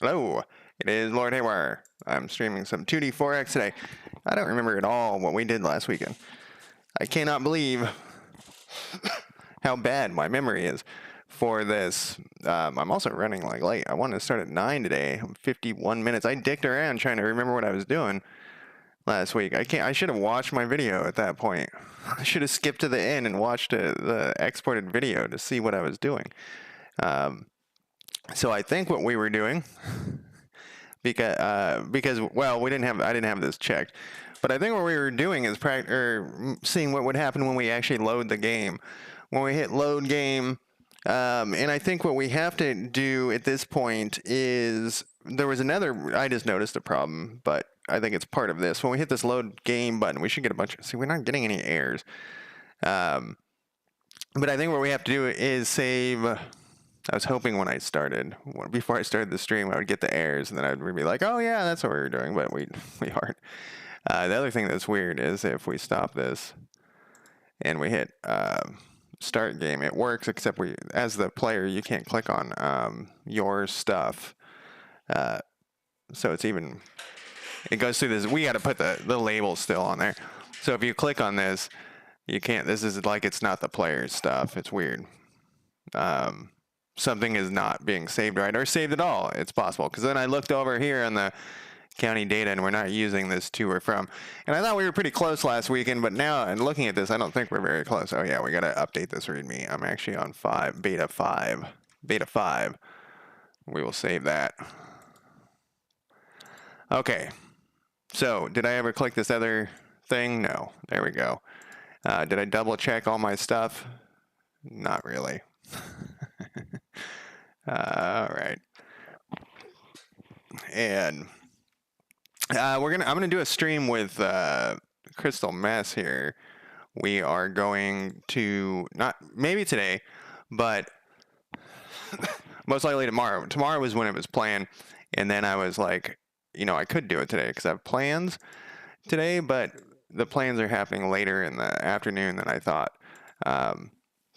Hello, it is Lord Haywire. I'm streaming some 2D4X today. I don't remember at all what we did last weekend. I cannot believe how bad my memory is for this. I'm also running like late. I wanted to start at 9 today. I'm 51 minutes. I dicked around trying to remember what I was doing last week. I should have watched my video at that point. I should have skipped to the end and watched the exported video to see what I was doing. So I think what we were doing, because well, I didn't have this checked, but I think what we were doing is seeing what would happen when we actually load the game. When we hit load game, and I think what we have to do at this point is, I just noticed a problem, but I think it's part of this. When we hit this load game button, we should get see, we're not getting any errors. But I think what we have to do is save. I was hoping before I started the stream, I would get the errors, and then I'd be like, oh yeah, that's what we were doing, but we aren't. The other thing that's weird is if we stop this and we hit start game, it works, except as the player, you can't click on your stuff. So it goes through this. We got to put the label still on there. So if you click on this, you can't. This is like it's not the player's stuff. It's weird. Something is not being saved right, or saved at all. It's possible, because then I looked over here on the county data, and we're not using this to or from. And I thought we were pretty close last weekend, but now, and looking at this, I don't think we're very close. Oh yeah, we got to update this README. I'm actually on beta 5. We will save that. Okay. So, did I ever click this other thing? No. There we go. Did I double check all my stuff? Not really. All right. And I'm gonna do a stream with Crystal Mess here. We are going to, not maybe today, but most likely tomorrow. Tomorrow was when it was planned, and then I was like, I could do it today because I have plans today, but the plans are happening later in the afternoon than I thought.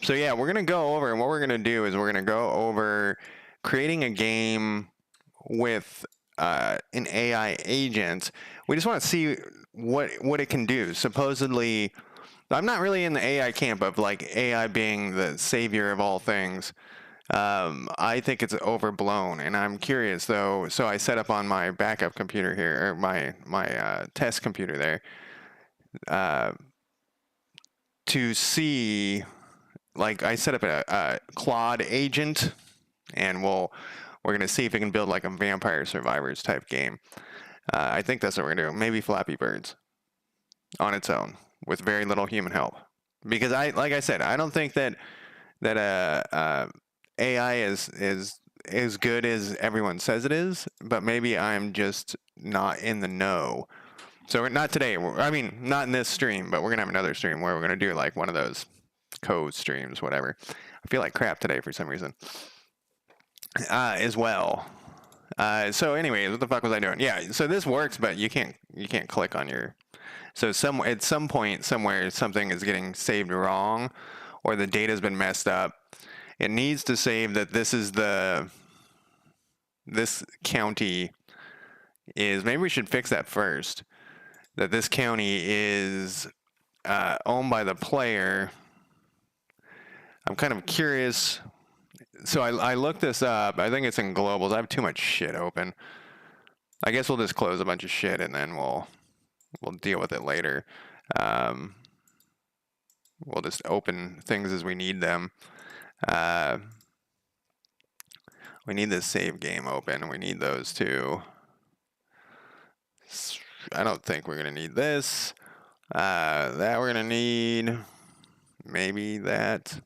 So yeah, we're going to go over, and what we're going to do is we're going to go over creating a game with an AI agent. We just want to see what it can do. Supposedly, I'm not really in the AI camp of like AI being the savior of all things. I think it's overblown, and I'm curious though. So I set up on my backup computer here, or my test computer there, to see. Like, I set up a Claude agent, and we're going to see if we can build like a Vampire Survivors type game. I think that's what we're going to do. Maybe Flappy Birds on its own with very little human help. Because like I said, I don't think that AI is as good as everyone says it is, but maybe I'm just not in the know. So we're not today. Not in this stream, but we're going to have another stream where we're going to do like one of those code streams, whatever. I feel like crap today for some reason as well. So anyways, what the fuck was I doing? Yeah, so this works, but you can't click on your. So at some point somewhere something is getting saved wrong, or the data's been messed up. It needs to save that this county is. Maybe we should fix that first. That this county is owned by the player. I'm kind of curious. So I looked this up. I think it's in globals. I have too much shit open. I guess we'll just close a bunch of shit, and then we'll deal with it later. We'll just open things as we need them. We need this save game open. We need those two. I don't think we're going to need this. That we're going to need. Maybe that.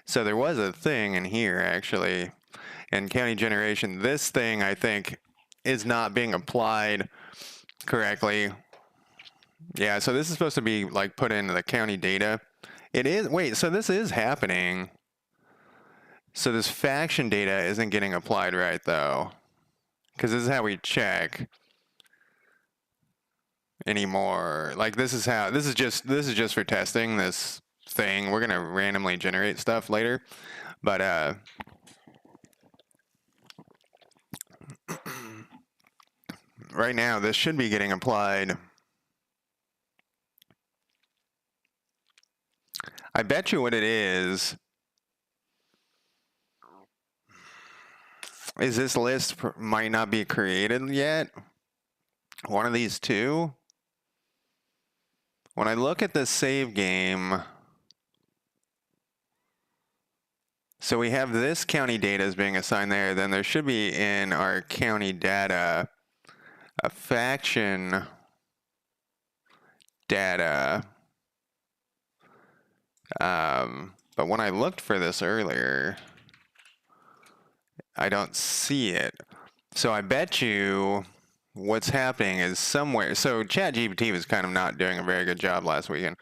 So there was a thing in here, actually, in county generation. This thing, I think, is not being applied correctly. Yeah, so this is supposed to be, like, put into the county data. It is. Wait, so this is happening. So this faction data isn't getting applied right, though. Because this is how we check anymore. Like, this is just for testing this thing. We're gonna randomly generate stuff later, but right now, this should be getting applied. I bet you what it is this list might not be created yet. One of these two. When I look at the save game, so we have this county data is being assigned there, then there should be in our county data a faction data. But when I looked for this earlier, I don't see it. So I bet you what's happening is somewhere. So ChatGPT was kind of not doing a very good job last weekend.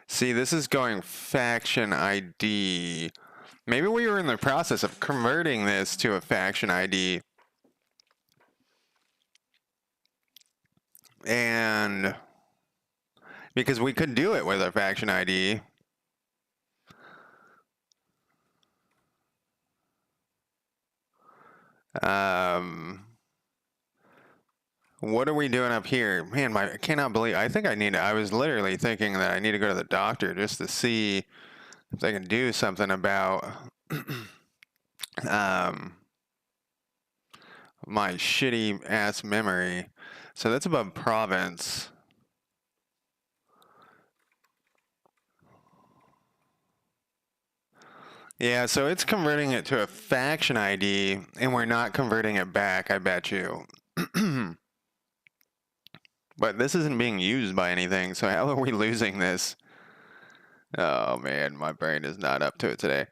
See, this is going faction ID. Maybe we were in the process of converting this to a faction ID. And because we could do it with a faction ID. What are we doing up here? Man, I cannot believe, I think I was literally thinking that I need to go to the doctor just to see if they can do something about my shitty ass memory. So that's above province. Yeah, so it's converting it to a faction ID, and we're not converting it back, I bet you. But this isn't being used by anything, so how are we losing this? Oh man, my brain is not up to it today.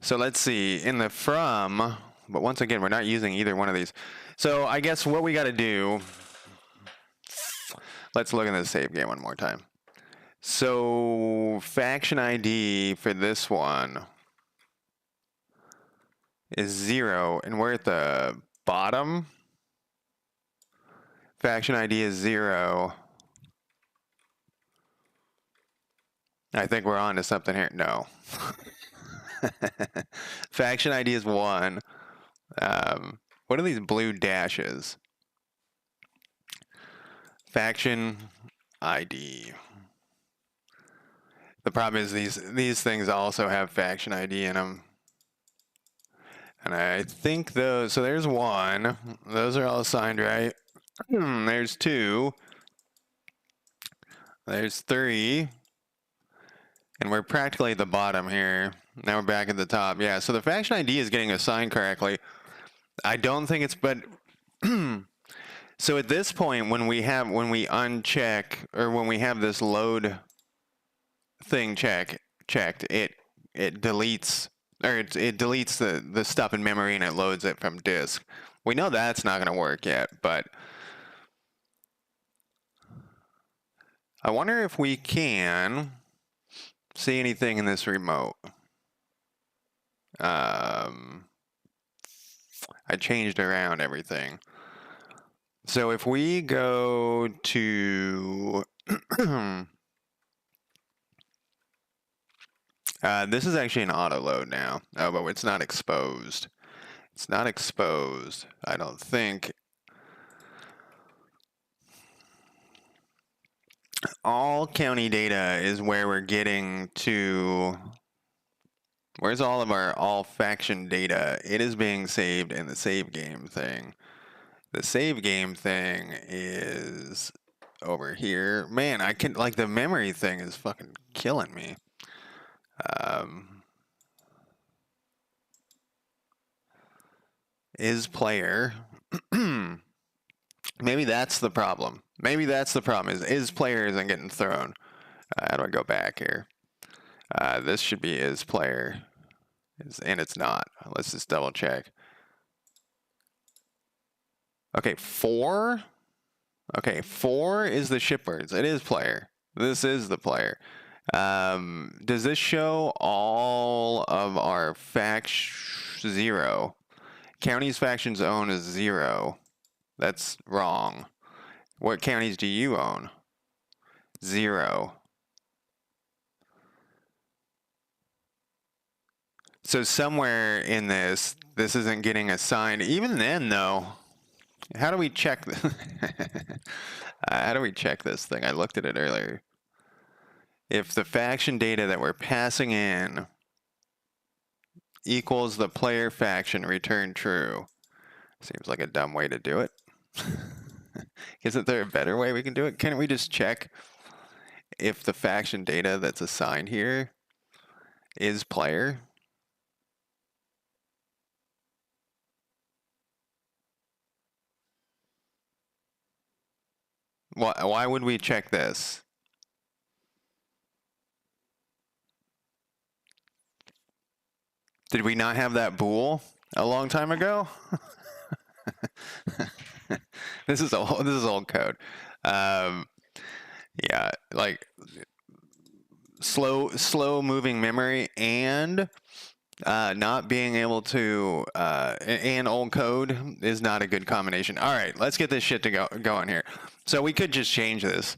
So let's see, in the from, but once again, we're not using either one of these. So I guess what we got to do, let's look at the save game one more time. So faction ID for this one is 0, and we're at the bottom. Faction ID is 0. I think we're on to something here. No. Faction ID is 1. What are these blue dashes? Faction ID. The problem is these things also have faction ID in them. And I think those, so there's 1. Those are all assigned, right? There's 2. There's 3. And we're practically at the bottom here. Now we're back at the top. Yeah, so the faction ID is getting assigned correctly. I don't think it's, but so at this point, when we uncheck, or when we have this load thing checked, it deletes, or it deletes the stuff in memory and it loads it from disk. We know that's not going to work yet, but I wonder if we can see anything in this remote. I changed around everything. So if we go to this is actually an auto load now. Oh, but it's not exposed. It's not exposed, I don't think. All county data is where we're getting to. Where's all of our all faction data? It is being saved in the save game thing. The save game thing is over here. Man, I can, like, the memory thing is fucking killing me. Is player. Maybe that's the problem. Maybe that's the problem, is player isn't getting thrown. How do I go back here? This should be is player. And it's not. Let's just double check. Okay, 4? Okay, 4 is the shipwords. It is player. This is the player. Does this show all of our faction? 0. Counties factions own is 0. That's wrong. What counties do you own? 0. So somewhere in this isn't getting assigned. Even then, though, how do we check? How do we check this thing? I looked at it earlier. If the faction data that we're passing in equals the player faction, return true. Seems like a dumb way to do it. Isn't there a better way we can do it? Can't we just check if the faction data that's assigned here is player? Why would we check this? Did we not have that bool a long time ago? This is old code. Yeah, like slow moving memory and not being able to and old code is not a good combination. All right, let's get this shit to going here. So we could just change this.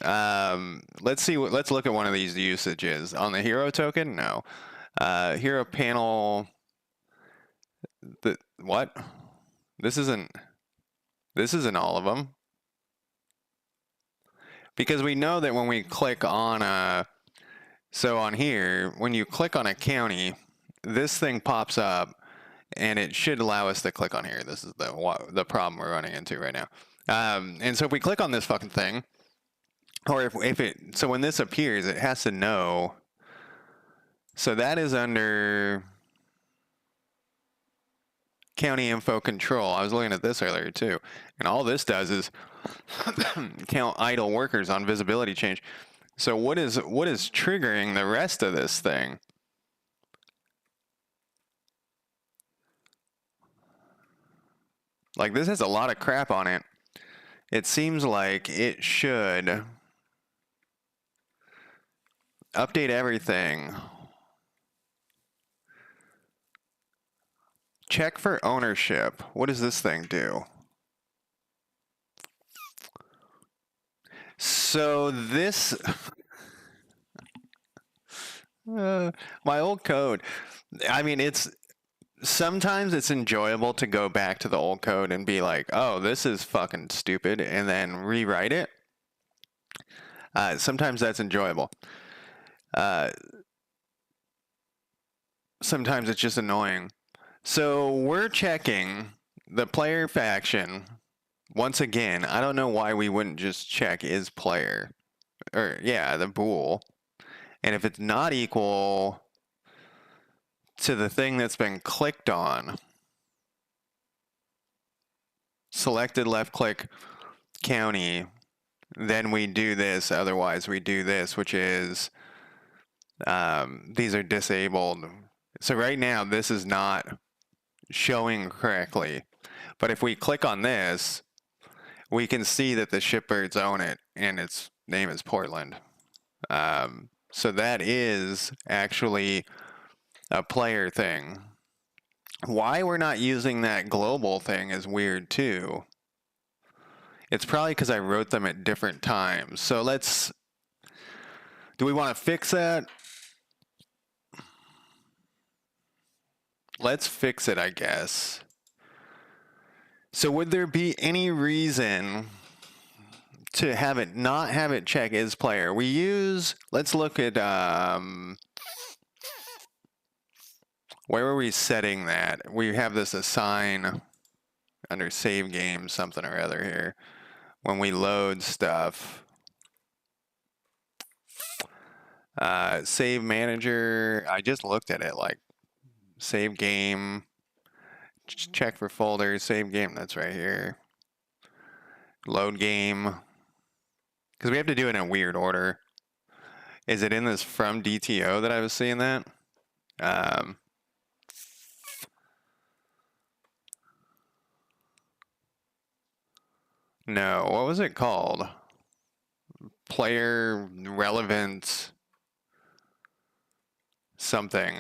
Let's look at one of these usages on the hero token. No, hero panel. What? This isn't all of them. Because we know that when we click on so on here, when you click on a county, this thing pops up, and it should allow us to click on here. This is the problem we're running into right now. And so if we click on this fucking thing, or if it, so when this appears, it has to know. So that is under county info control. I was looking at this earlier too, and all this does is count idle workers on visibility change. So what is triggering the rest of this thing? Like, this has a lot of crap on it. It seems like it should update everything. Check for ownership. What does this thing do? So this, my old code, I mean, sometimes it's enjoyable to go back to the old code and be like, oh, this is fucking stupid, and then rewrite it. Sometimes that's enjoyable. Sometimes it's just annoying. So we're checking the player faction. Once again, I don't know why we wouldn't just check is player. Or, yeah, the bool. And if it's not equal to the thing that's been clicked on, selected left click county, then we do this. Otherwise, we do this, which is these are disabled. So right now, this is not showing correctly. But if we click on this, we can see that the shipbirds own it, and its name is Portland. So that is actually a player thing. Why we're not using that global thing is weird too. It's probably because I wrote them at different times. So do we want to fix that? Let's fix it, I guess. So would there be any reason to not have it check is player? Let's look at, where were we setting that? We have this assign under save game something or other here. When we load stuff. Save manager, I just looked at it, like save game, check for folders, save game, that's right here. Load game, because we have to do it in a weird order. Is it in this from DTO that I was seeing that? No, what was it called? Player relevant something.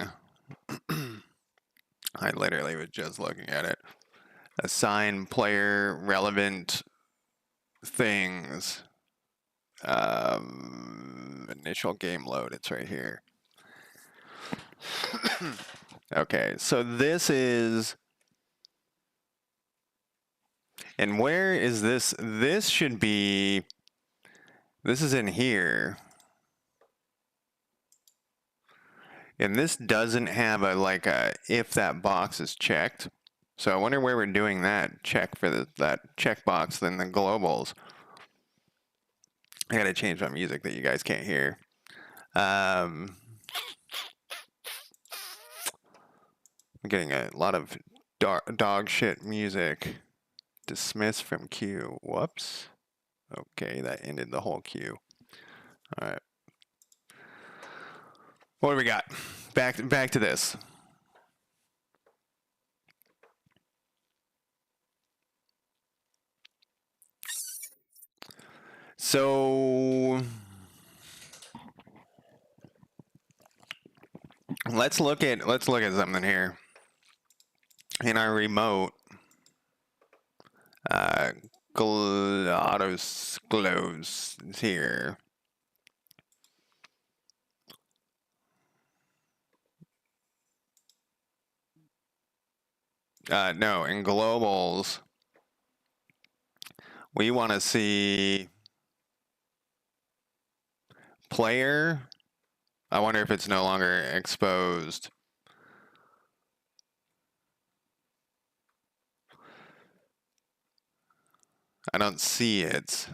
I literally was just looking at it. Assign player relevant things. Initial game load. It's right here. Okay, so this is, and where is this? This should be, this is in here. And this doesn't have a, like a, if that box is checked. So I wonder where we're doing that check for that checkbox than the globals. I gotta change my music that you guys can't hear. I'm getting a lot of dog shit music. Dismiss from queue. Whoops. Okay, that ended the whole queue. All right. What do we got? Back to this. So let's look at something here. In our remote, Godot glows here. No, in globals, we want to see player. I wonder if it's no longer exposed. I don't see it.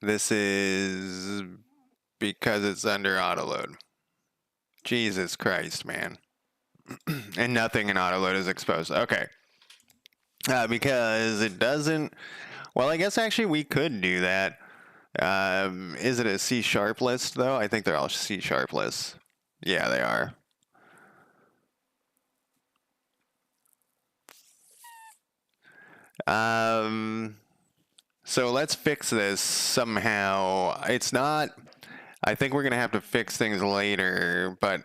This is because it's under autoload. Jesus Christ, man. And nothing in autoload is exposed. Okay. Because it doesn't, well, I guess actually we could do that. Is it a C# list though? I think they're all C# lists. Yeah, they are. So let's fix this somehow. It's not, I think we're gonna have to fix things later, but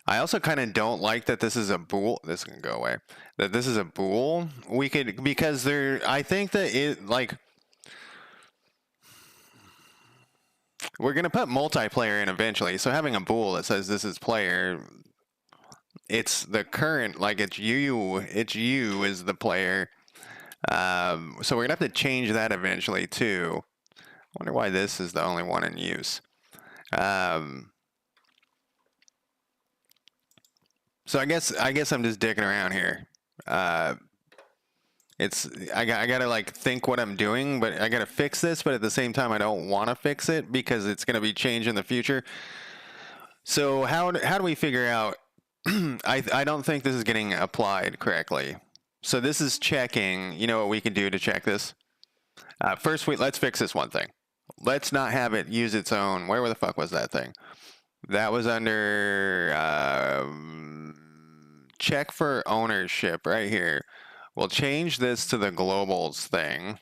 I also kind of don't like that this is a bool. This can go away. That this is a bool. We could, because there, I think that it, like, we're gonna put multiplayer in eventually. So having a bool that says this is player, it's the current, like it's you is the player. So we're gonna have to change that eventually too. I wonder why this is the only one in use. So I guess I'm just dicking around here. It's I gotta like think what I'm doing, but I gotta fix this. But at the same time, I don't want to fix it because it's gonna be changed in the future. So how do we figure out? I don't think this is getting applied correctly. So this is checking. You know what we can do to check this? First, let's fix this one thing. Let's not have it use its own. Where the fuck was that thing? That was under check for ownership right here. We'll change this to the globals thing.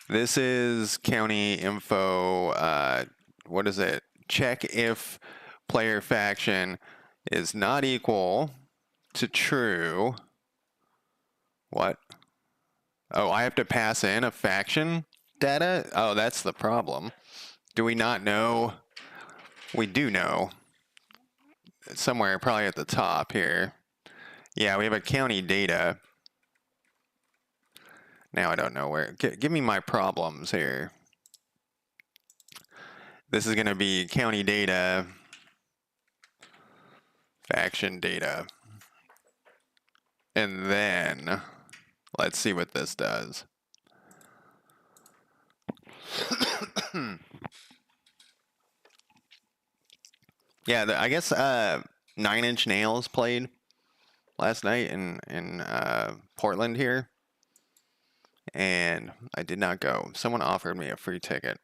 This is county info. What is it? Check if player faction is not equal to true. What? Oh, I have to pass in a faction data? Oh, that's the problem. Do we not know? We do know. It's somewhere probably at the top here. Yeah, we have a county data. Now I don't know where. Give me my problems here. This is going to be county data, faction data. And then let's see what this does. Yeah, I guess 9 Inch Nails played last night in Portland here. And I did not go. Someone offered me a free ticket.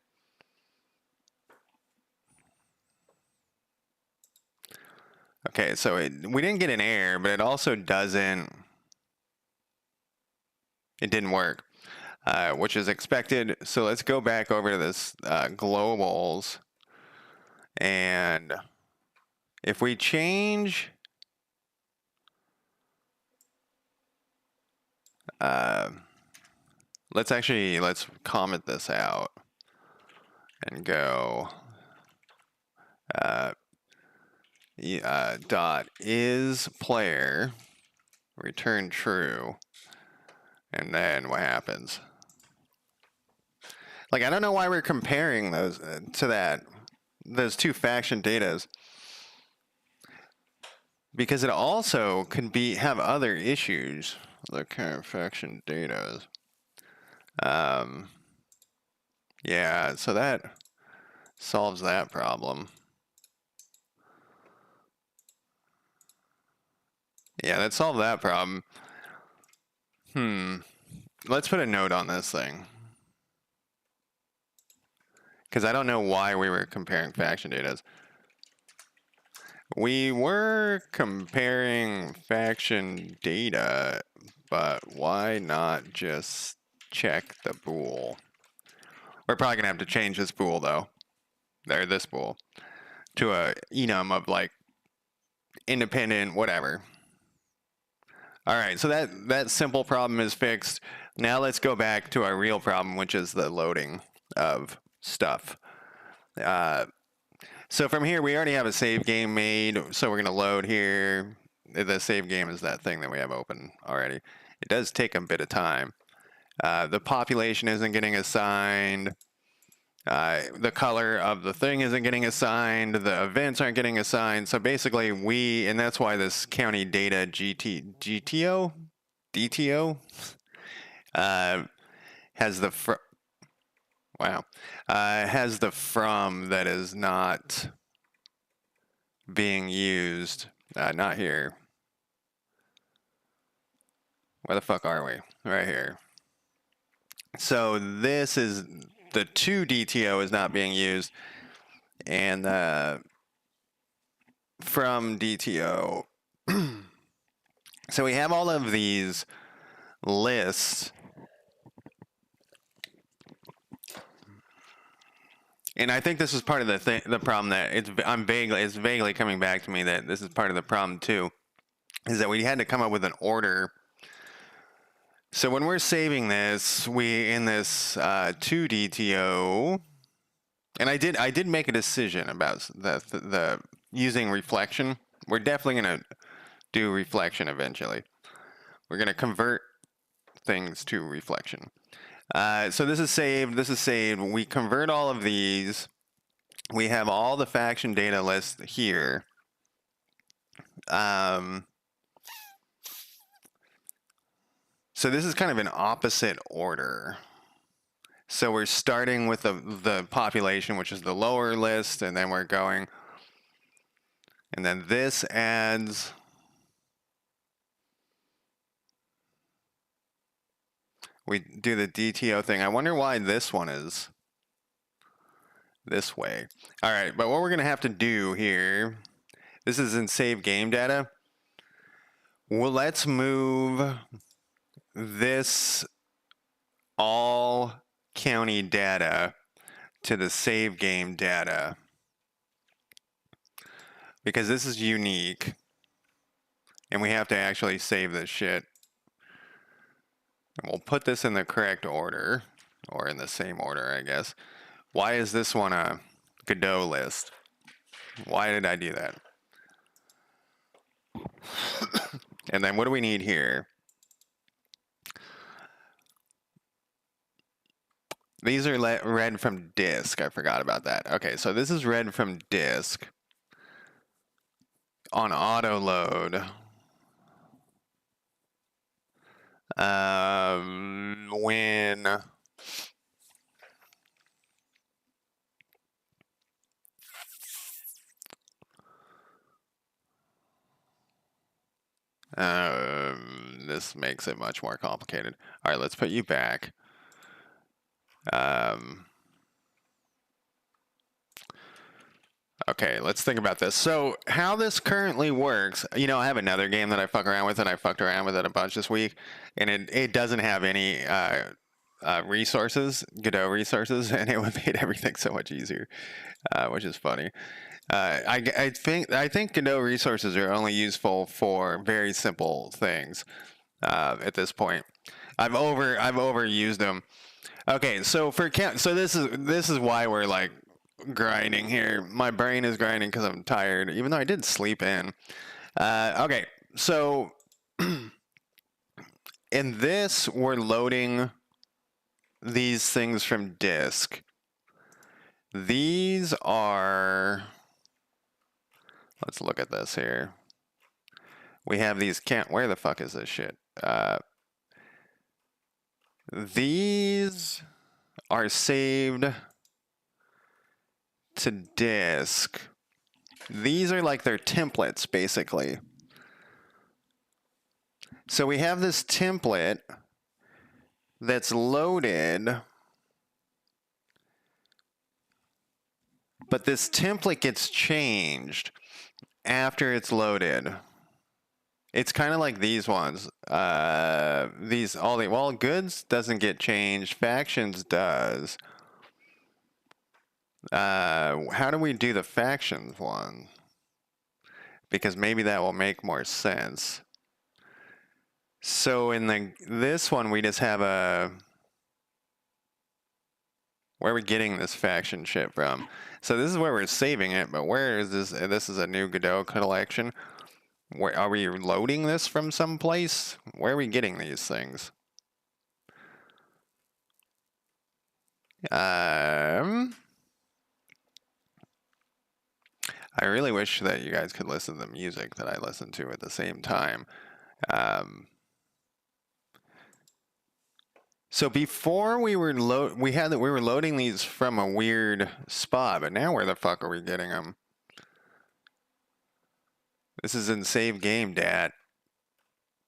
Okay, so we didn't get an error, but it also doesn't, it didn't work, which is expected. So let's go back over to this globals. And if we change let's comment this out and go dot is player return true, and then what happens? Like, I don't know why we're comparing those to those two faction datas, because it also could have other issues. The current faction datas. Yeah, so that solves that problem. Yeah, that solved that problem. Let's put a note on this thing, because I don't know why we were comparing faction datas. We were comparing faction data, but why not just check the bool? We're probably going to have to change this bool, though. This bool. To a enum of, like, independent whatever. All right, so that simple problem is fixed. Now let's go back to our real problem, which is the loading of stuff. So from here, we already have a save game made, so we're going to load here. The save game is that thing that we have open already. It does take a bit of time. The population isn't getting assigned. The color of the thing isn't getting assigned. The events aren't getting assigned. So basically, and that's why this county data DTO has the has the from that is not being used. Not here. Where the fuck are we? Right here. So this is the to DTO is not being used, and from DTO. So we have all of these lists, and I think this is part of the problem that it's vaguely coming back to me that this is part of the problem too, is that we had to come up with an order. So when we're saving this, in this to DTO, and I did make a decision about the using reflection. We're definitely gonna do reflection eventually. We're gonna convert things to reflection. So this is saved. This is saved. We convert all of these. We have all the faction data lists here. So this is kind of an opposite order. So we're starting with the population, which is the lower list, and then we're going, and then this adds, we do the DTO thing. I wonder why this one is this way. All right, but what we're gonna have to do here, this is in save game data. Well, let's move this all county data to the save game data, because this is unique and we have to actually save this shit. And we'll put this in the correct order, or in the same order, I guess. Why is this one a Godot list? Why did I do that? And then what do we need here? These are read from disk. I forgot about that. Okay, so this is read from disk on auto load. When this makes it much more complicated. All right, let's put you back. Okay, let's think about this. So how this currently works, I have another game that I fuck around with, and I fucked around with it a bunch this week, and it doesn't have any resources, Godot resources, and it would make everything so much easier, which is funny. I think Godot resources are only useful for very simple things at this point. I've overused them. Okay, so this is why we're like grinding here. My brain is grinding because I'm tired, even though I did sleep in. Okay, so in this we're loading these things from disk. These are. Let's look at this here. We have these where the fuck is this shit? These are saved to disk. These are like their templates, basically. So we have this template that's loaded, but this template gets changed after it's loaded. It's kind of like these ones. Goods doesn't get changed. Factions does. How do we do the factions one? Because maybe that will make more sense. So in this one, we just have a. Where are we getting this faction shit from? So this is where we're saving it, but where is this? This is a new Godot collection. Where are we loading this from someplace? Where are we getting these things? I really wish that you guys could listen to the music that I listen to at the same time. So before we were loading these from a weird spot, but now where the fuck are we getting them? This is in save game, Dad.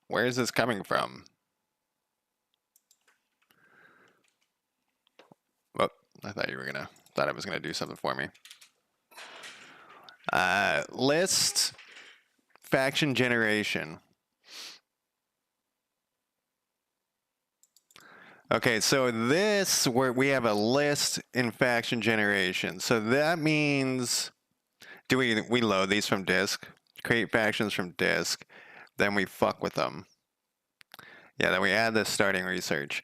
Where is this coming from? Oh, I thought I was gonna do something for me. List faction generation. Okay, so this where we have a list in faction generation. So that means we load these from disk, create factions from disk, then we fuck with them. Yeah, then we add the starting research.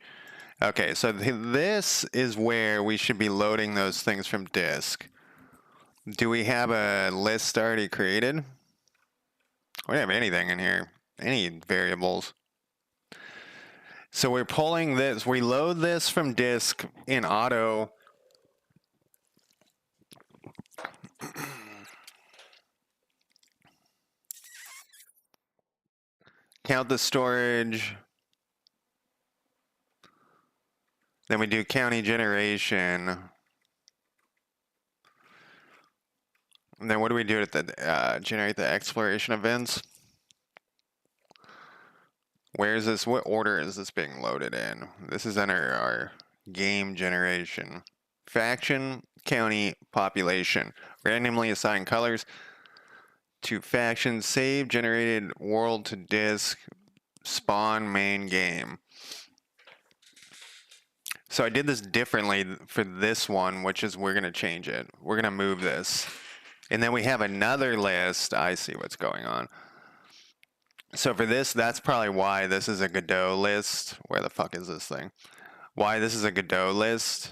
Okay, so this is where we should be loading those things from disk. Do we have a list already created? We don't have anything in here, any variables. So we're pulling this, we load this from disk in auto. Count the storage. Then we do county generation. And then what do we do at the generate the exploration events? Where is this? What order is this being loaded in? This is under our game generation. Faction, county, population. Randomly assign colors to factions. Save generated world to disk. Spawn main game. So I did this differently for this one, which is we're going to change it. We're going to move this. And then we have another list. I see what's going on. So for this, that's probably why this is a Godot list. Where the fuck is this thing? Why this is a Godot list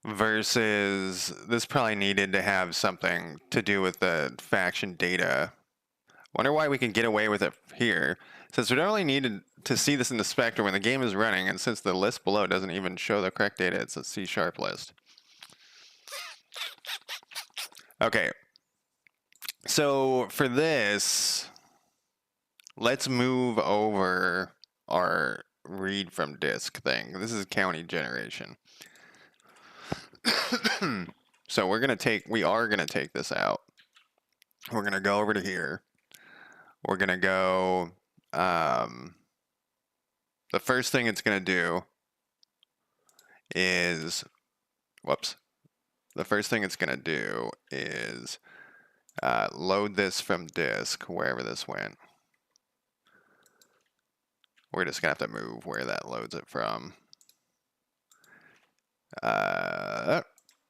versus this probably needed to have something to do with the faction data. Wonder why we can get away with it here. Since we don't really needed to see this in the Spectre when the game is running, and since the list below doesn't even show the correct data, it's a C# list. Okay. So for this, let's move over our read from disk thing. This is county generation. So we are gonna take this out. We're gonna go over to here. We're gonna go, the first thing it's gonna do is, the first thing it's gonna do is load this from disk, wherever this went. We're just gonna have to move where that loads it from.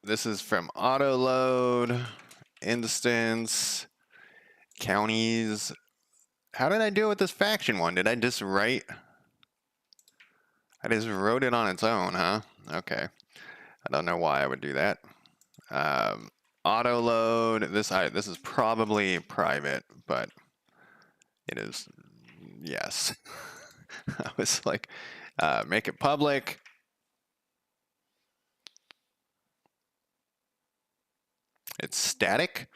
This is from auto load, instance, counties, How did I do it with this faction one? Did I just write? I just wrote it on its own, huh? Okay. I don't know why I would do that. Auto load. This is probably private, but it is. Yes. I was like, make it public. It's static.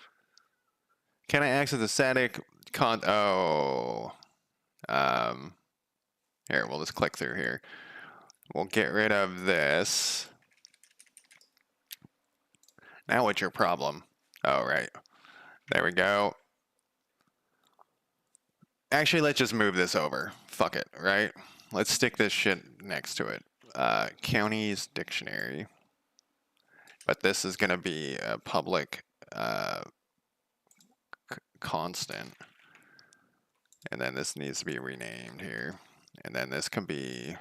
Can I access the static Oh. Here, we'll just click through here. We'll get rid of this. Now what's your problem? Oh, right. There we go. Actually, let's just move this over. Fuck it, right? Let's stick this shit next to it. Counties dictionary. But this is going to be a public constant. And then this needs to be renamed here. And then this can be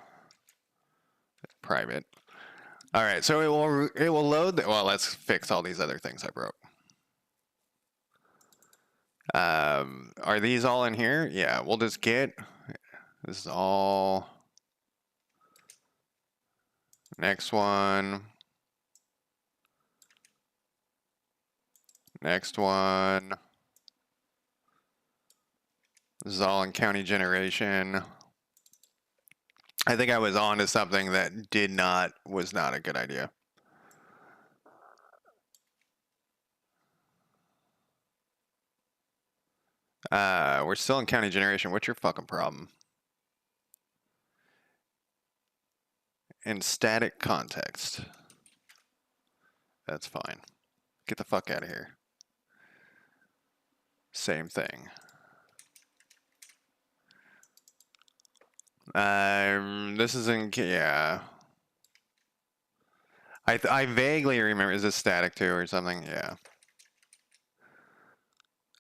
private. All right, so it will load. Well, let's fix all these other things I broke. Are these all in here? Yeah, we'll just get. This is all. Next one. Next one. This is all in county generation. I think I was on to something that was not a good idea. We're still in county generation. What's your fucking problem? In static context. That's fine. Get the fuck out of here. Same thing. This is in, yeah. I vaguely remember, is this static too or something? Yeah.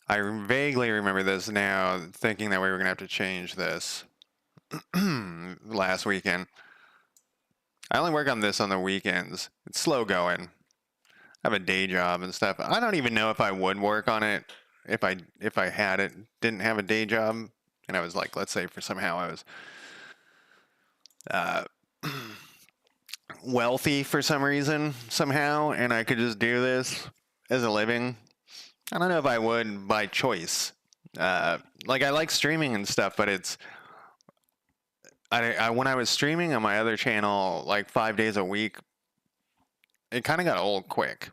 I vaguely remember this now, thinking that we were going to have to change this last weekend. I only work on this on the weekends. It's slow going. I have a day job and stuff. I don't even know if I would work on it if I didn't have a day job. And I was like, let's say for somehow I was wealthy for some reason, somehow, and I could just do this as a living. I don't know if I would by choice. Like I like streaming and stuff, but it's when I was streaming on my other channel like 5 days a week, it kind of got old quick.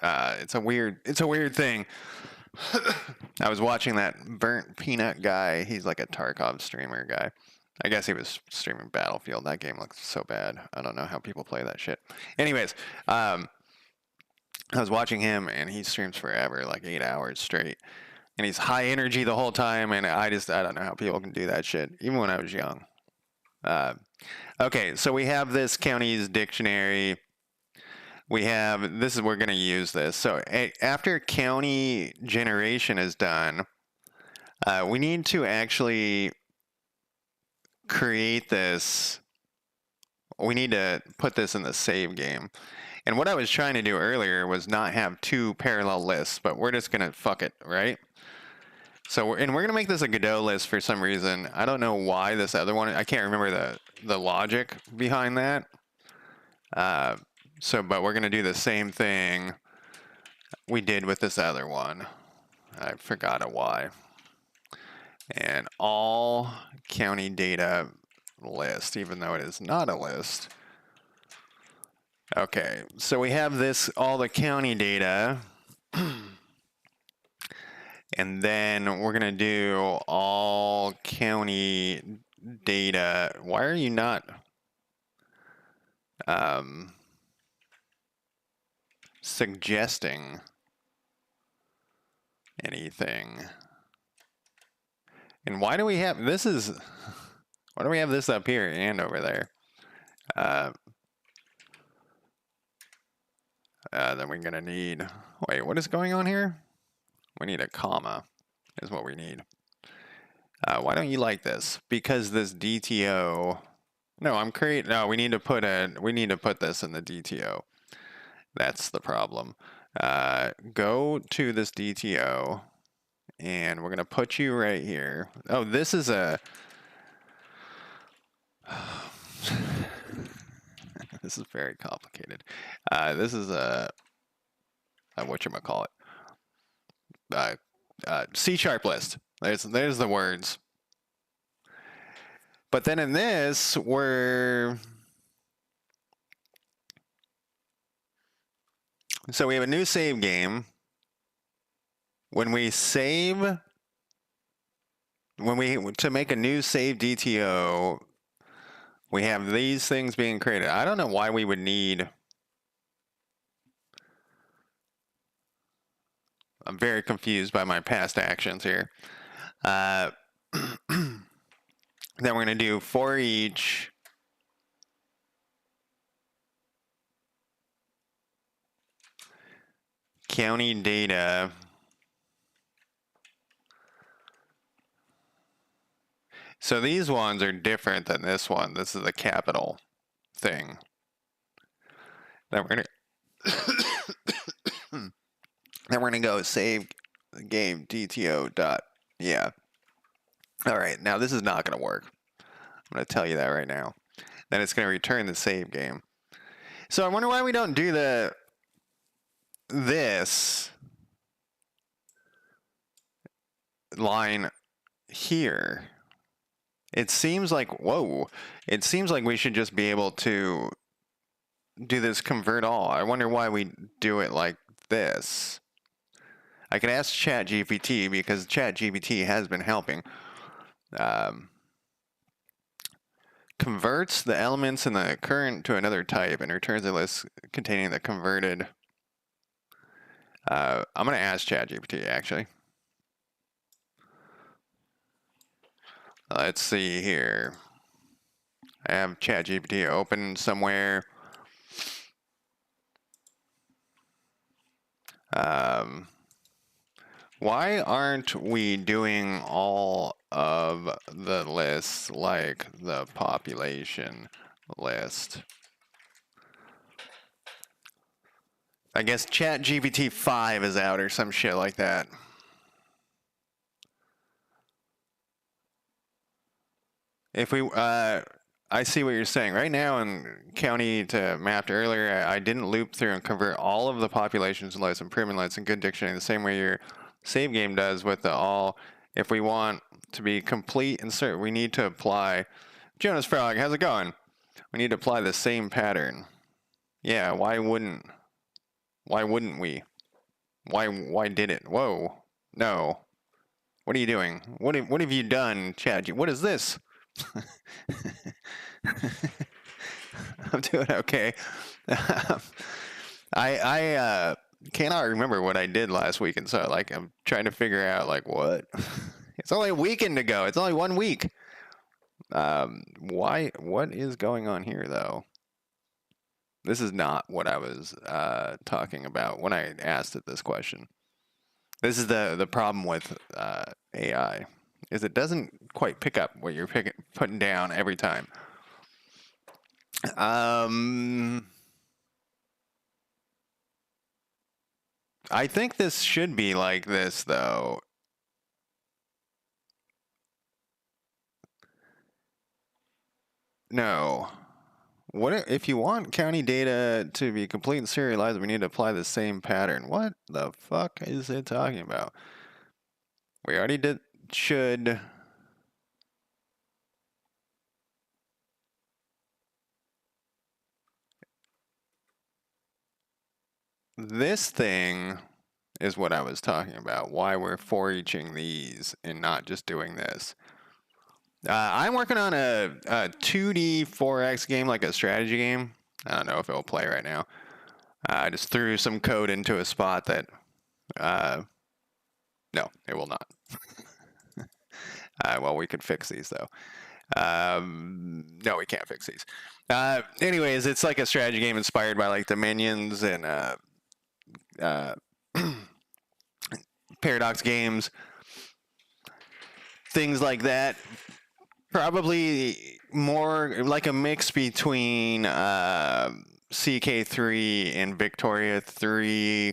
It's a weird thing. I was watching that Burnt Peanut guy. He's like a Tarkov streamer guy. I guess he was streaming Battlefield. That game looks so bad. I don't know how people play that shit. Anyways, I was watching him, and he streams forever, like 8 hours straight. And he's high energy the whole time, and I don't know how people can do that shit, even when I was young. Okay, so we have this county's dictionary. We're going to use this. So after county generation is done, we need to actually create this. We need to put this in the save game. And what I was trying to do earlier was not have 2 parallel lists, but we're just going to fuck it, right? So we're going to make this a Godot list for some reason. I don't know why this other one, I can't remember the logic behind that. But we're going to do the same thing we did with this other one. I forgot why. And all county data list, even though it is not a list. Okay, so we have all the county data. And then we're going to do all county data. Why are you not suggesting anything? And why do we have this up here and over there? Then we're going to need, wait, what is going on here? We need a comma is what we need. Why don't you like this? Because this DTO, we need to put this in the DTO. That's the problem. Go to this DTO and we're going to put you right here. Oh, this is a... This is very complicated. This is a whatchamacallit? C# list. There's the words. But then in this, so we have a new save game. When we save, to make a new save DTO, we have these things being created. I don't know why we would need... I'm very confused by my past actions here. Then we're going to do for each county data. So these ones are different than this one. This is the capital thing. Then we're gonna go save the game DTO dot. Yeah. All right. Now this is not gonna work. I'm gonna tell you that right now. Then it's gonna return the save game. So I wonder why we don't do this line here. It seems like, whoa, it seems like we should just be able to do this convert all. I wonder why we do it like this. I can ask ChatGPT because ChatGPT has been helping. Converts the elements in the current to another type and returns a list containing the converted. I'm going to ask ChatGPT actually. Let's see here. I have ChatGPT open somewhere. Why aren't we doing all of the lists like the population list? I guess ChatGPT 5 is out or some shit like that. If we, I see what you're saying. Right now in county to mapped earlier, I didn't loop through and convert all of the populations lists, improvement lists, and good dictionary the same way your save game does with the all. If we want to be complete and certain, we need to apply. Jonas Frog, how's it going? We need to apply the same pattern. Yeah, why wouldn't we? Why did it? Whoa, no. What are you doing? What have you done, Chad? What is this? I'm doing okay. I cannot remember what I did last week, and so like I'm trying to figure out like what. It's only a weekend to go. It's only 1 week. Why? What is going on here though? This is not what I was talking about when I asked it this question. This is the problem with AI. Is it doesn't quite pick up what you're putting down every time. I think this should be like this, though. No. What if you want county data to be complete and serialized, we need to apply the same pattern. What the fuck is it talking about? We already did should. This thing is what I was talking about. Why we're for eaching these and not just doing this. I'm working on a 2D 4X game, like a strategy game. I don't know if it'll play right now. I just threw some code into a spot that, no, it will not. Well, we could fix these though. No, we can't fix these. Anyways, it's like a strategy game inspired by like the Minions and Paradox games, things like that. Probably more like a mix between CK3 and Victoria 3.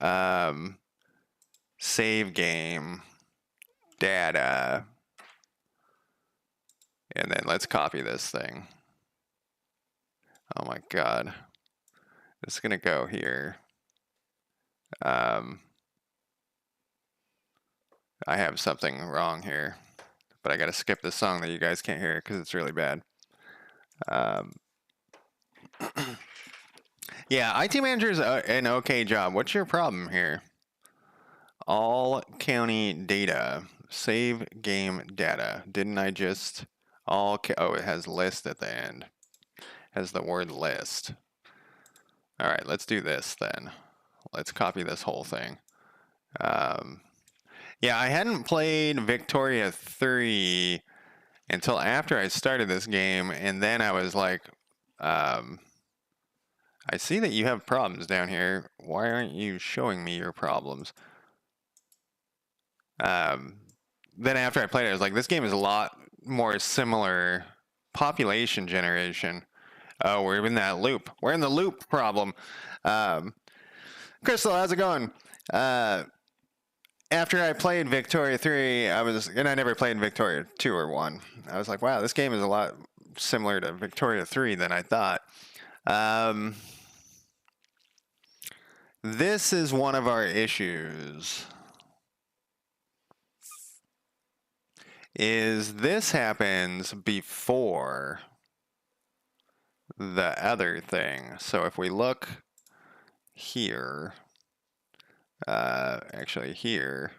Um, save game, data, and then let's copy this thing. Oh my God. It's going to go here. I have something wrong here, but I got to skip this song that you guys can't hear because it's really bad. Yeah, IT manager's an okay job. What's your problem here? All county data, save game data. Didn't I just oh, it has list at the end. Has the word list. All right, let's do this then. Let's copy this whole thing. Yeah, I hadn't played Victoria 3 until after I started this game, and then I was like, I see that you have problems down here. Why aren't you showing me your problems? Then after I played it, I was like, this game is a lot more similar population generation. Oh, we're in that loop. We're in the loop problem. Crystal, how's it going? After I played Victoria 3, and I never played Victoria 2 or 1. I was like, wow, this game is a lot similar to Victoria 3 than I thought. This is one of our issues. This happens before the other thing. So if we look here, actually here,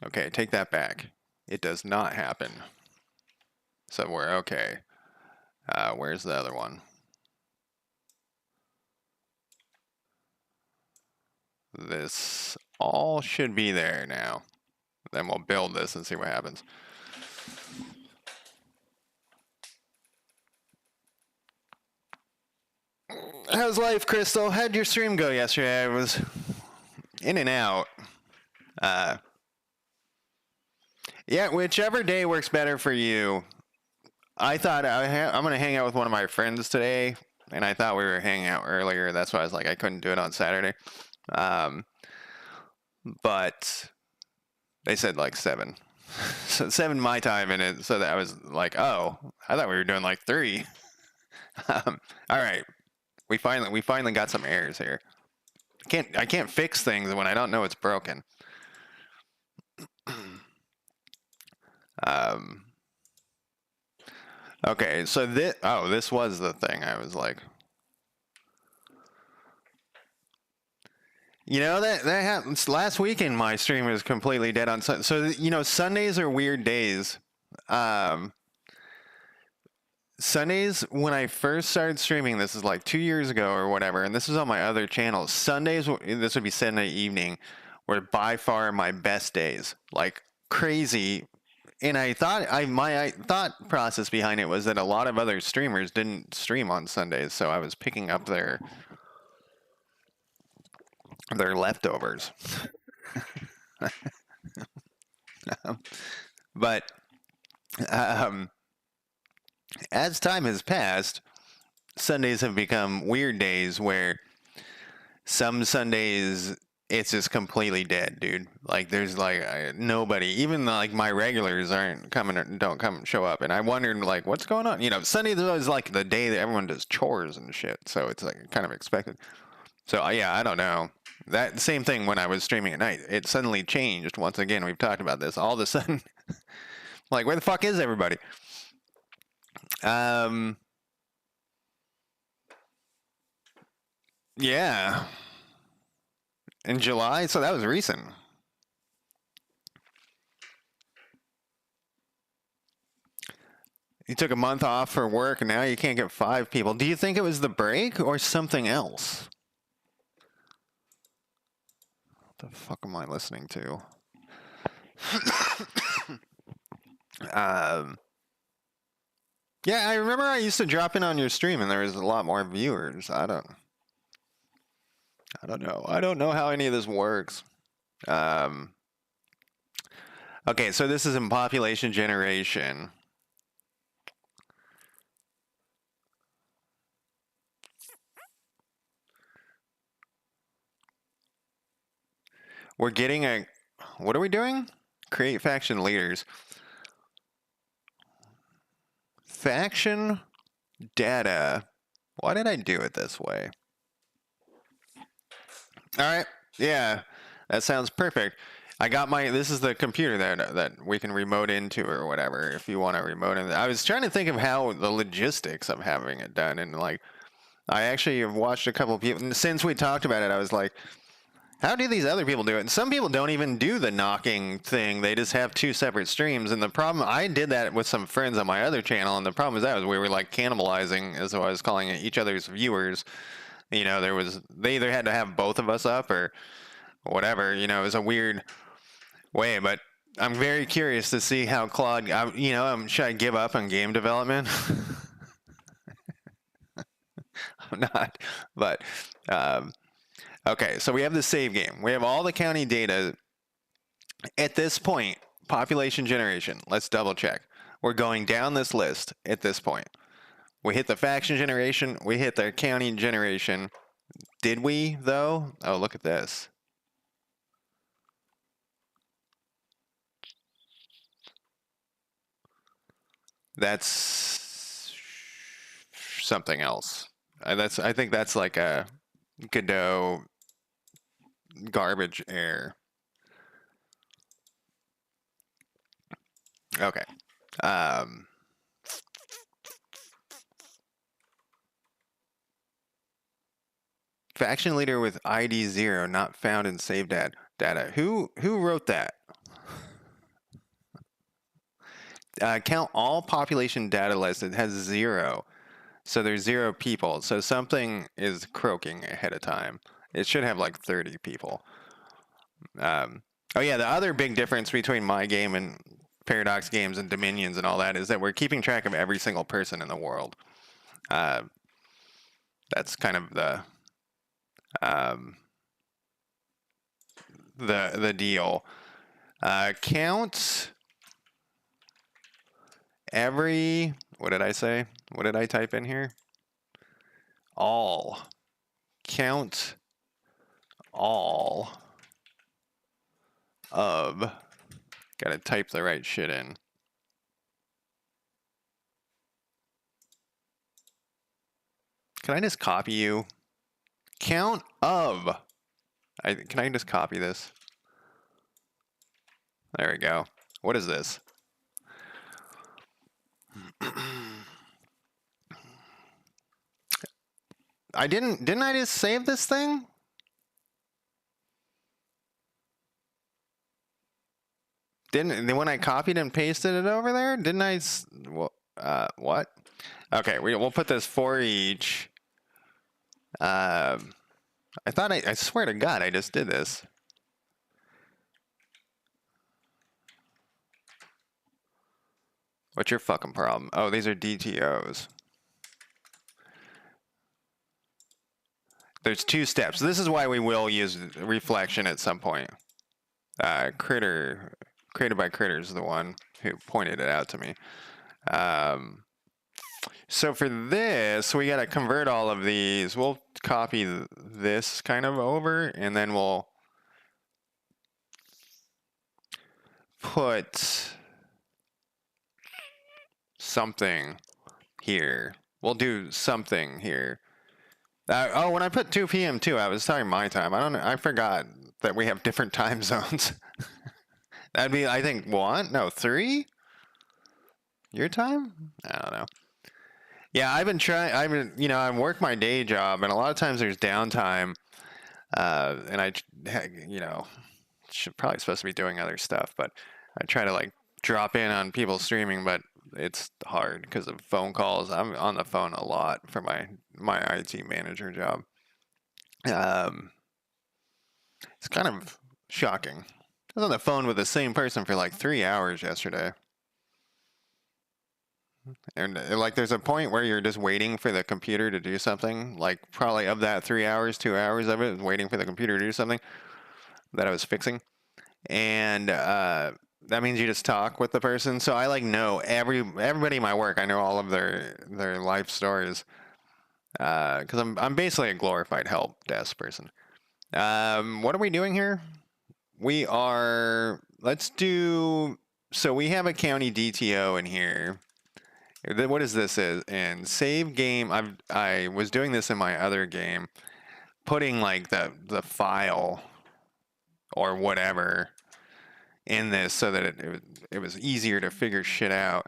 okay, take that back. It does not happen. So we're okay. Where's the other one? This all should be there now. Then we'll build this and see what happens. How's life, Crystal? How'd your stream go yesterday? I was in and out. Yeah, whichever day works better for you. I thought I'm going to hang out with one of my friends today, and I thought we were hanging out earlier. That's why I was like, I couldn't do it on Saturday. But they said like 7. So 7 my time, and so that I was like, oh, I thought we were doing like 3. All right. We finally got some errors here. I can't fix things when I don't know it's broken. Okay, so this was the thing. I was like, you know, that happened last weekend. My stream was completely dead on Sunday. So you know, Sundays are weird days. Sundays, when I first started streaming, this is like 2 years ago or whatever, and this is on my other channel. Sundays, this would be Sunday evening, were by far my best days. Like crazy. And I thought my thought process behind it was that a lot of other streamers didn't stream on Sundays, so I was picking up their leftovers. But as time has passed, Sundays have become weird days where some Sundays it's just completely dead, dude. Like there's like nobody, even like my regulars don't come and show up. And I wondered like, what's going on? You know, Sundays is always like the day that everyone does chores and shit. So it's like kind of expected. So yeah, I don't know. That same thing when I was streaming at night, it suddenly changed. Once again, we've talked about this. All of a sudden, like, where the fuck is everybody? Yeah. In July, so that was recent. You took a month off for work, and now you can't get 5 people. Do you think it was the break or something else? What the fuck am I listening to? Yeah, I remember I used to drop in on your stream, and there was a lot more viewers. I don't know. I don't know how any of this works. Okay, so this is in population generation. We're getting a... What are we doing? Create faction leaders. Faction data. Why did I do it this way? All right. Yeah, that sounds perfect. I got my... This is the computer that we can remote into or whatever if you want to remote in. I was trying to think of how the logistics of having it done, and like I actually have watched a couple of people since we talked about it. I was like, how do these other people do it? And some people don't even do the knocking thing. They just have two separate streams. And the problem, I did that with some friends on my other channel, and the problem with that was we were like cannibalizing, as I was calling it, each other's viewers. You know, they either had to have both of us up or whatever. You know, it was a weird way. But I'm very curious to see how Claude, should I give up on game development? I'm not, but okay, so we have the save game. We have all the county data. At this point, population generation. Let's double check. We're going down this list at this point. We hit the faction generation. We hit the county generation. Did we, though? Oh, look at this. That's something else. I think that's like a Godot garbage error. Okay. Faction leader with ID 0 not found in save data. Who wrote that? Count all population data list. It has 0. So there's 0 people. So something is croaking ahead of time. It should have like 30 people. Oh yeah, the other big difference between my game and Paradox Games and Dominions and all that is that we're keeping track of every single person in the world. That's kind of the deal. Count every... What did I say? What did I type in here? All. Count all of... Gotta type the right shit in. Can I just copy you? Count of... Can I just copy this? There we go. What is this? Didn't I just save this thing? When I copied and pasted it over there, didn't I? What? Okay, we'll put this for each. I swear to God, I just did this. What's your fucking problem? Oh, these are DTOs. There's 2 steps. This is why we will use reflection at some point. Created by Critters is the one who pointed it out to me. So for this, we got to convert all of these. We'll copy this kind of over, and then we'll put something here. We'll do something here. Oh, when I put 2 p.m. too, I was talking my time. I forgot that we have different time zones. That'd be, I think, 1? No, 3? Your time? I don't know. Yeah, I work my day job, and a lot of times there's downtime, and I probably supposed to be doing other stuff, but I try to like drop in on people streaming, but it's hard because of phone calls. I'm on the phone a lot for my IT manager job. It's kind of shocking. I was on the phone with the same person for like 3 hours yesterday. And like there's a point where you're just waiting for the computer to do something. Like probably of that 3 hours, 2 hours of it was waiting for the computer to do something that I was fixing. And that means you just talk with the person. So I like know everybody in my work. I know all of their life stories because I'm basically a glorified help desk person. What are we doing here? let's do, so we have a county DTO in here. What is this in save game? I was doing this in my other game, putting like the file or whatever in this so that it was easier to figure shit out.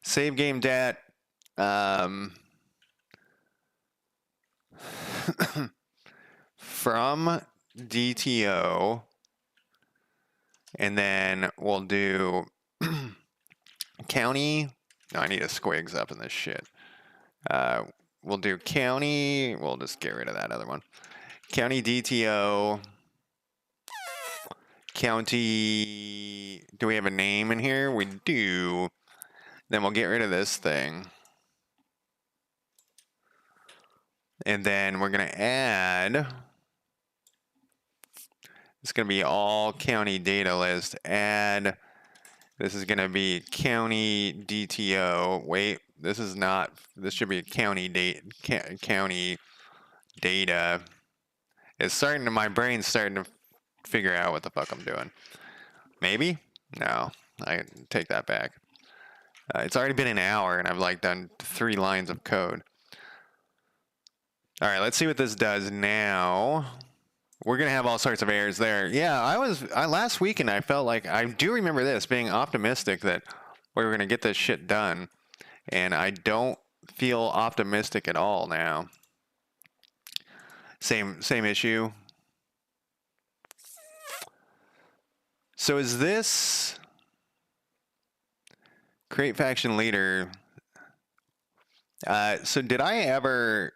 Save game dat. From DTO, and then we'll do county. No, I need a squigs up in this shit. We'll do county. We'll just get rid of that other one. County DTO. County. Do we have a name in here? We do. Then we'll get rid of this thing. And then we're going to add. It's going to be all county data list. Add. This is going to be county DTO. Wait, this is not. This should be county county data. It's starting to. My brain's starting to figure out what the fuck I'm doing. Maybe? No, I take that back. It's already been an hour, and I've like done 3 lines of code. All right, let's see what this does now. We're gonna have all sorts of errors there. Yeah, last weekend I felt like, I do remember this, being optimistic that we were gonna get this shit done, and I don't feel optimistic at all now. Same issue. So is this create faction leader? So did I ever?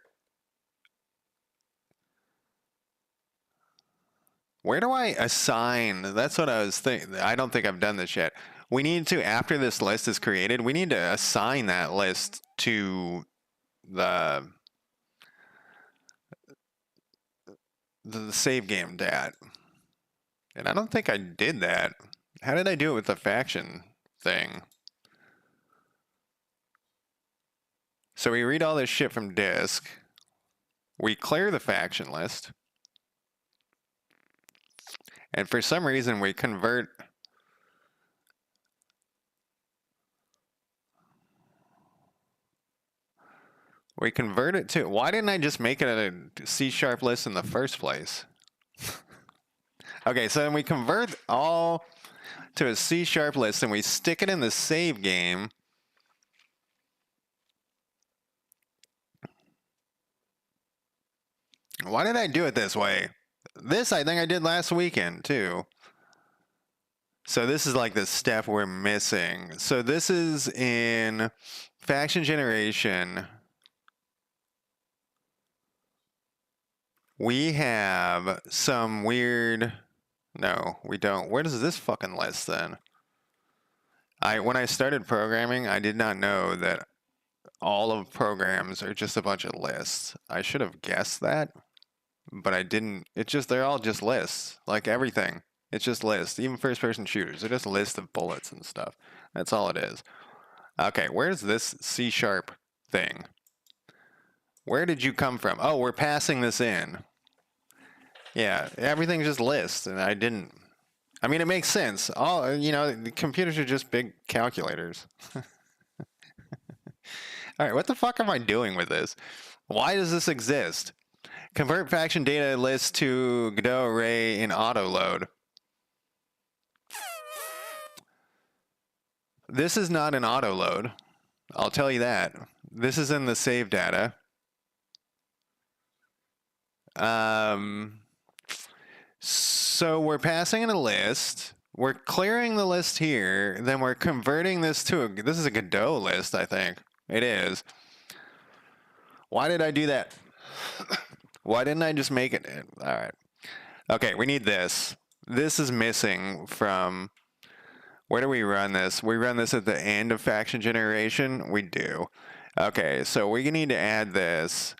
Where do I assign? That's what I was thinking. I don't think I've done this yet. We need to, after this list is created, we need to assign that list to the save game dat. And I don't think I did that. How did I do it with the faction thing? So we read all this shit from disk. We clear the faction list. And for some reason, we convert. We convert it to. Why didn't I just make it a C# list in the first place? Okay, so then we convert all to a C# list and we stick it in the save game. Why did I do it this way? This I think I did last weekend too. So this is like the step we're missing. So this is in faction generation. We have some weird. No, we don't. Where does this fucking list then? When I started programming, I did not know that all of programs are just a bunch of lists. I should have guessed that, but I didn't. It's just, they're all just lists, like everything. It's just lists. Even first-person shooters, they're just lists of bullets and stuff. That's all it is. Okay, where's this C# thing? Where did you come from? Oh, we're passing this in. Yeah, everything's just lists, and I didn't. I mean, it makes sense. All, the computers are just big calculators. All right, what the fuck am I doing with this? Why does this exist? Convert faction data list to Godot array in auto load. This is not an auto load. I'll tell you that. This is in the save data. So we're passing in a list. We're clearing the list here. Then we're converting this to this is a Godot list, I think. It is. Why did I do that? Why didn't I just make it? All right. Okay, we need this. This is missing from. Where do we run this? We run this at the end of faction generation? We do. Okay, so we need to add this.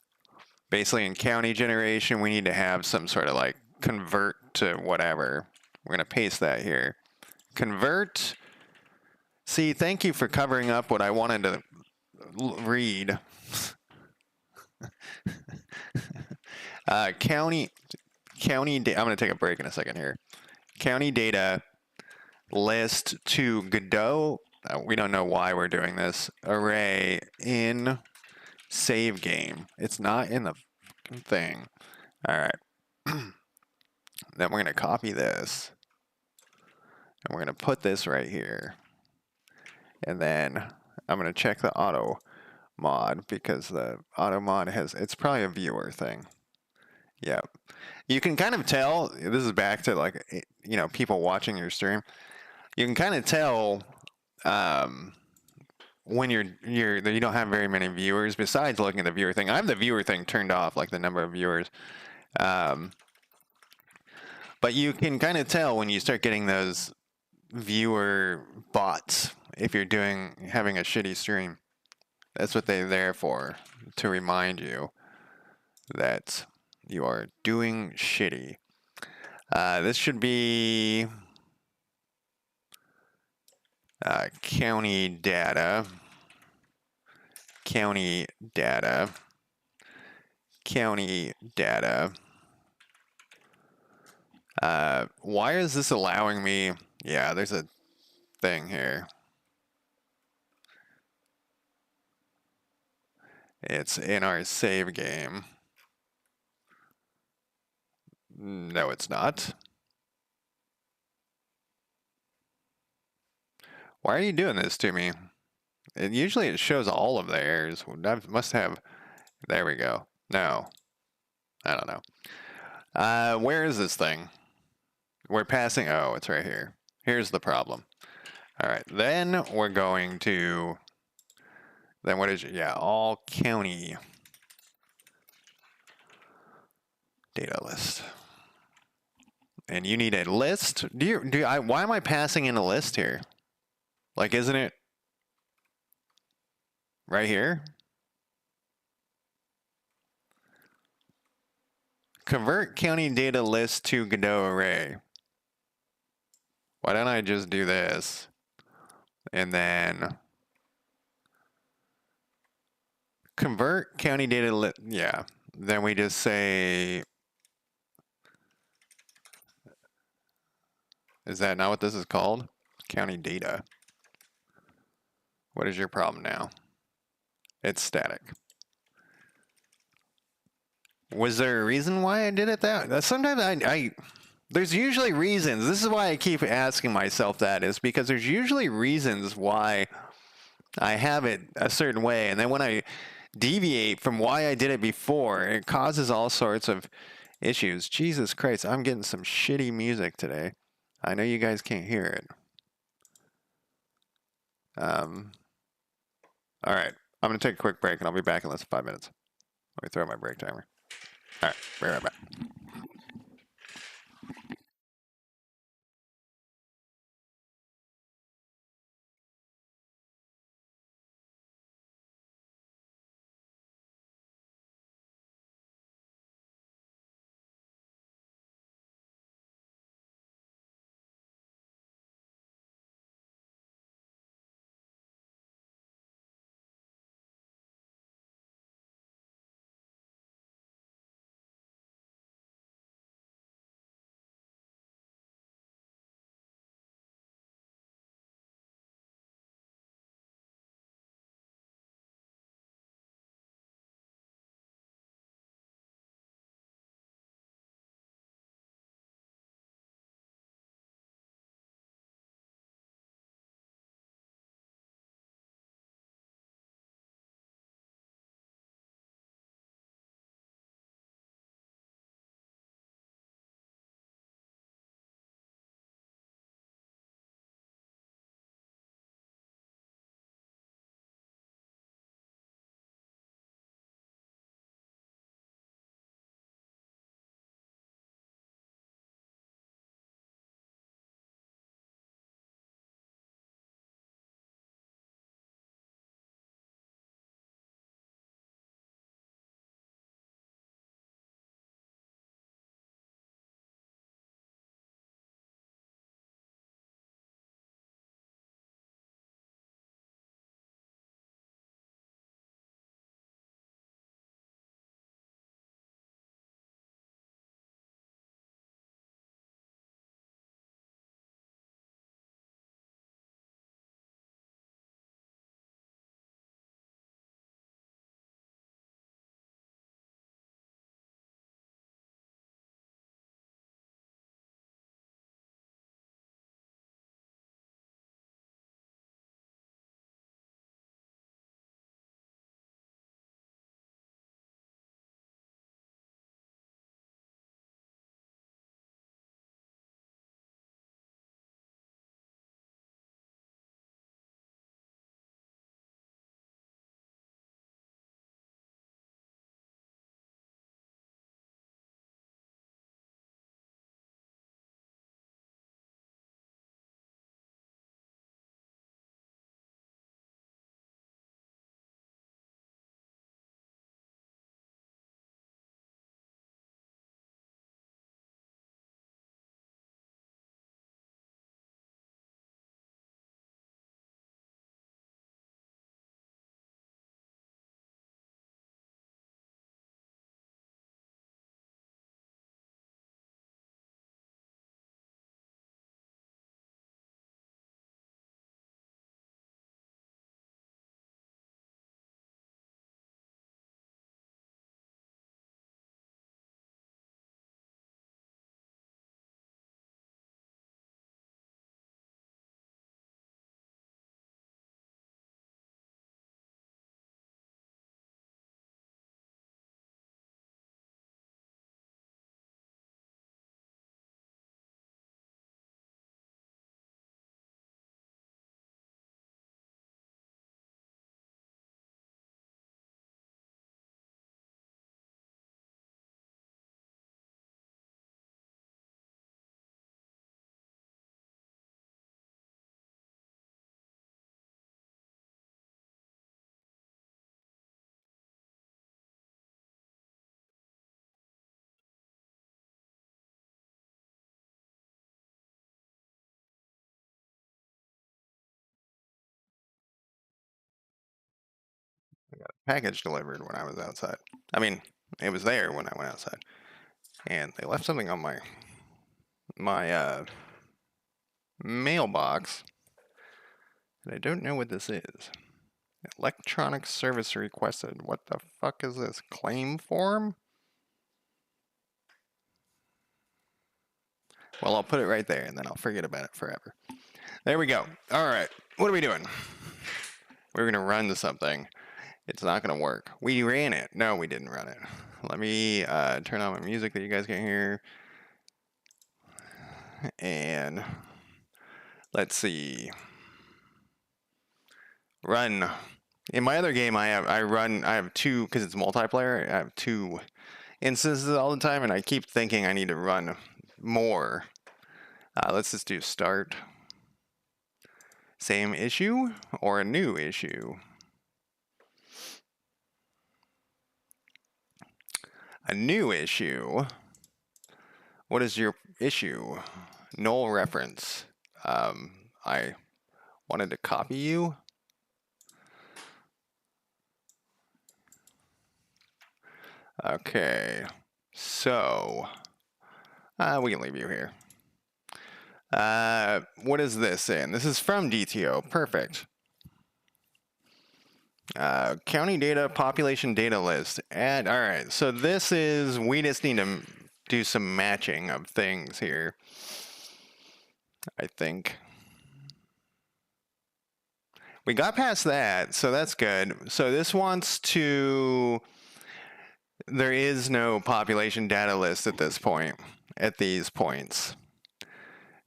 Basically in county generation, we need to have some sort of like convert to whatever. We're going to paste that here. Convert. See, thank you for covering up what I wanted to read. I'm going to take a break in a second here. county data list to Godot. We don't know why we're doing this. Array in save game. It's not in the thing. All right. Then we're going to copy this. And we're going to put this right here. And then I'm going to check the auto mod because the auto mod has, it's probably a viewer thing. Yep. You can kind of tell, this is back to like, you know, people watching your stream. You can kind of tell when you don't have very many viewers besides looking at the viewer thing. I have the viewer thing turned off, like the number of viewers. But you can kind of tell when you start getting those viewer bots if you're having a shitty stream. That's what they're there for, to remind you that you are doing shitty. This should be county data, county data, county data. Why is this allowing me? Yeah, there's a thing here. It's in our save game. No, it's not. Why are you doing this to me? Usually it shows all of the errors. That must have. There we go. No. I don't know. Where is this thing? We're passing. Oh, it's right here. Here's the problem. All right. Then we're going to. Then what is it? Yeah, all county data list. And you need a list. Why am I passing in a list here? Like, isn't it right here? Convert county data list to Godot array. Why don't I just do this? And then convert county data list. Yeah. Then we just say, is that not what this is called? County data. What is your problem now? It's static. Was there a reason why I did it that? Sometimes there's usually reasons. This is why I keep asking myself that, is because there's usually reasons why I have it a certain way. And then when I deviate from why I did it before, it causes all sorts of issues. Jesus Christ, I'm getting some shitty music today. I know you guys can't hear it. All right, I'm going to take a quick break and I'll be back in less than 5 minutes. Let me throw my break timer. All right, be right back. package delivered when I was outside. I mean, it was there when I went outside, and they left something on my mailbox, and I don't know what this is. Electronic service requested. What the fuck is this? Claim form? Well, I'll put it right there, and then I'll forget about it forever. There we go. All right. What are we doing? We're going to run something. It's not going to work. We ran it. No, we didn't run it. Let me turn on my music that you guys can hear. And let's see. Run. In my other game, I have two, because it's multiplayer, I have two instances all the time, and I keep thinking I need to run more. Let's just do start. Same issue or a new issue? A new issue. What is your issue? Null reference. I wanted to copy you. Okay, so we can leave you here. What is this in? This is from DTO. Perfect. County data, population data list. And all right, so this is, we just need to do some matching of things here, I think. We got past that, so that's good. So this wants to, there is no population data list at this point, at these points.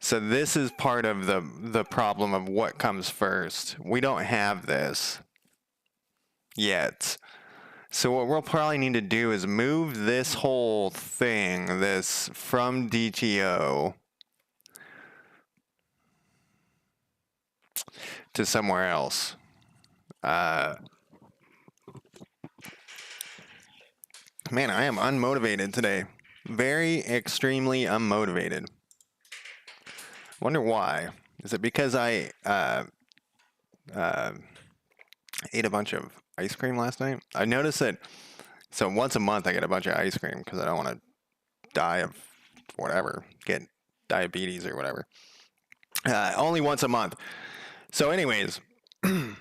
So this is part of the problem of what comes first. We don't have this yet. So what we'll probably need to do is move this whole thing, this from DTO to somewhere else. Man, I am unmotivated today. Very extremely unmotivated. Wonder why. Is it because I ate a bunch of ice cream last night? I noticed that, so once a month I get a bunch of ice cream because I don't want to die of whatever, get diabetes or whatever. Only once a month. So anyways, I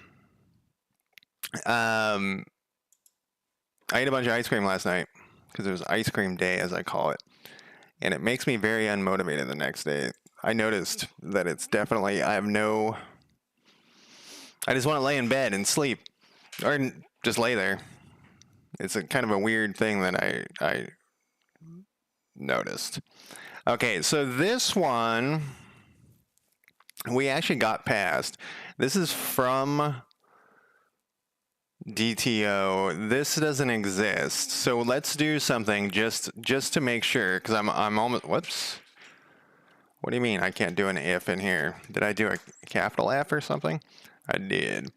ate a bunch of ice cream last night because it was ice cream day, as I call it. And it makes me very unmotivated the next day. I noticed that it's definitely, I just want to lay in bed and sleep. Or just lay there. It's a kind of a weird thing that I noticed. Okay, so this one, we actually got past. This is from DTO. This doesn't exist. So let's do something just to make sure, because I'm almost, whoops. What do you mean I can't do an if in here? Did I do a capital F or something? I did.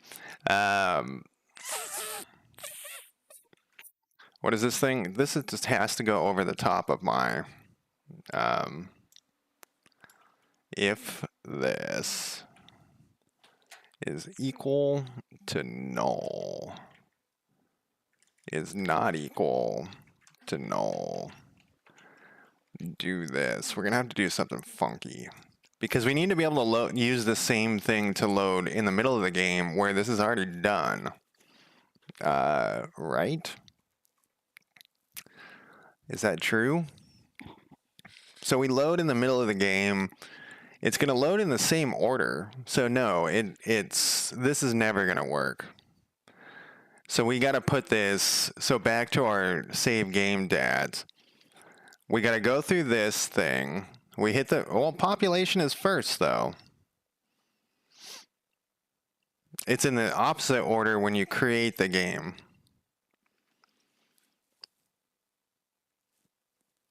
What is this thing? This just has to go over the top of my, if this is equal to null, is not equal to null, do this. We're going to have to do something funky. Because we need to be able to use the same thing to load in the middle of the game where this is already done. Right? Is that true? So we load in the middle of the game. It's going to load in the same order. So no, this is never going to work. So we got to put this, so back to our save game dads. We got to go through this thing. We hit well, population is first though. It's in the opposite order when you create the game.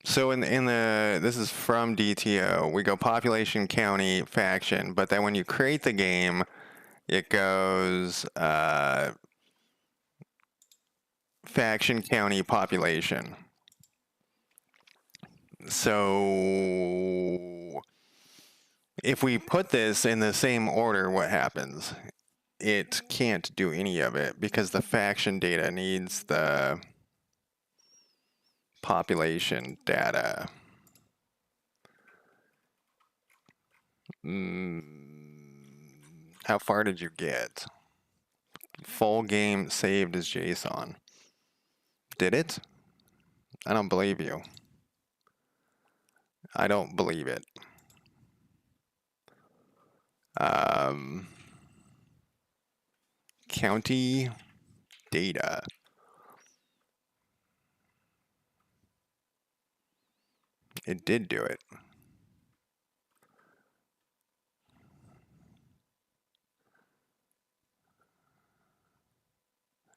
So in the this is from DTO. We go population, county, faction, but then when you create the game, it goes faction, county, population. So if we put this in the same order, what happens? it can't do any of it because the faction data needs the population data. How far did you get? Full game saved as JSON. Did it? I don't believe you. I don't believe it. County data. It did do it.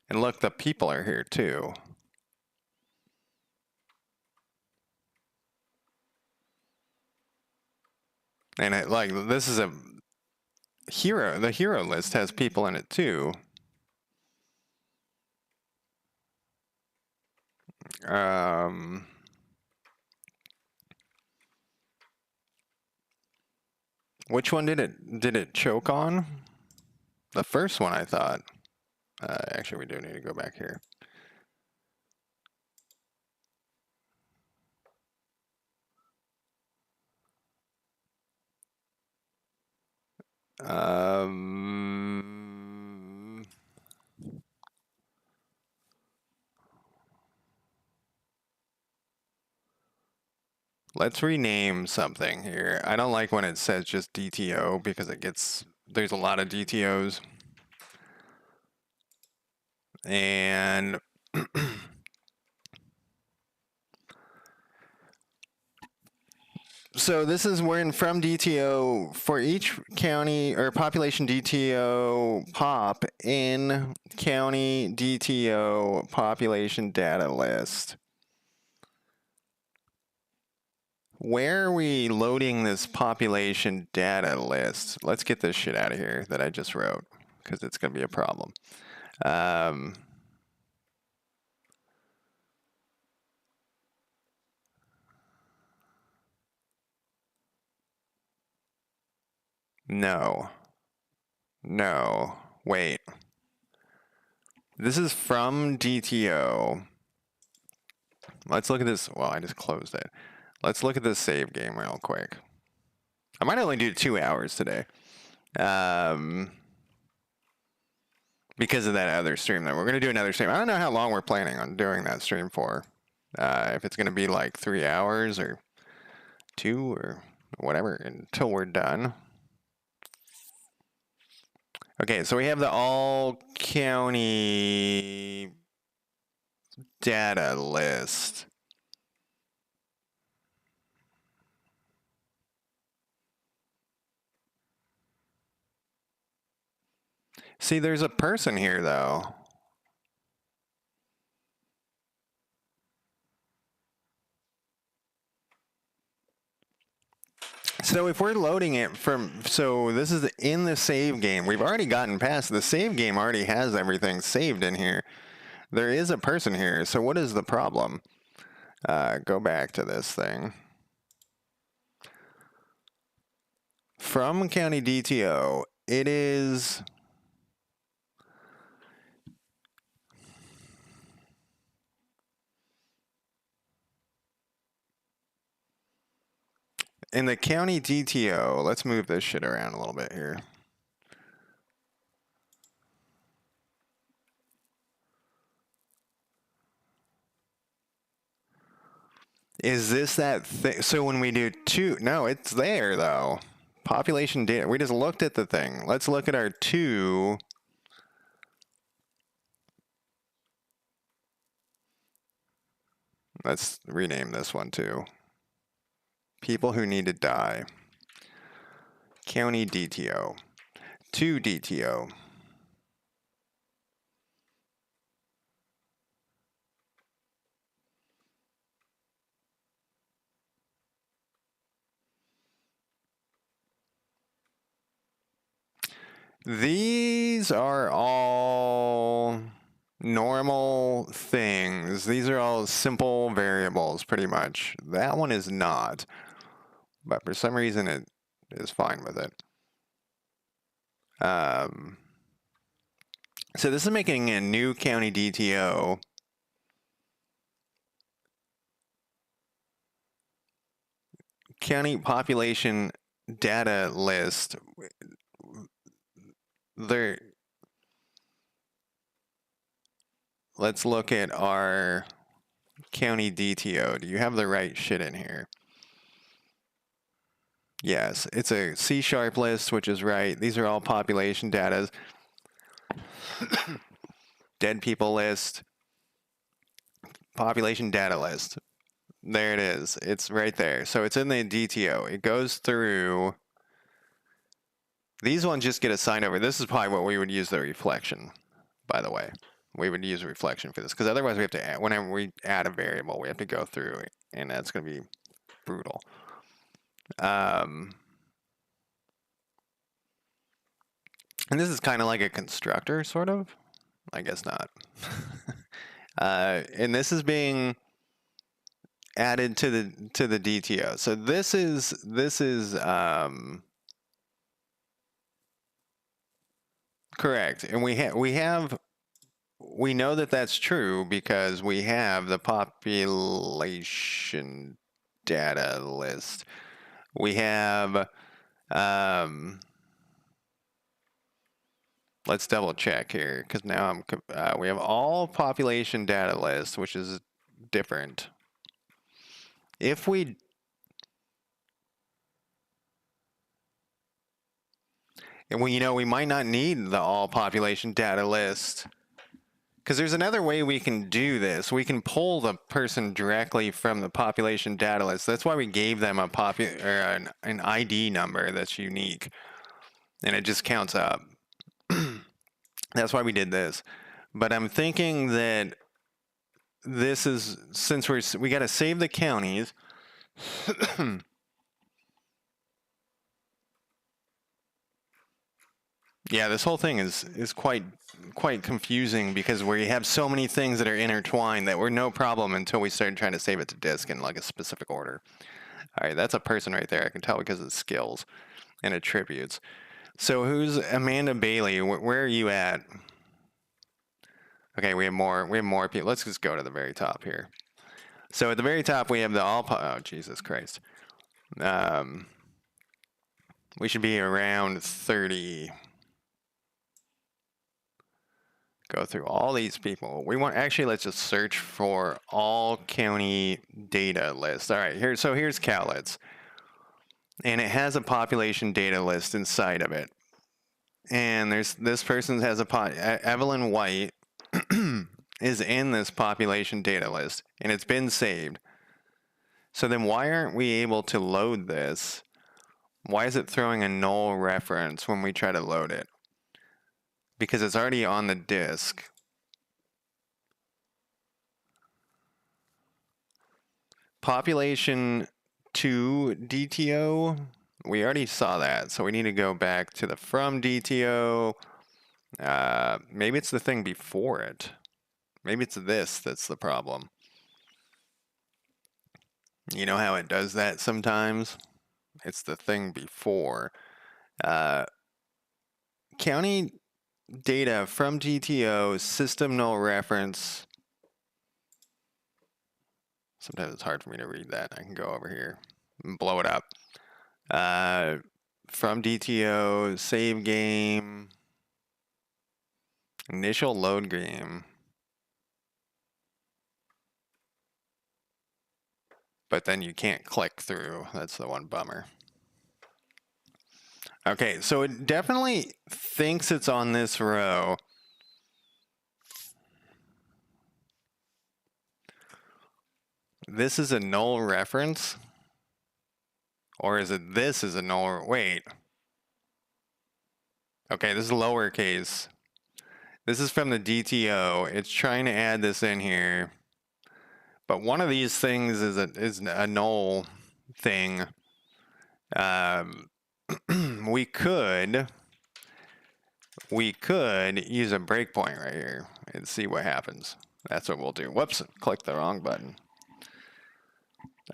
And look, the people are here too. And it, like, this is a hero. The hero list has people in it too. Which one did it choke on? The first one, I thought. Actually, we do need to go back here. Let's rename something here. I don't like when it says just DTO because there's a lot of DTOs. And so this is when from DTO for each county or population DTO pop in county DTO population data list. Where are we loading this population data list? Let's get this shit out of here that I just wrote because it's going to be a problem. No, wait. This is from DTO. Let's look at this. Well, I just closed it. Let's look at this save game real quick. I might only do 2 hours today. Because of that other stream that we're going to do another stream. I don't know how long we're planning on doing that stream for. If it's going to be like 3 hours or 2 or whatever until we're done. Okay, so we have the all county data list. See, there's a person here though. So if we're loading it from, so this is in the save game. We've already gotten past the save game already has everything saved in here. There is a person here. So what is the problem? Go back to this thing. From county DTO, it is in the county DTO. Let's move this shit around a little bit here. Is this that thing? So when we do 2, no, it's there though. Population data. We just looked at the thing. Let's look at our 2. Let's rename this one too. People who need to die. County DTO. 2 DTO. These are all normal things. These are all simple variables, pretty much. That one is not. But for some reason, it is fine with it. So this is making a new county DTO. County population data list. There. Let's look at our county DTO. Do you have the right shit in here? Yes, it's a C# list, which is right. These are all population data. Dead people list. Population data list. There it is. It's right there. So it's in the DTO. It goes through. These ones just get assigned over. This is probably what we would use the reflection, by the way. We would use reflection for this because otherwise we have to add, whenever we add a variable, we have to go through it, and that's going to be brutal. And this is kind of like a constructor, sort of. I guess not. And this is being added to the DTO. So this is correct, and we know that that's true because we have the population data list. We have let's double check here because now we have all population data list, which is different. If we and we might not need the all population data list because there's another way we can do this. We can pull the person directly from the population data list. That's why we gave them an ID number that's unique, and it just counts up. That's why we did this. But I'm thinking that this is, since we got to save the counties. Yeah, this whole thing is quite confusing because we have so many things that are intertwined that were no problem until we started trying to save it to disk in like a specific order. All right, that's a person right there. I can tell because of skills and attributes. So who's Amanda Bailey? Where are you at? Okay, we have more people. Let's just go to the very top here. So at the very top we have the oh Jesus Christ. We should be around 30. Go through all these people. Actually, let's just search for all county data list. All right, here's Cowlitz. And it has a population data list inside of it. And this person has Evelyn White is in this population data list, and it's been saved. So then why aren't we able to load this? Why is it throwing a null reference when we try to load it? Because it's already on the disk. Population 2 DTO, we already saw that, so we need to go back to the from DTO. Maybe it's the thing before it. Maybe it's this that's the problem. You know how it does that sometimes? It's the thing before. County data from DTO, system null reference. Sometimes it's hard for me to read that. I can go over here and blow it up. From DTO, save game, initial load game. But then you can't click through. That's the one bummer. Okay, so it definitely thinks it's on this row. This is a null reference? Or is it this is a null? Wait. Okay, this is lowercase. This is from the DTO. It's trying to add this in here. But one of these things is a null thing. We could use a breakpoint right here and see what happens. That's what we'll do. Whoops, click the wrong button.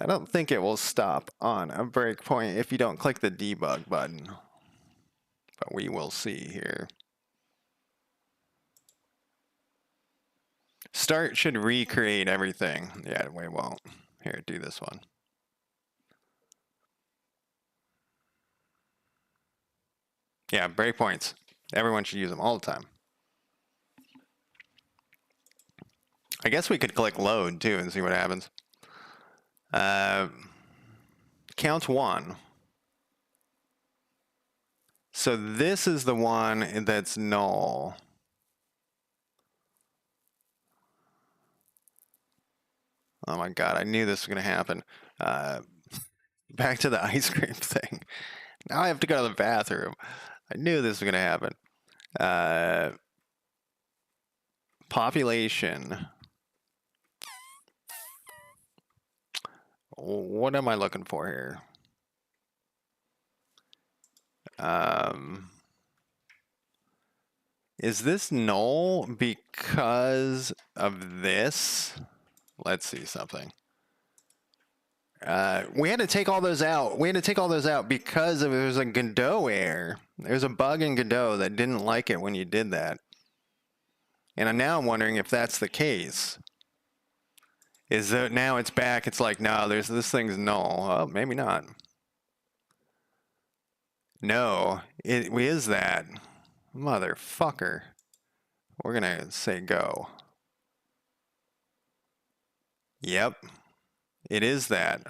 I don't think it will stop on a breakpoint if you don't click the debug button. But we will see here. start should recreate everything. Yeah, we won't. Here, do this one. Yeah, breakpoints. Everyone should use them all the time. I guess we could click load too and see what happens. Count 1. So this is the one that's null. Oh my god, I knew this was going to happen. Back to the ice cream thing. Now I have to go to the bathroom. I knew this was going to happen. Population. What am I looking for here? Is this null because of this? Let's see something. We had to take all those out. We had to take all those out because there was a Godot error. There's a bug in Godot that didn't like it when you did that. And now I'm wondering if that's the case. Is that now it's back? It's like, no, this thing's null. Oh, maybe not. No, it is that. Motherfucker. We're gonna say go. Yep. It is that.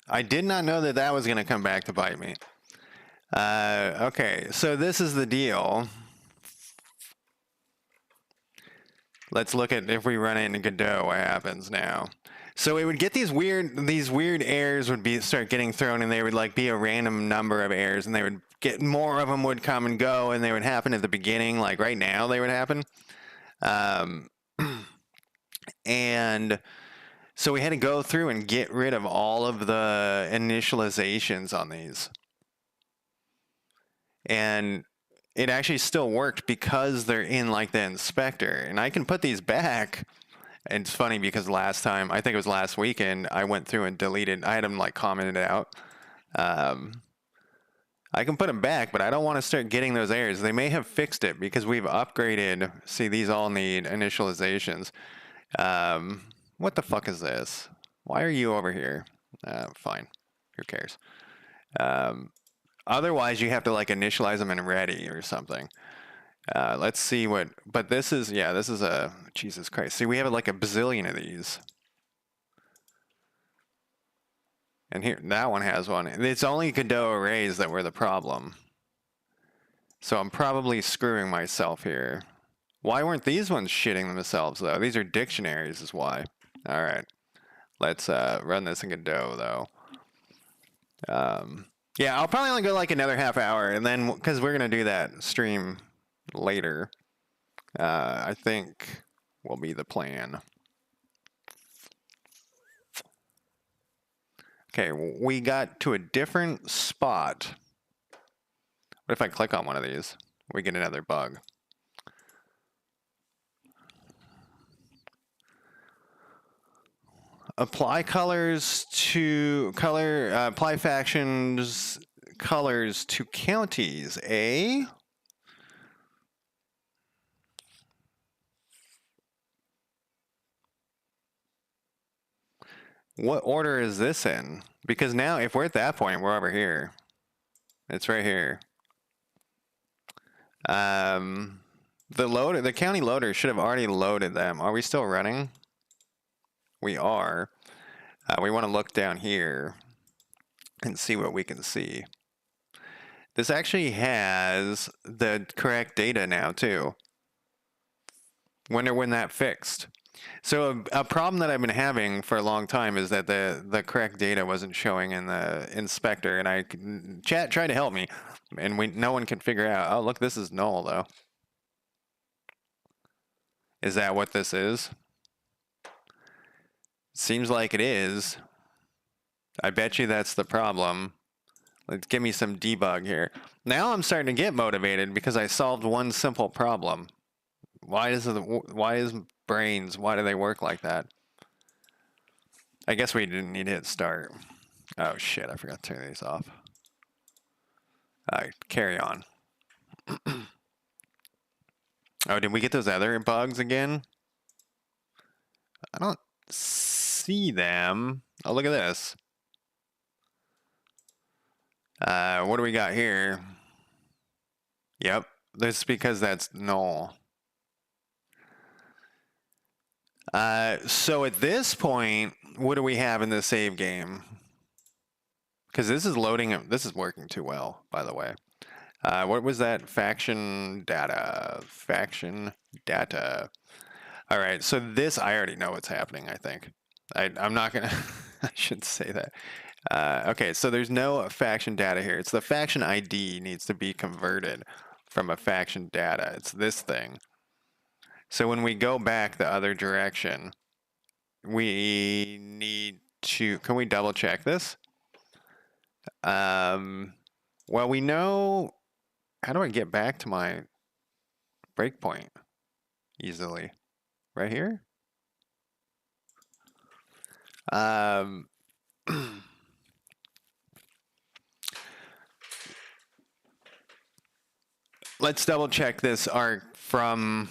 I did not know that that was going to come back to bite me. Okay, so this is the deal. Let's look at if we run it in Godot, what happens now. So it would get these weird errors would start getting thrown, and they would like be a random number of errors, and they would get more of them would come and go, and they would happen at the beginning, like right now they would happen. And so we had to go through and get rid of all of the initializations on these. And it actually still worked because they're in like the inspector. And I can put these back. And it's funny because last time, I think it was last weekend, I went through and deleted, I had them like commented out. I can put them back, but I don't want to start getting those errors. They may have fixed it because we've upgraded. See, these all need initializations. What the fuck is this? Why are you over here? Fine. Who cares? Otherwise, you have to like initialize them in ready or something. Let's see what, but this is, yeah, this is a, Jesus Christ. See, we have like a bazillion of these. And here, that one has one. It's only Godot arrays that were the problem. So I'm probably screwing myself here. Why weren't these ones shitting themselves, though? These are dictionaries is why. All right. Let's run this in Godot, though. Yeah, I'll probably only go like another half hour, and then, because we're going to do that stream later, I think will be the plan. Okay, we got to a different spot. What if I click on one of these? We get another bug. Apply colors to apply factions colors to counties, eh? What order is this in? Because now if we're at that point, we're over here. It's right here. The county loader should have already loaded them. Are we still running? We are. We want to look down here and see what we can see. This actually has the correct data now too. Wonder when that fixed. So a problem that I've been having for a long time is that the correct data wasn't showing in the inspector, and chat tried to help me, and no one can figure out. Oh, look, this is null though. Is that what this is? Seems like it is. I bet you that's the problem. Let's give me some debug here. Now I'm starting to get motivated because I solved one simple problem. Why is brains, why do they work like that? I guess we didn't need to hit start. Oh shit, I forgot to turn these off. All right, carry on. Oh, did we get those other bugs again? I don't see them. Oh, look at this. What do we got here? Yep, that's because that's null. So at this point, what do we have in the save game? Because this is loading. This is working too well, by the way. What was that? Faction data. Faction data. All right. So this, I already know what's happening, I think. I'm not going to, I shouldn't say that. Okay. So there's no faction data here. It's the faction ID needs to be converted from a faction data. It's this thing. So when we go back the other direction, we need to, can we double check this? Well, we know, how do I get back to my breakpoint easily? Right here? Let's double check this arc from,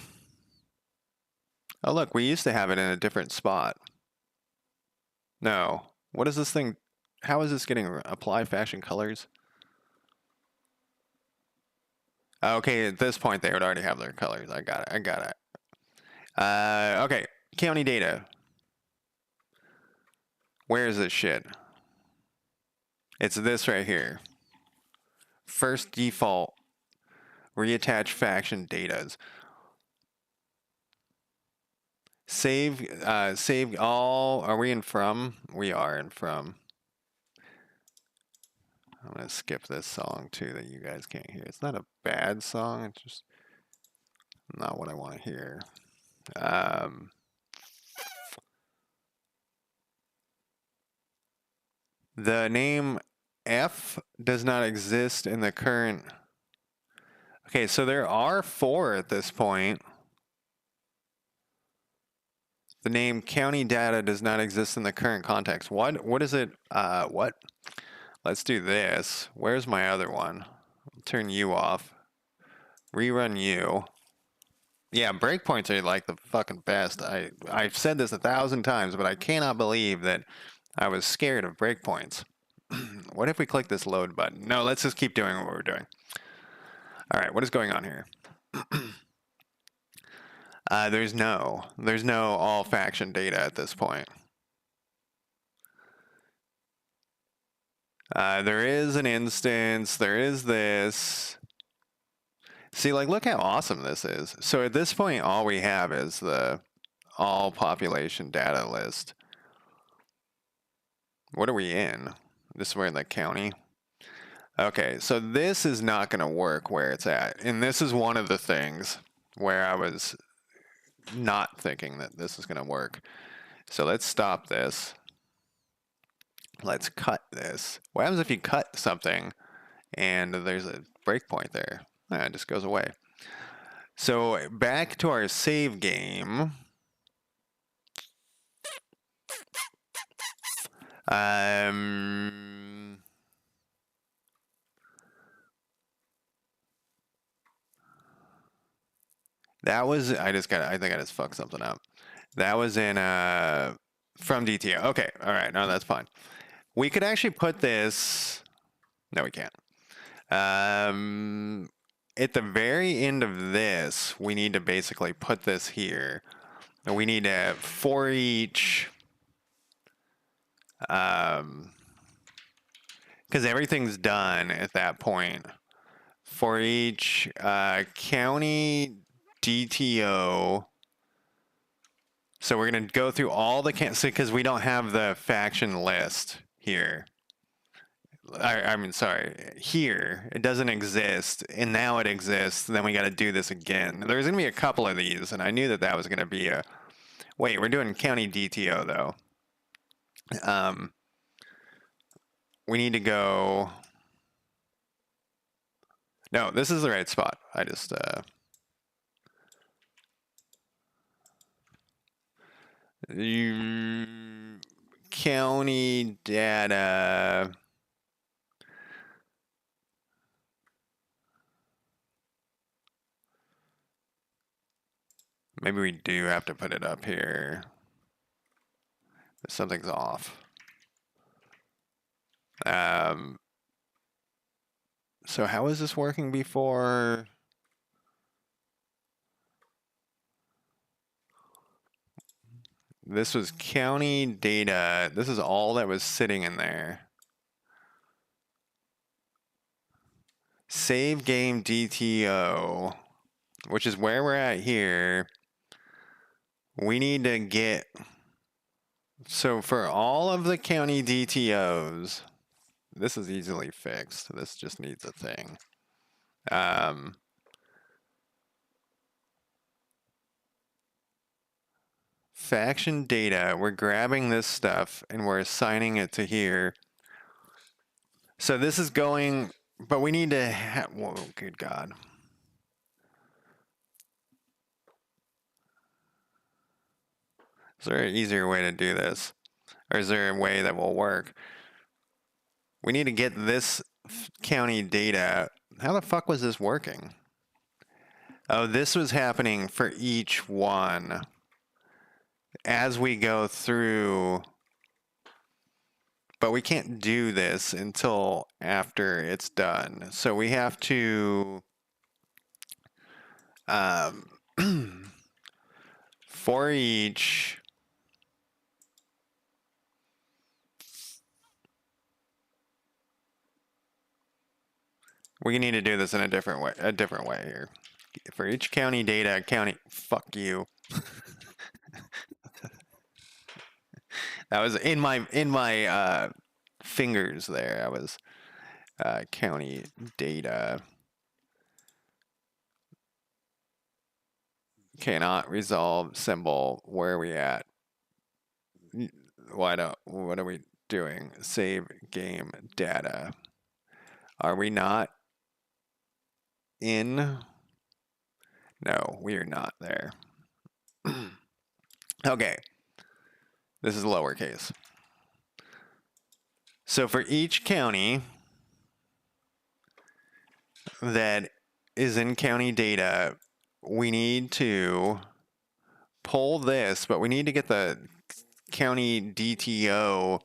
oh look, we used to have it in a different spot. No, what is this thing? How is this getting apply faction colors? Okay, at this point they would already have their colors. I got it. Okay, county data. Where is this shit? It's this right here. First default, reattach faction datas. Save all. Are we in from? We are in from. I'm gonna skip this song too that you guys can't hear. It's not a bad song. It's just not what I want to hear. The name F does not exist in the current. Okay, so there are 4 at this point. The name county data does not exist in the current context. What is it? What? Let's do this. Where's my other one? I'll turn you off. Rerun you. Yeah, breakpoints are like the fucking best. I've said this 1,000 times, but I cannot believe that I was scared of breakpoints. What if we click this load button? No, let's just keep doing what we're doing. All right, what is going on here? There's no all faction data at this point. There is an instance. There is this. See, like, look how awesome this is. So at this point, all we have is the all population data list. What are we in? This we're in the county. Okay, so this is not going to work where it's at. And this is one of the things where I was not thinking that this is going to work. So let's stop this. Let's cut this. What happens if you cut something and there's a breakpoint there? It just goes away. So back to our save game. That was, I think I just fucked something up. That was in, from DTO. Okay, all right, no, that's fine. We could actually put this, no, we can't. At the very end of this, we need to basically put this here. And we need to, for each, because everything's done at that point. For each county DTO, so we're going to go through all the because we don't have the faction list here. I mean, sorry, here it doesn't exist, and now it exists. Then we got to do this again. There's going to be a couple of these, and I knew that that was going to be a. Wait, we're doing county DTO though. We need to go. No, this is the right spot. I just. County data. Maybe we do have to put it up here. Something's off. So how was this working before? This was county data. This is all that was sitting in there. Save game DTO, which is where we're at here. We need to get, so for all of the county DTOs, this is easily fixed. This just needs a thing. Faction data, we're grabbing this stuff and we're assigning it to here. So this is going, but we need to have, whoa, good God. Is there an easier way to do this? Or is there a way that will work? We need to get this county data. How the fuck was this working? Oh, this was happening for each one as we go through. But we can't do this until after it's done. So we have to, for each, we need to do this in a different way here. For each county data, fuck you. That was in my fingers there. I was county data cannot resolve symbol. Where are we at? What are we doing? Save game data. Are we not in? No, we are not there. Okay. This is lowercase. So for each county that is in county data, we need to pull this, but we need to get the county DTO.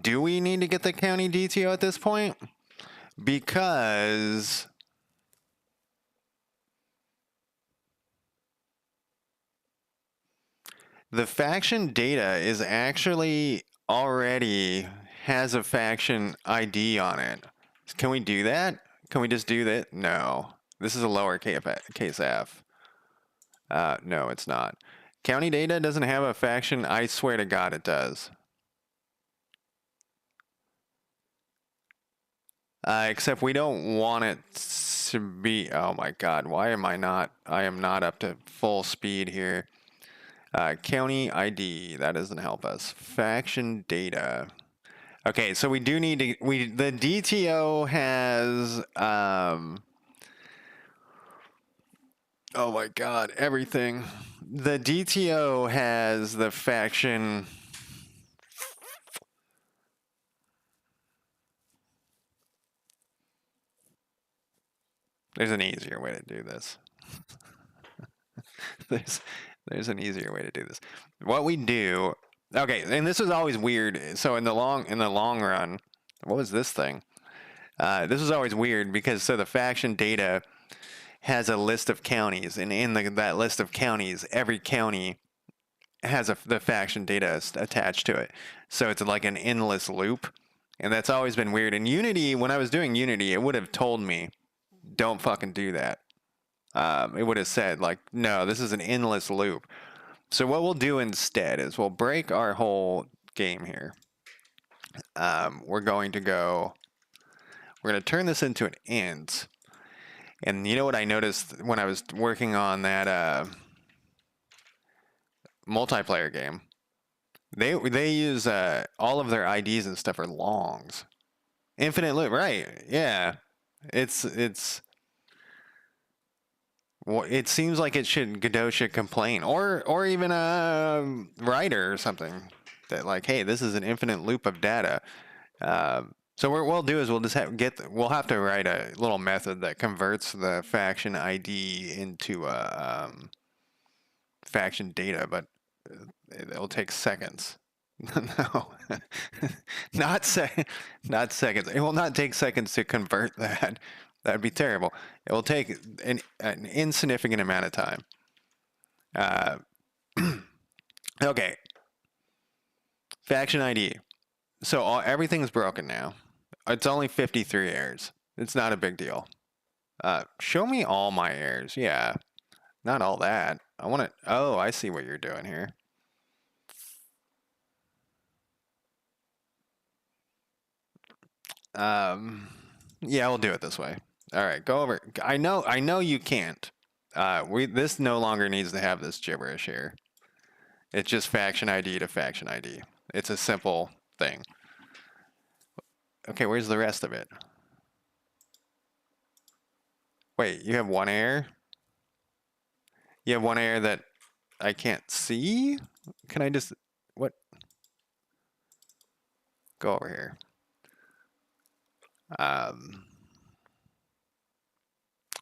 Do we need to get the county DTO at this point? Because the faction data is actually already has a faction ID on it. Can we do that? Can we just do that? No. This is a lowercase f. No, it's not. County data doesn't have a faction. I swear to God it does. Except we don't want it to be, oh my God, why am I not up to full speed here. County ID, that doesn't help us. Faction data. Okay, so we do need to, the DTO has, oh my God, everything. The DTO has the faction. There's an easier way to do this. There's an easier way to do this. What we do, okay, and this is always weird. So in the long run, what was this thing? This is always weird because so the faction data has a list of counties, and in that list of counties, every county has the faction data attached to it. So it's like an endless loop, and that's always been weird. In Unity, when I was doing Unity, it would have told me, don't fucking do that. It would have said, like, no, this is an endless loop. So what we'll do instead is we'll break our whole game here. We're going to turn this into an int. And you know what I noticed when I was working on that multiplayer game? They use all of their IDs and stuff are longs. Infinite loop, right? Yeah. Well, it seems like Godot should complain, or even a writer or something that like, hey, this is an infinite loop of data. So what we'll do is we'll just we'll have to write a little method that converts the faction ID into faction data, but it'll take seconds. No, not seconds. It will not take seconds to convert that. That'd be terrible. It will take an insignificant amount of time. Okay. Faction ID. So everything's broken now. It's only 53 errors. It's not a big deal. Show me all my errors. Yeah. Not all that. I want to... Oh, I see what you're doing here. Yeah, we'll do it this way. All right, go over. I know you can't. This no longer needs to have this gibberish here. It's just faction ID to faction ID. It's a simple thing. Okay, where's the rest of it? Wait, you have one error? You have one error that I can't see? Can I just... What? Go over here.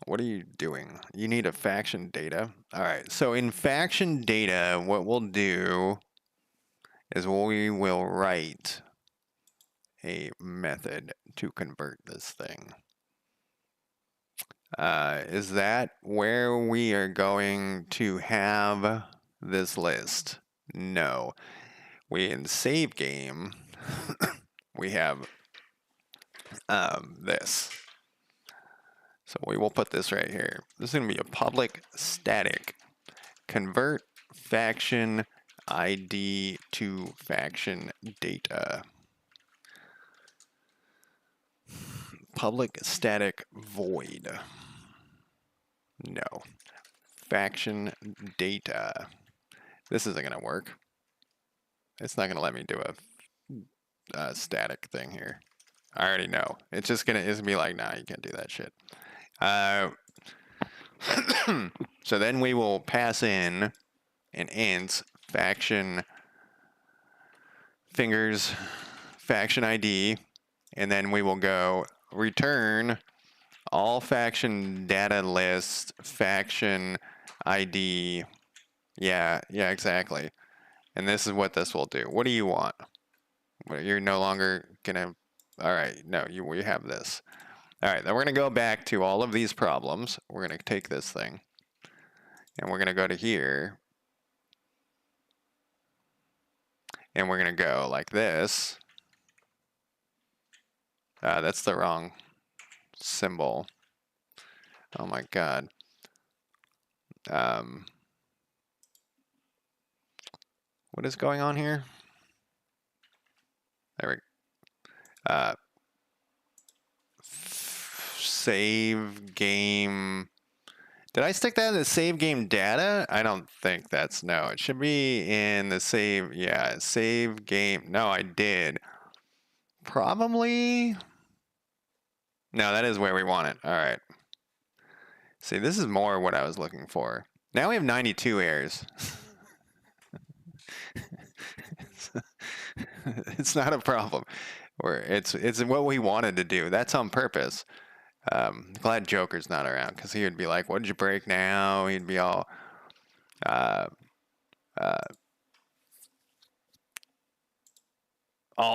What are you doing? You need a faction data. All right, so in faction data, what we'll do is we will write a method to convert this thing. Is that where we are going to have this list? No. In save game, we have this. So we will put this right here. This is going to be a public static convert faction ID to faction data. Public static void. No. Faction data. This isn't going to work. It's not going to let me do a static thing here. I already know. It's gonna be like, nah, you can't do that shit. So then we will pass in an int faction fingers faction ID, and then we will go return all faction data list faction ID. Yeah, exactly. And this is what this will do. What do you want? You're no longer gonna... All right, no, we have this. All right, then we're going to go back to all of these problems. We're going to take this thing, and we're going to go to here, and we're going to go like this. That's the wrong symbol. Oh my God. What is going on here? There we go. Save game. Did I stick that in the save game data? I don't think that's... No, it should be in the save... Yeah, save game. No, I did. Probably... No, that is where we want it. All right. See, this is more what I was looking for. Now we have 92 errors. It's not a problem. It's what we wanted to do. That's on purpose. Glad Joker's not around, because he would be like, what did you break now? He'd be all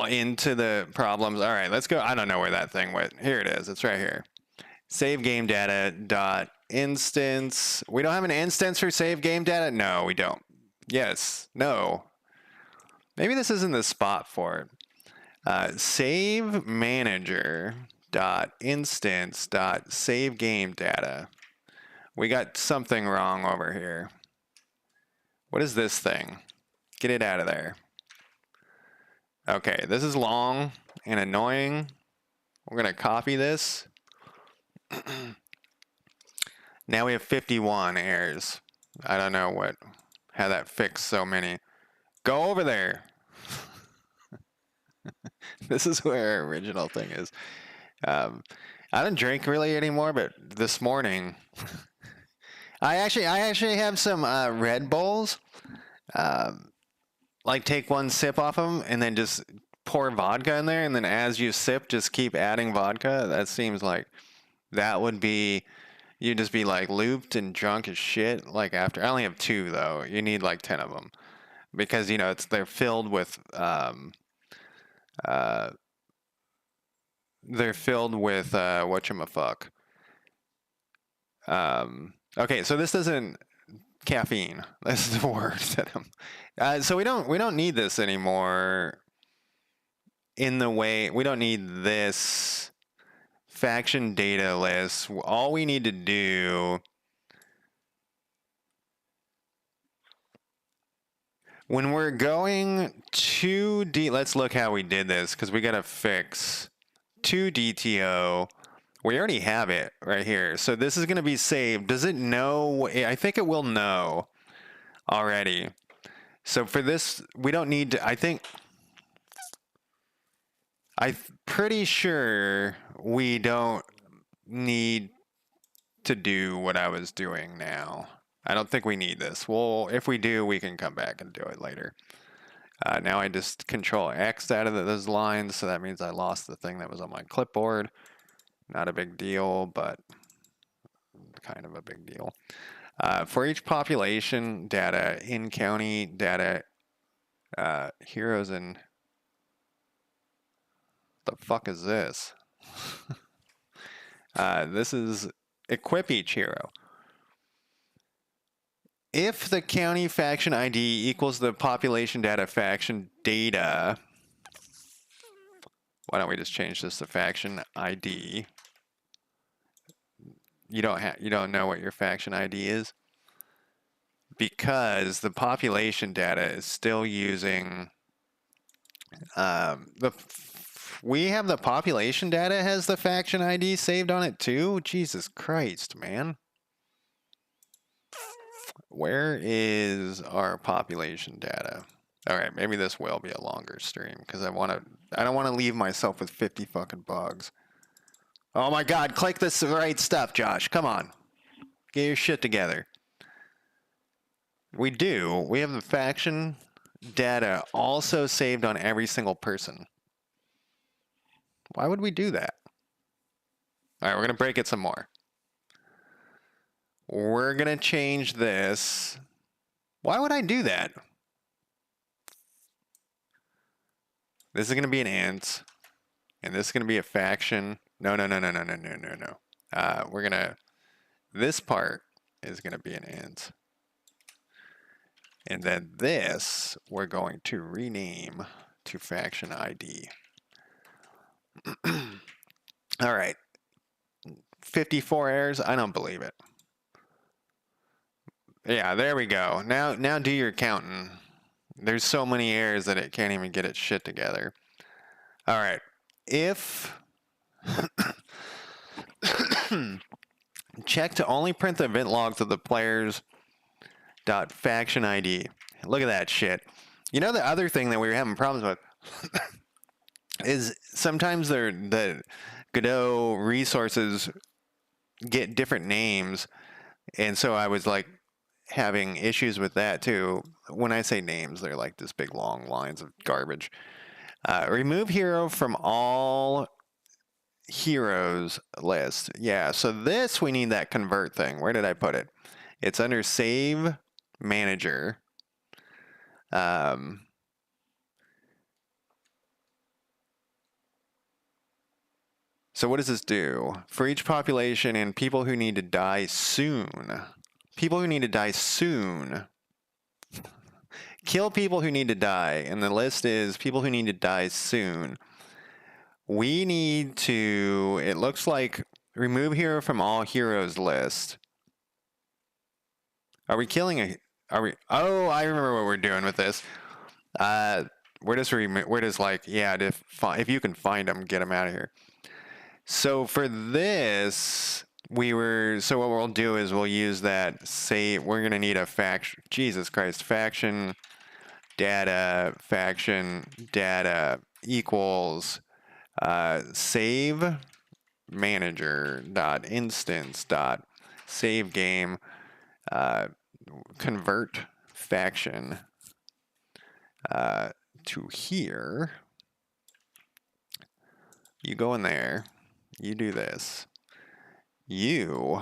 into the problems. All right, let's go. I don't know where that thing went. Here it is. It's right here. Save game data dot instance. We don't have an instance for save game data? No, we don't. Yes. No. Maybe this isn't the spot for it. Save manager dot instance dot save game data. We got something wrong over here. What is this thing? Get it out of there. Okay, this is long and annoying. We're gonna copy this. Now we have 51 errors. I don't know how that fixed so many. Go over there. This is where our original thing is. I don't drink really anymore, but this morning, I actually have some Red Bulls. Like take one sip off them and then just pour vodka in there and then as you sip, just keep adding vodka. That seems like that would be, you'd just be like looped and drunk as shit. Like after, I only have 2 though. You need like 10 of them because, you know, they're filled with, uh, whatchamaffuck. Okay, so this isn't caffeine. This is the word that so we don't need this anymore. In the way we don't need this faction data list. All we need to do when we're going to let's look how we did this because we got to fix to DTO. We already have it right here. So this is going to be saved. Does it know? I think it will know already. So for this, we don't need to, I'm pretty sure we don't need to do what I was doing now. I don't think we need this. Well, if we do, we can come back and do it later. Now I just control X out of those lines, so that means I lost the thing that was on my clipboard. Not a big deal, but kind of a big deal. For each population data, in-county data, heroes and... The fuck is this? This is equip each hero. If the county faction ID equals the population data faction data, why don't we just change this to faction ID? You don't know what your faction ID is because the population data is still using we have the population data has the faction ID saved on it too? Jesus Christ, man. Where is our population data? All right, maybe this will be a longer stream because I don't want to leave myself with 50 fucking bugs. Oh my God, click this right stuff, Josh. Come on. Get your shit together. We do. We have the faction data also saved on every single person. Why would we do that? All right, we're going to break it some more. We're going to change this. Why would I do that? This is going to be an int, and this is going to be a faction. No. We're going to, this part is going to be an int. And then this, we're going to rename to faction ID. All right. 54 errors. I don't believe it. Yeah, there we go. Now do your counting. There's so many errors that it can't even get its shit together. All right. If check to only print the event logs of the players dot faction ID. Look at that shit. You know the other thing that we were having problems with is sometimes the Godot resources get different names, and so I was like having issues with that too. When I say names, they're like this big long lines of garbage. Remove hero from all heroes list. Yeah, so this we need that convert thing. Where did I put it? It's under save manager. So what does this do? For each population and people who need to die soon. People who need to die soon. Kill people who need to die. And the list is people who need to die soon. We need to, it looks like, remove hero from all heroes list. Are we killing a, are we, oh, I remember what we're doing with this. We're just like, yeah, if you can find them, get them out of here. So for this, so what we'll do is we'll use that save. We're going to need a faction, Jesus Christ, faction data equals save manager dot instance dot save game convert faction to here. You go in there. You do this. You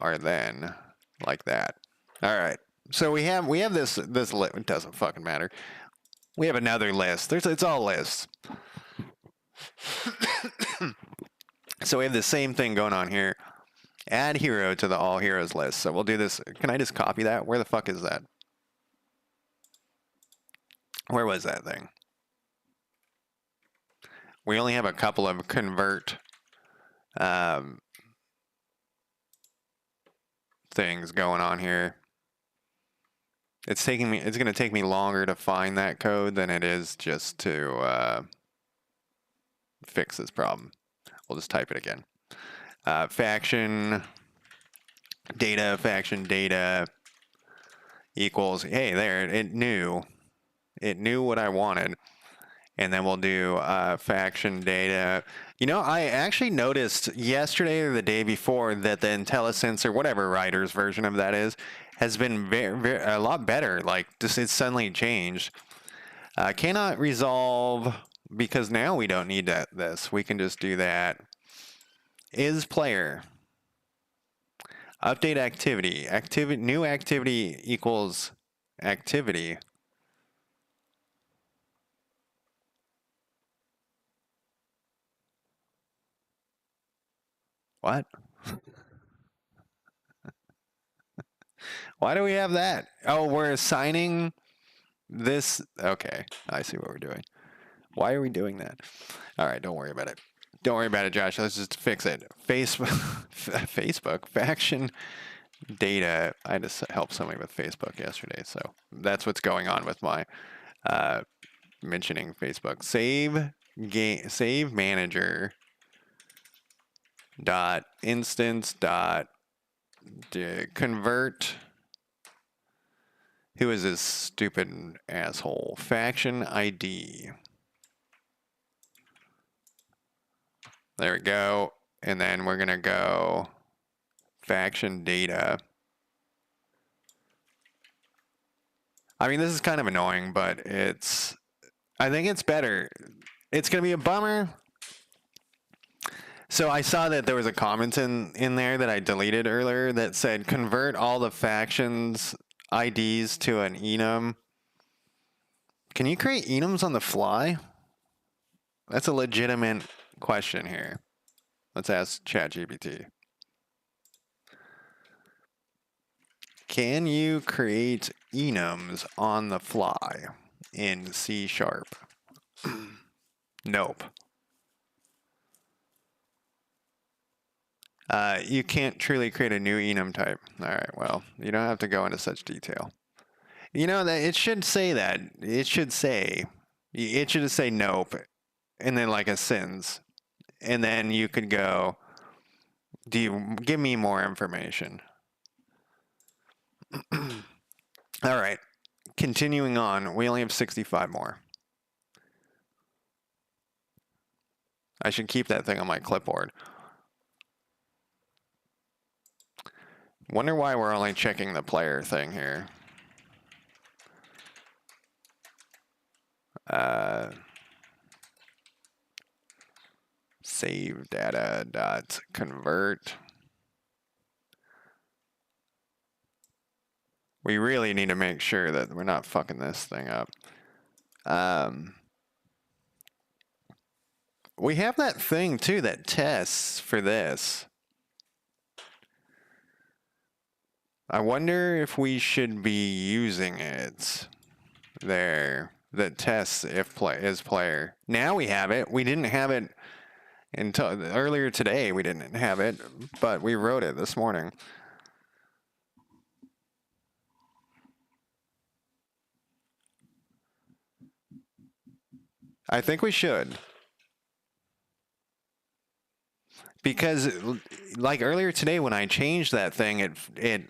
are then like that. All right. So we have this list. It doesn't fucking matter. We have another list. It's all lists. So we have the same thing going on here. Add hero to the all heroes list. So we'll do this. Can I just copy that? Where the fuck is that? Where was that thing? We only have a couple of convert things going on here. It's going to take me longer to find that code than it is just to fix this problem. We'll just type it again. Faction data equals, hey, there, it knew what I wanted. And then we'll do faction data. You know, I actually noticed yesterday or the day before that the IntelliSense or whatever writer's version of that is has been very a lot better. Like, just it's suddenly changed. Cannot resolve because now we don't need this. We can just do that. Is player. Update activity. New activity equals activity. What? Why do we have that? Oh, we're assigning this. Okay, I see what we're doing. Why are we doing that? All right, don't worry about it. Don't worry about it, Josh. Let's just fix it. Facebook faction data. I just helped somebody with Facebook yesterday, so that's what's going on with my mentioning Facebook. Save manager dot instance dot convert. Who is this stupid asshole? Faction ID. There we go. And then we're going to go faction data. I mean, this is kind of annoying, but I think it's better. It's going to be a bummer. So I saw that there was a comment in there that I deleted earlier that said convert all the factions IDs to an enum. Can you create enums on the fly? That's a legitimate question here. Let's ask ChatGPT. Can you create enums on the fly in C#? Nope. You can't truly create a new enum type. All right, well, you don't have to go into such detail. You know, that it should say that. It should just say nope, and then like a sentence. And then you could go, do you give me more information? All right, continuing on. We only have 65 more. I should keep that thing on my clipboard. Wonder why we're only checking the player thing here. Save data dot convert. We really need to make sure that we're not fucking this thing up. We have that thing too that tests for this. I wonder if we should be using it there that tests if is player. Now we have it. We didn't have it until earlier today. We didn't have it, but we wrote it this morning. I think we should. Because like earlier today when I changed that thing, it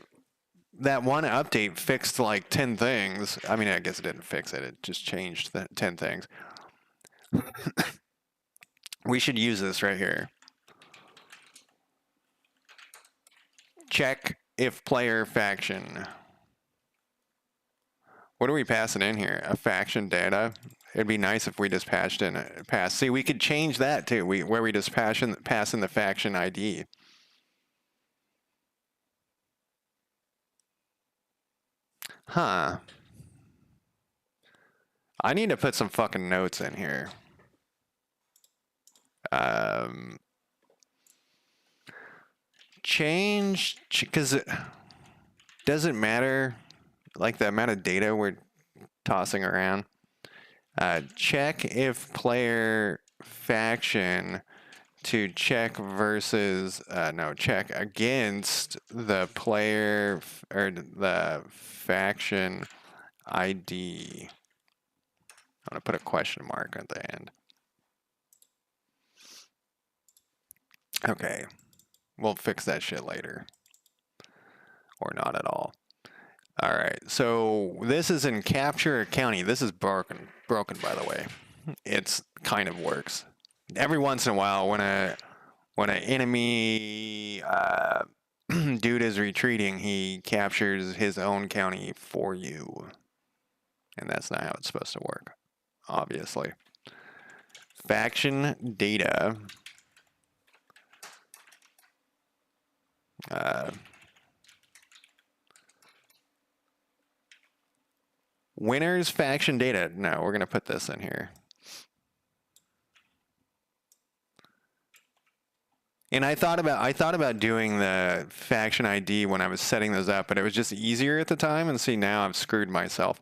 that one update fixed like 10 things. I mean, I guess it didn't fix it. It just changed the 10 things. We should use this right here. Check if player faction. What are we passing in here? A faction data? it'd be nice if we just passed. See, we could change that too. Where we just pass in the faction ID. Huh. I need to put some fucking notes in here. Change, because it doesn't matter, like the amount of data we're tossing around. Check if player faction to check versus, no, check against the player or the faction ID. I'm going to put a question mark at the end. Okay. We'll fix that shit later. Or not at all. All right. So this is in Capture County. This is broken, by the way. It's kind of works. Every once in a while, when an enemy dude is retreating, he captures his own county for you. And that's not how it's supposed to work, obviously. Faction data. Winners faction data. No, we're going to put this in here. And I thought about doing the faction ID when I was setting those up, but it was just easier at the time. And see, now I've screwed myself.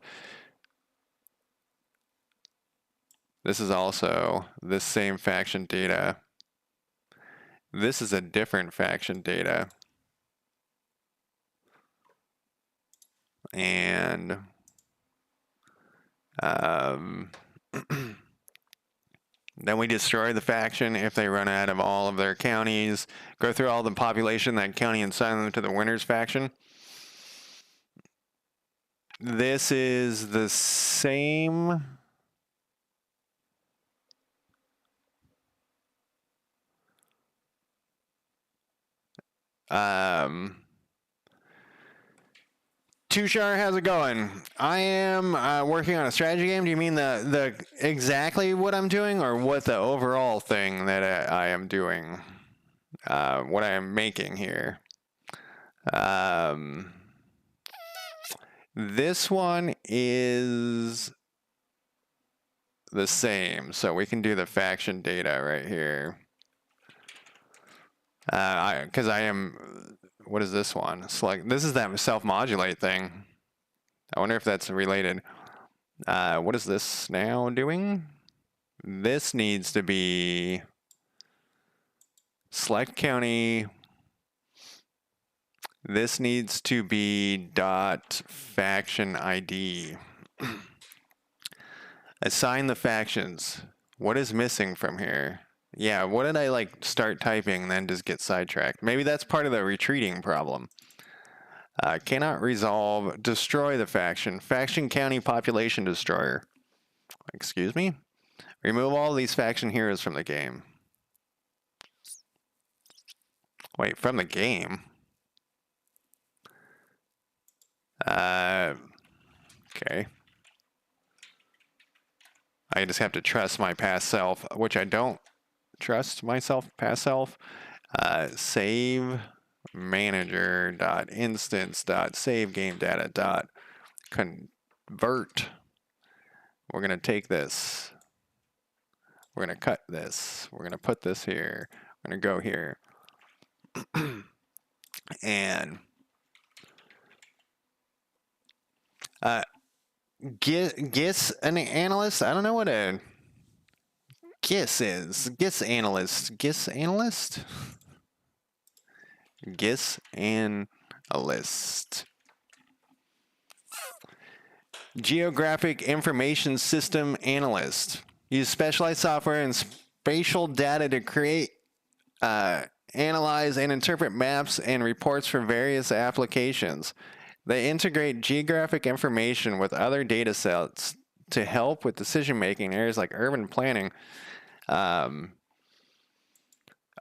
This is also this same faction data. This is a different faction data. And then we destroy the faction if they run out of all of their counties. Go through all the population in that county and assign them to the winners faction. This is the same. Tushar, how's it going? I am working on a strategy game. Do you mean the exactly what I'm doing, or what the overall thing that I am doing? What I am making here. This one is the same, so we can do the faction data right here. Because I am. What is this one? Select. This is that self-modulate thing. I wonder if that's related. What is this now doing? This needs to be select county. This needs to be dot faction ID. Assign the factions. What is missing from here? Yeah, what did I like start typing and then just get sidetracked? Maybe that's part of the retreating problem. Cannot resolve. Destroy the faction. Faction county population destroyer. Excuse me? Remove all these faction heroes from the game. Wait, from the game? Okay. I just have to trust my past self, which I don't trust myself, past self. Save manager dot instance dot save game data dot convert. We're going to take this. We're going to cut this. We're going to put this here. We're going to go here. And GIS an analyst? I don't know what a GIS is. GIS analyst. GIS analyst? GIS analyst. Geographic Information System Analyst. Use specialized software and spatial data to create, analyze, and interpret maps and reports for various applications. They integrate geographic information with other data sets to help with decision-making in areas like urban planning.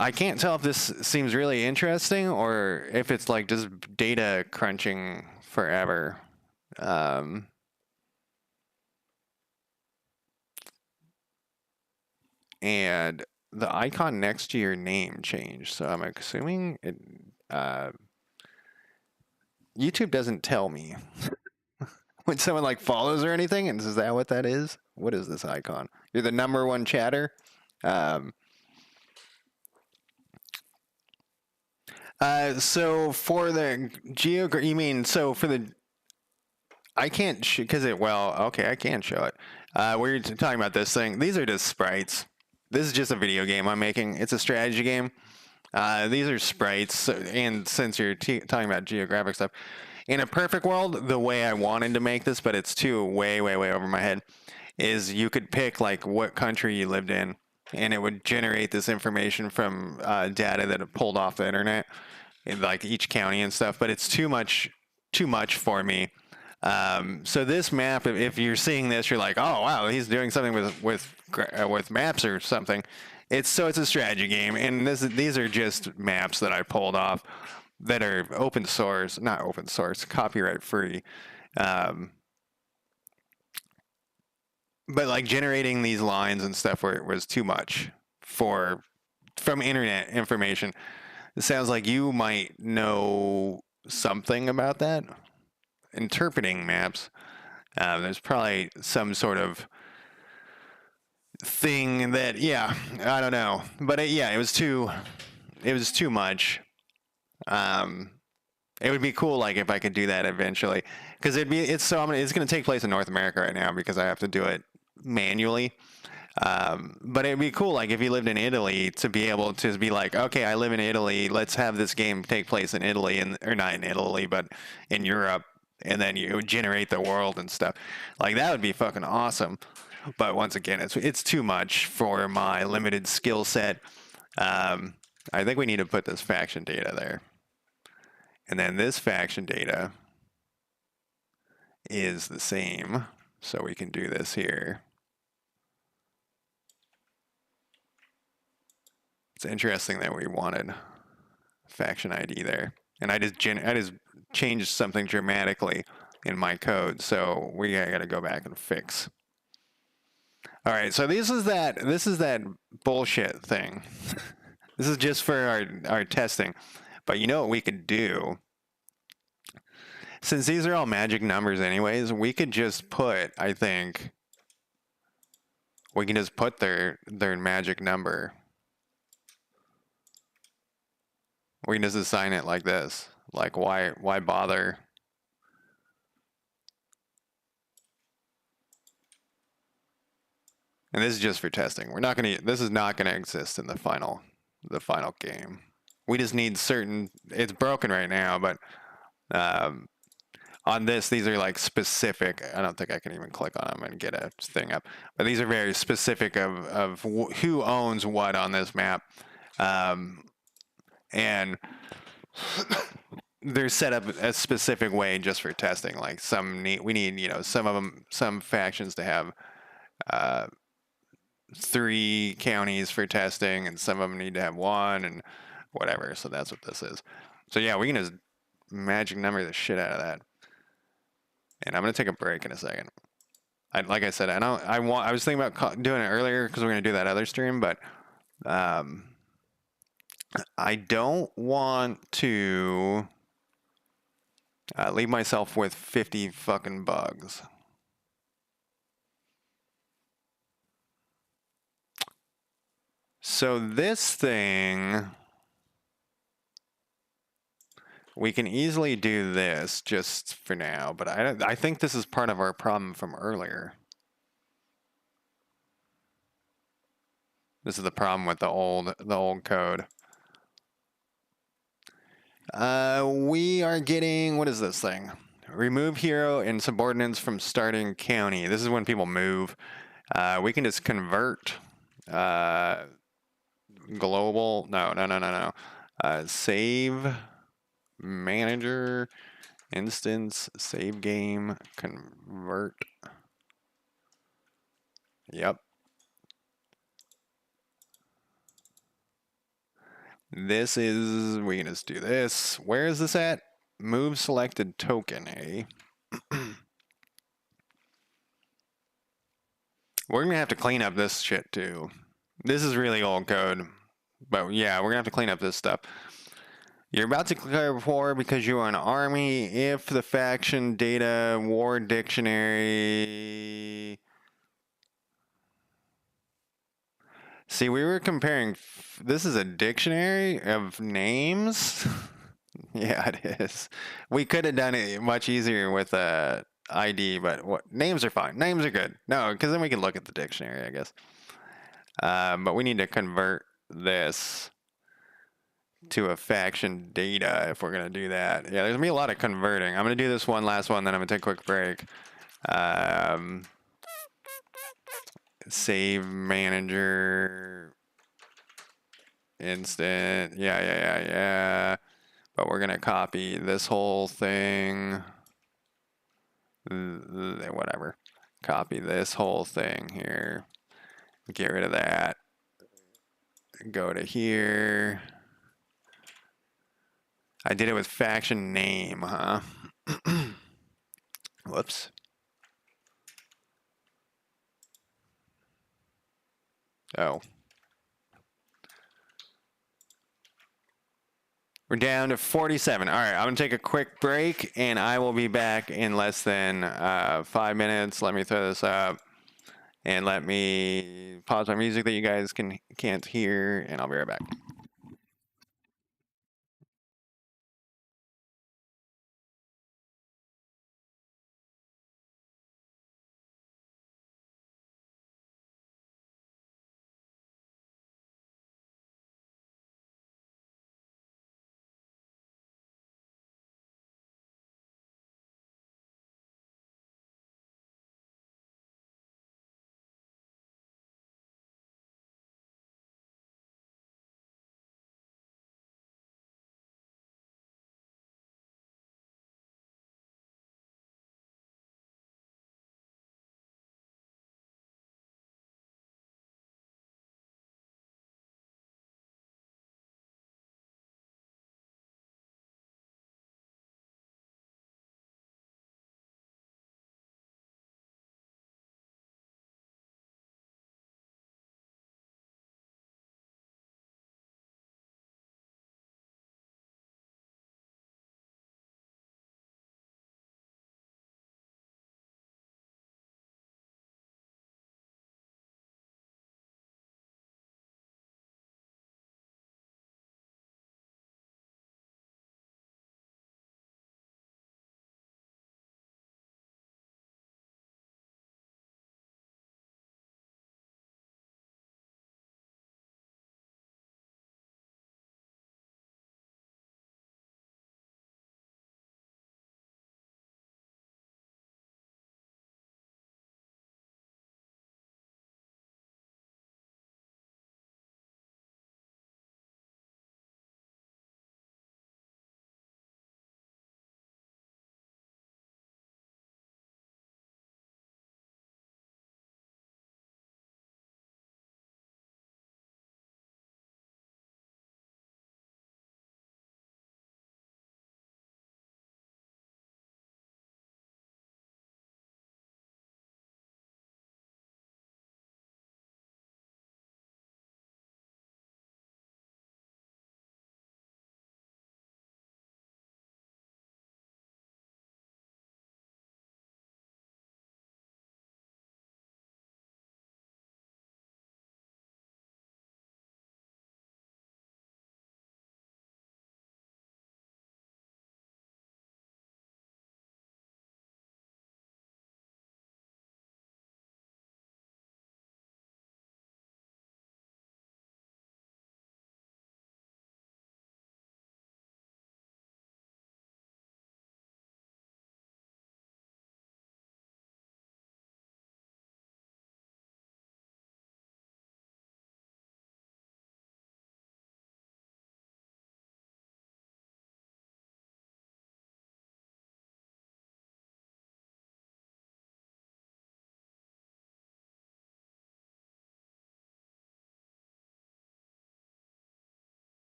I can't tell if this seems really interesting or if it's like just data crunching forever. and the icon next to your name changed. So I'm assuming it. YouTube doesn't tell me when someone like follows or anything. And is that what that is? What is this icon? You're the #1 chatter. Um, so for the you mean so for the I can't because okay, I can show it. We're talking about this thing. These are just sprites. This is just a video game I'm making. It's a strategy game. These are sprites, and since you're talking about geographic stuff, in a perfect world, the way I wanted to make this, but it's too way over my head, is you could pick like what country you lived in, and it would generate this information from data that it pulled off the internet, in like each county and stuff. But it's too much for me. So this map, if you're seeing this, you're like, oh wow, he's doing something with maps or something. It's a strategy game, and these are just maps that I pulled off that are open source, not open source, copyright free. But like generating these lines and stuff where it was too much from internet information. It sounds like you might know something about that. Interpreting maps. There's probably some sort of thing that, yeah, I don't know, but it was too much. It would be cool, like if I could do that eventually, because it's going to take place in North America right now because I have to do it manually. But it'd be cool, like if you lived in Italy, to be able to be like, okay, I live in Italy. Let's have this game take place in Italy, or not in Italy, but in Europe, and then you generate the world and stuff. Like that would be fucking awesome. But once again, it's too much for my limited skill set. I think we need to put this faction data there, and then this faction data is the same, so we can do this here. It's interesting that we wanted faction ID there, and I just changed something dramatically in my code, so we got to go back and fix. All right, so this is that bullshit thing. This is just for our testing, but you know what we could do? Since these are all magic numbers anyways, we could just put, I think, we can just put their magic number. We can just assign it like this. Like, why bother? And this is just for testing. This is not gonna exist in the final game. We just need certain. It's broken right now, but on this, these are like specific. I don't think I can even click on them and get a thing up. But these are very specific of who owns what on this map, and they're set up a specific way just for testing. Like we need some factions to have 3 counties for testing, and some of them need to have 1 and whatever. So that's what this is. So yeah, we can just magic number the shit out of that. And I'm gonna take a break in a second. Like I said, I was thinking about doing it earlier because we're gonna do that other stream, but I don't want to leave myself with 50 fucking bugs. So this thing, we can easily do this just for now, but I think this is part of our problem from earlier. This is the problem with the old code. We are getting, what is this thing? Remove hero and subordinates from starting county. This is when people move. We can just convert global. No. Save manager instance, save game, convert. Yep. This is, we can just do this. Where is this at? Move selected token, eh? We're gonna have to clean up this shit too. This is really old code. But yeah, we're going to have to clean up this stuff. You're about to declare war because you are an army if the faction data war dictionary. See, we were comparing. This is a dictionary of names. Yeah, it is. We could have done it much easier with a ID, but what names are fine. Names are good. No, because then we can look at the dictionary, I guess. But we need to convert this to a faction data if we're gonna do that. Yeah, there's gonna be a lot of converting. I'm gonna do this one last one, then I'm gonna take a quick break. Um, Save manager instant. Yeah. But we're gonna copy this whole thing. Whatever. Copy this whole thing here. Get rid of that. Go to here. I did it with faction name, huh? Whoops. Oh. We're down to 47. All right, I'm going to take a quick break, and I will be back in less than 5 minutes. Let me throw this up, and let me pause my music that you guys can't hear, and I'll be right back.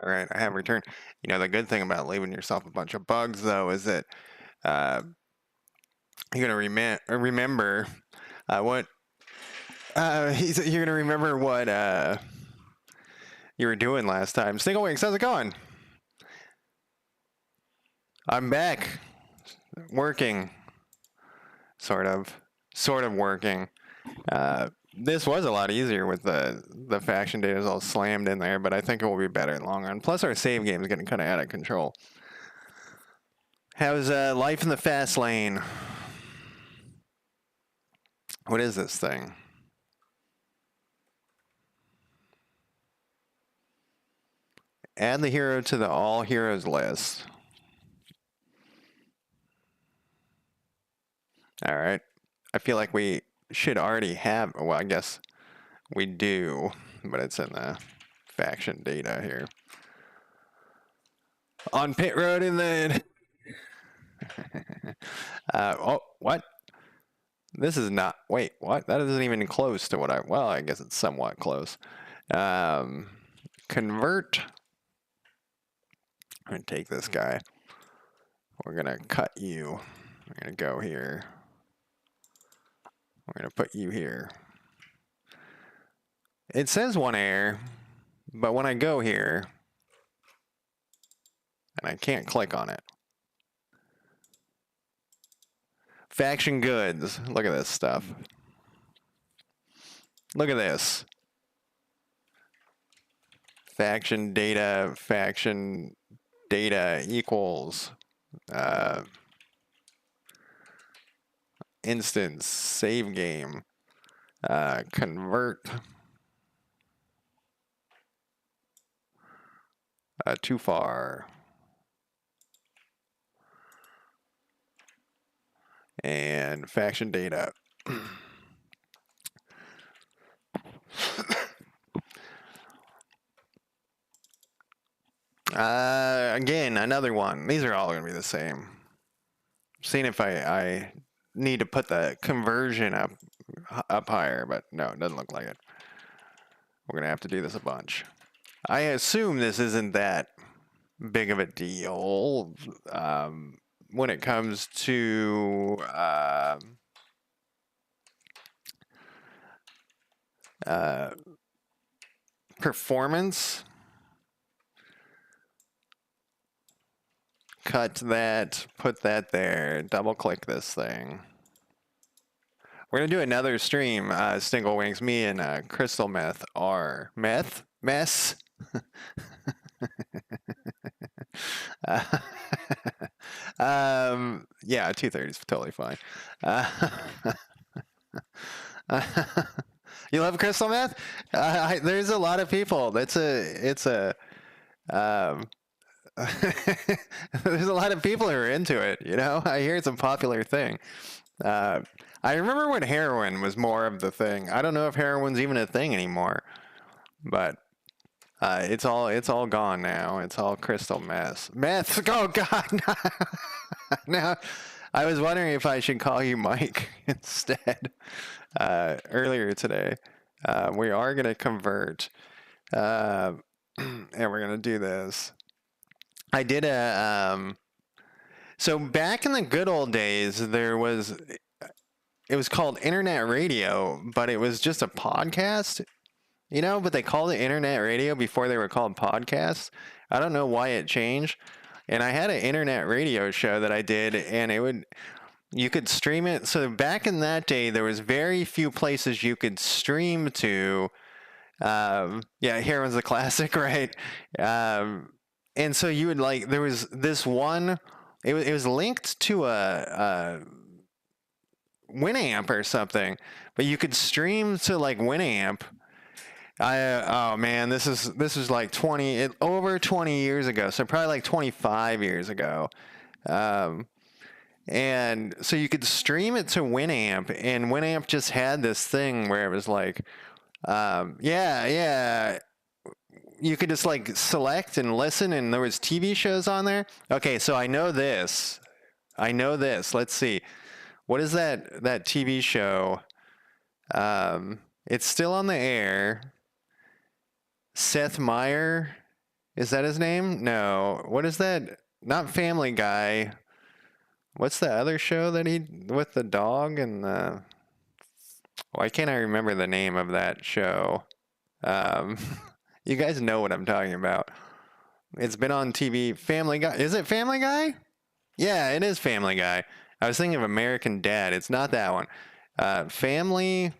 All right, I have returned. You know, the good thing about leaving yourself a bunch of bugs, though, is that uh, you're going to remember what you're going to remember what you were doing last time. Single Wings, how's it going? I'm back, working, sort of working. This was a lot easier with the faction data all slammed in there, but I think it will be better in the long run. Plus, our save game is getting kind of out of control. How's life in the fast lane? What is this thing? Add the hero to the all heroes list. All right. I feel like we should already have, well, I guess we do, but it's in the faction data here. On pit road and then... oh, what? This is not, wait, what? That isn't even close to what well, I guess it's somewhat close. Convert. I'm going to take this guy. We're going to cut you. We're going to go here. We're going to put you here. It says one air, but when I go here, and I can't click on it. Faction goods. Look at this stuff. Look at this. Faction data equals instance, save game, convert, too far, and faction data. Again, another one. These are all going to be the same. Seeing if I need to put the conversion up higher, but no, it doesn't look like it. We're going to have to do this a bunch. I assume this isn't that big of a deal when it comes to performance. Cut that, put that there, double click this thing. We're going to do another stream, Stingle Wings. Me and Crystal Meth are... Meth? Mess? Yeah, 2:30 is totally fine. You love Crystal Meth? There's a lot of people. It's a there's a lot of people who are into it, you know? I hear it's a popular thing. I remember when heroin was more of the thing. I don't know if heroin's even a thing anymore, but it's all gone now. It's all crystal meth. Oh God! Now, I was wondering if I should call you Mike instead. Earlier today, we are gonna convert, and we're gonna do this. I did so back in the good old days, it was called internet radio, but it was just a podcast, you know, but they called it internet radio before they were called podcasts. I don't know why it changed. And I had an internet radio show that I did, and you could stream it. So back in that day, there was very few places you could stream to. Yeah, heroin's a classic, right? And so you would there was this one, it was linked to a Winamp or something, but you could stream to Winamp. Oh man, this is like over 20 years ago, so probably like 25 years ago. And so you could stream it to Winamp, and Winamp just had this thing where it was like, yeah, you could just select and listen, and there was TV shows on there. Okay, so I know this. Let's see. What is that TV show? It's still on the air. Seth Meyer Is that his name? No. What is that? Not Family Guy. What's the other show that he with the dog and the? Why can't I remember the name of that show? Um, you guys know what I'm talking about. It's been on TV. Family Guy. Is it Family Guy? Yeah, it is Family Guy. I was thinking of American Dad. It's not that one. Family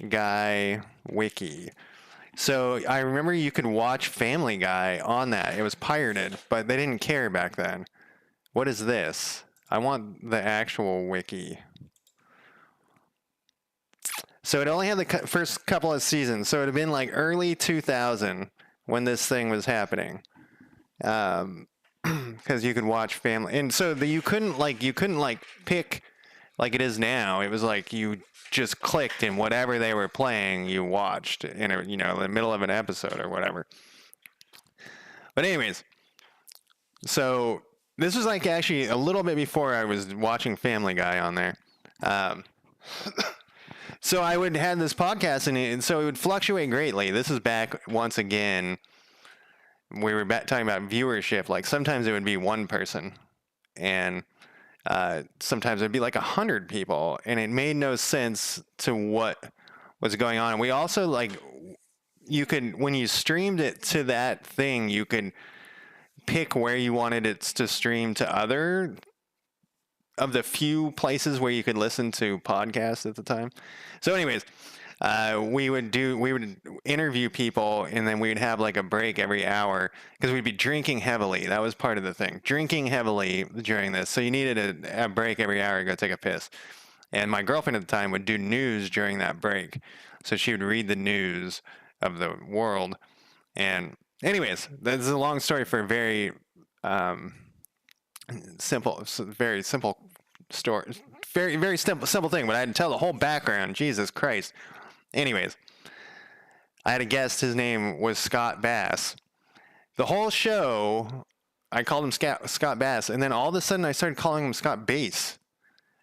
Guy Wiki. So I remember you could watch Family Guy on that. It was pirated, but they didn't care back then. What is this? I want the actual wiki. So it only had the first couple of seasons. So it would have been like early 2000 when this thing was happening. Because you could watch Family, and so you couldn't pick like it is now. It was like you just clicked and whatever they were playing, you watched in the middle of an episode or whatever. But anyways, so this was like actually a little bit before I was watching Family Guy on there. So I would have this podcast, and so it would fluctuate greatly. This is back once again. We were talking about viewership. Like sometimes it would be one person, and sometimes it'd be like 100 people, and it made no sense to what was going on. And we also you could, when you streamed it to that thing, you could pick where you wanted it to stream to other of the few places where you could listen to podcasts at the time. So anyways, we would interview people, and then we'd have like a break every hour because we'd be drinking heavily. That was part of the thing, drinking heavily during this. So you needed a break every hour to go take a piss. And my girlfriend at the time would do news during that break. So she would read the news of the world. And anyways, this is a long story for a very very simple story. Very, very simple thing, but I had to tell the whole background. Jesus Christ. Anyways, I had a guest. His name was Scott Bass. The whole show, I called him Scott Bass, and then all of a sudden I started calling him Scott Bass.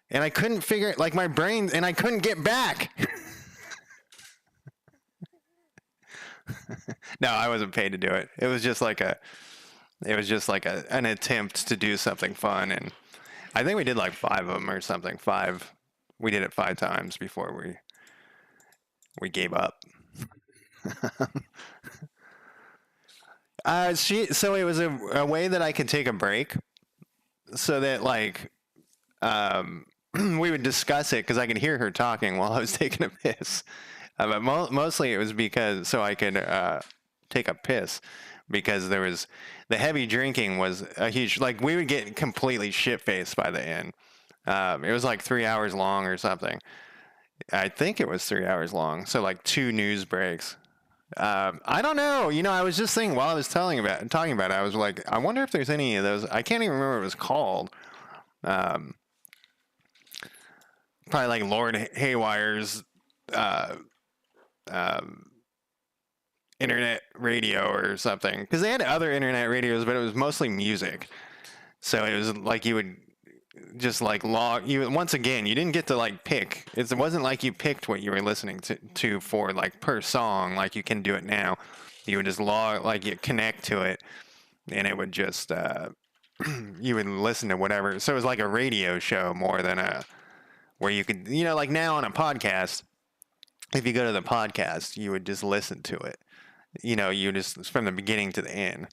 And I couldn't figure it, like my brain, and I couldn't get back. No, I wasn't paid to do it. It was just like an attempt to do something fun, and I think we did like 5 of them or something. 5. We did it 5 times before we gave up. So it was a way that I could take a break, so that we would discuss it because I could hear her talking while I was taking a piss. But mostly it was because so I could take a piss, because there was the heavy drinking was a huge, we would get completely shit-faced by the end. It was like 3 hours long or something. I think it was 3 hours long. So like 2 news breaks. I don't know. I was just thinking while I was talking about it, I was like, I wonder if there's any of those. I can't even remember what it was called. Probably like Lord Haywire's internet radio or something, because they had other internet radios, but it was mostly music. So it was like you would just log. Once again, you didn't get to pick. It wasn't like you picked what you were listening to for per song like you can do it now. You would just log, you connect to it, and it would just you would listen to whatever. So it was like a radio show more than where you could, like now on a podcast. If you go to the podcast, you would just listen to it. You just from the beginning to the end.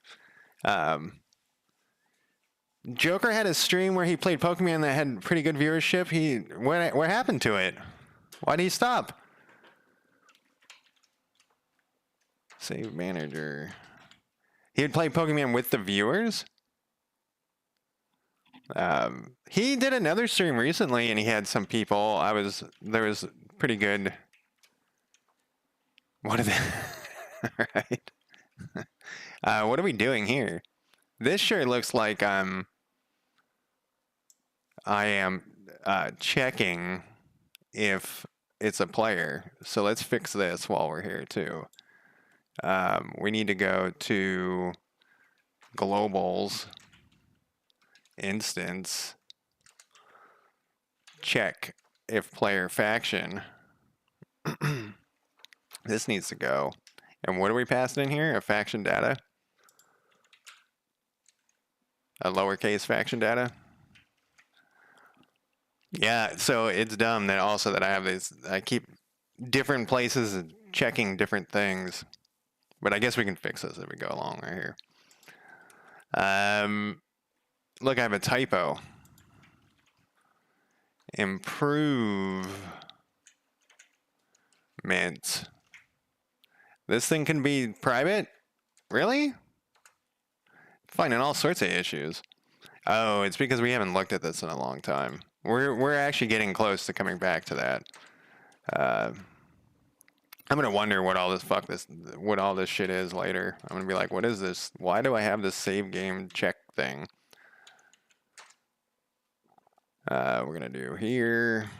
Joker had a stream where he played Pokemon that had pretty good viewership. What happened to it? Why did he stop? Save manager. He would play Pokemon with the viewers. He did another stream recently, and he had some people. There was pretty good. What are they? All right. What are we doing here? This sure looks like I am checking if it's a player. So let's fix this while we're here too. We need to go to globals, instance, check if player faction. This needs to go. And what are we passing in here? A faction data? a lowercase faction data. Yeah, so it's dumb that also that I have this. I keep different places and checking different things, but I guess we can fix this as we go along right here. Look, I have a typo. Improvement. This thing can be private? Really? Finding all sorts of issues. Oh, it's because we haven't looked at this in a long time. We're actually getting close to coming back to that. I'm gonna wonder what all this shit is later. I'm gonna be like, what is this? Why do I have this save game check thing? We're gonna do here.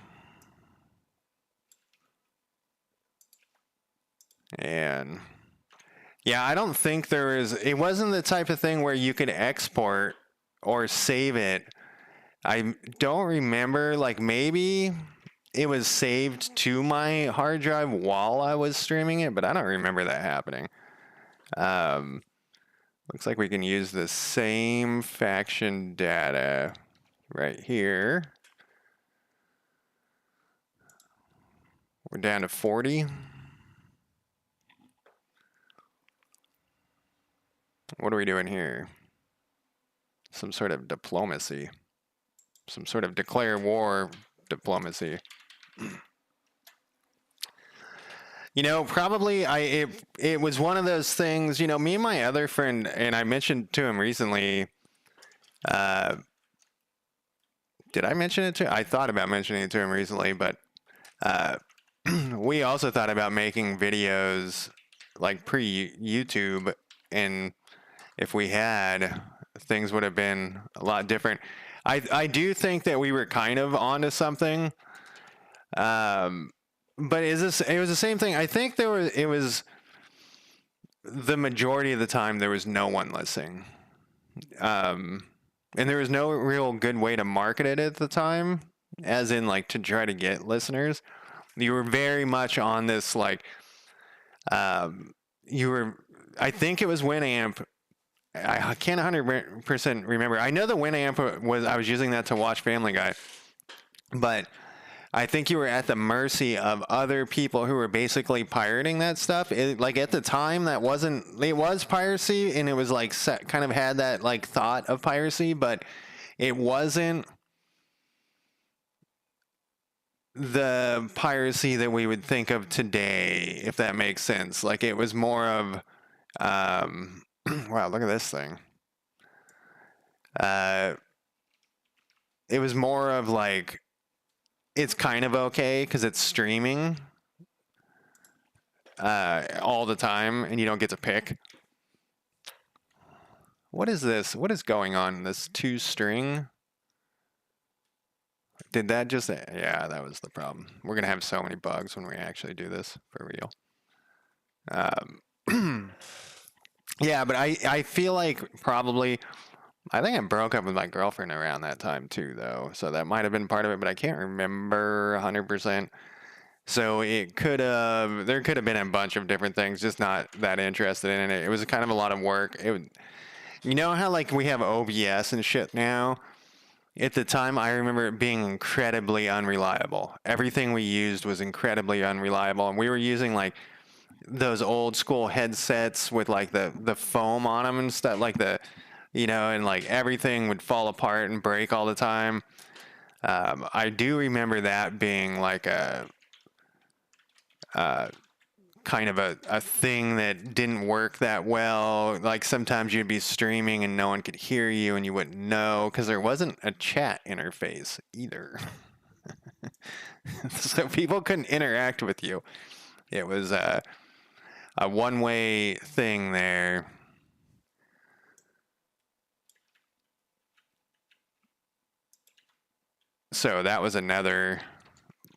And yeah, I don't think it wasn't the type of thing where you could export or save it. I don't remember, like maybe it was saved to my hard drive while I was streaming it, but I don't remember that happening. Looks like we can use the same faction data right here. We're down to 40. What are we doing here? Some sort of diplomacy. Some sort of declare war diplomacy. You know, probably it was one of those things, you know, me and my other friend, and I mentioned to him recently, did I mention it to I thought about mentioning it to him recently, but we also thought about making videos like pre-YouTube, and if we had, things would have been a lot different. I do think that we were kind of onto something. But it was the same thing. I think it was the majority of the time there was no one listening. And there was no real good way to market it at the time, as in like to try to get listeners. You were very much on this like I think it was Winamp. I can't 100% remember. I know the Winamp I was using that to watch Family Guy, but I think you were at the mercy of other people who were basically pirating that stuff. Like at the time, it was piracy, and it was like kind of had that like thought of piracy, but it wasn't the piracy that we would think of today, if that makes sense. Like it was more of, wow, look at this thing. It was more of like, it's kind of okay because it's streaming all the time and you don't get to pick. What is this? What is going on? This 2-string? Did that just... Yeah, that was the problem. We're going to have so many bugs when we actually do this for real. Yeah, but I feel like probably... I think I broke up with my girlfriend around that time too, though. So that might have been part of it, but I can't remember 100%. So there could have been a bunch of different things, just not that interested in it. It was kind of a lot of work. You know how like we have OBS and shit now? At the time, I remember it being incredibly unreliable. Everything we used was incredibly unreliable, and we were using like those old school headsets with like the foam on them and stuff, like and like everything would fall apart and break all the time. I do remember that being like a kind of a thing that didn't work that well. Like sometimes you'd be streaming and no one could hear you and you wouldn't know because there wasn't a chat interface either. So people couldn't interact with you. It was a one-way thing there. So that was another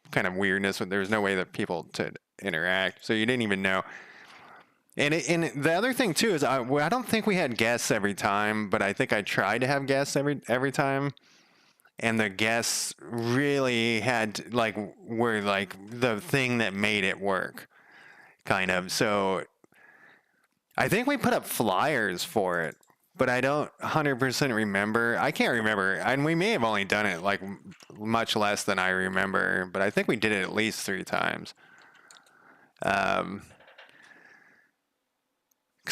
kind of weirdness. There was no way that people to interact, so you didn't even know. And the other thing too is I don't think we had guests every time, but I think I tried to have guests every time, and the guests really were like the thing that made it work, kind of. So I think we put up flyers for it but I don't 100% remember. I can't remember. And we may have only done it like much less than I remember, but I think we did it at least 3 times. Because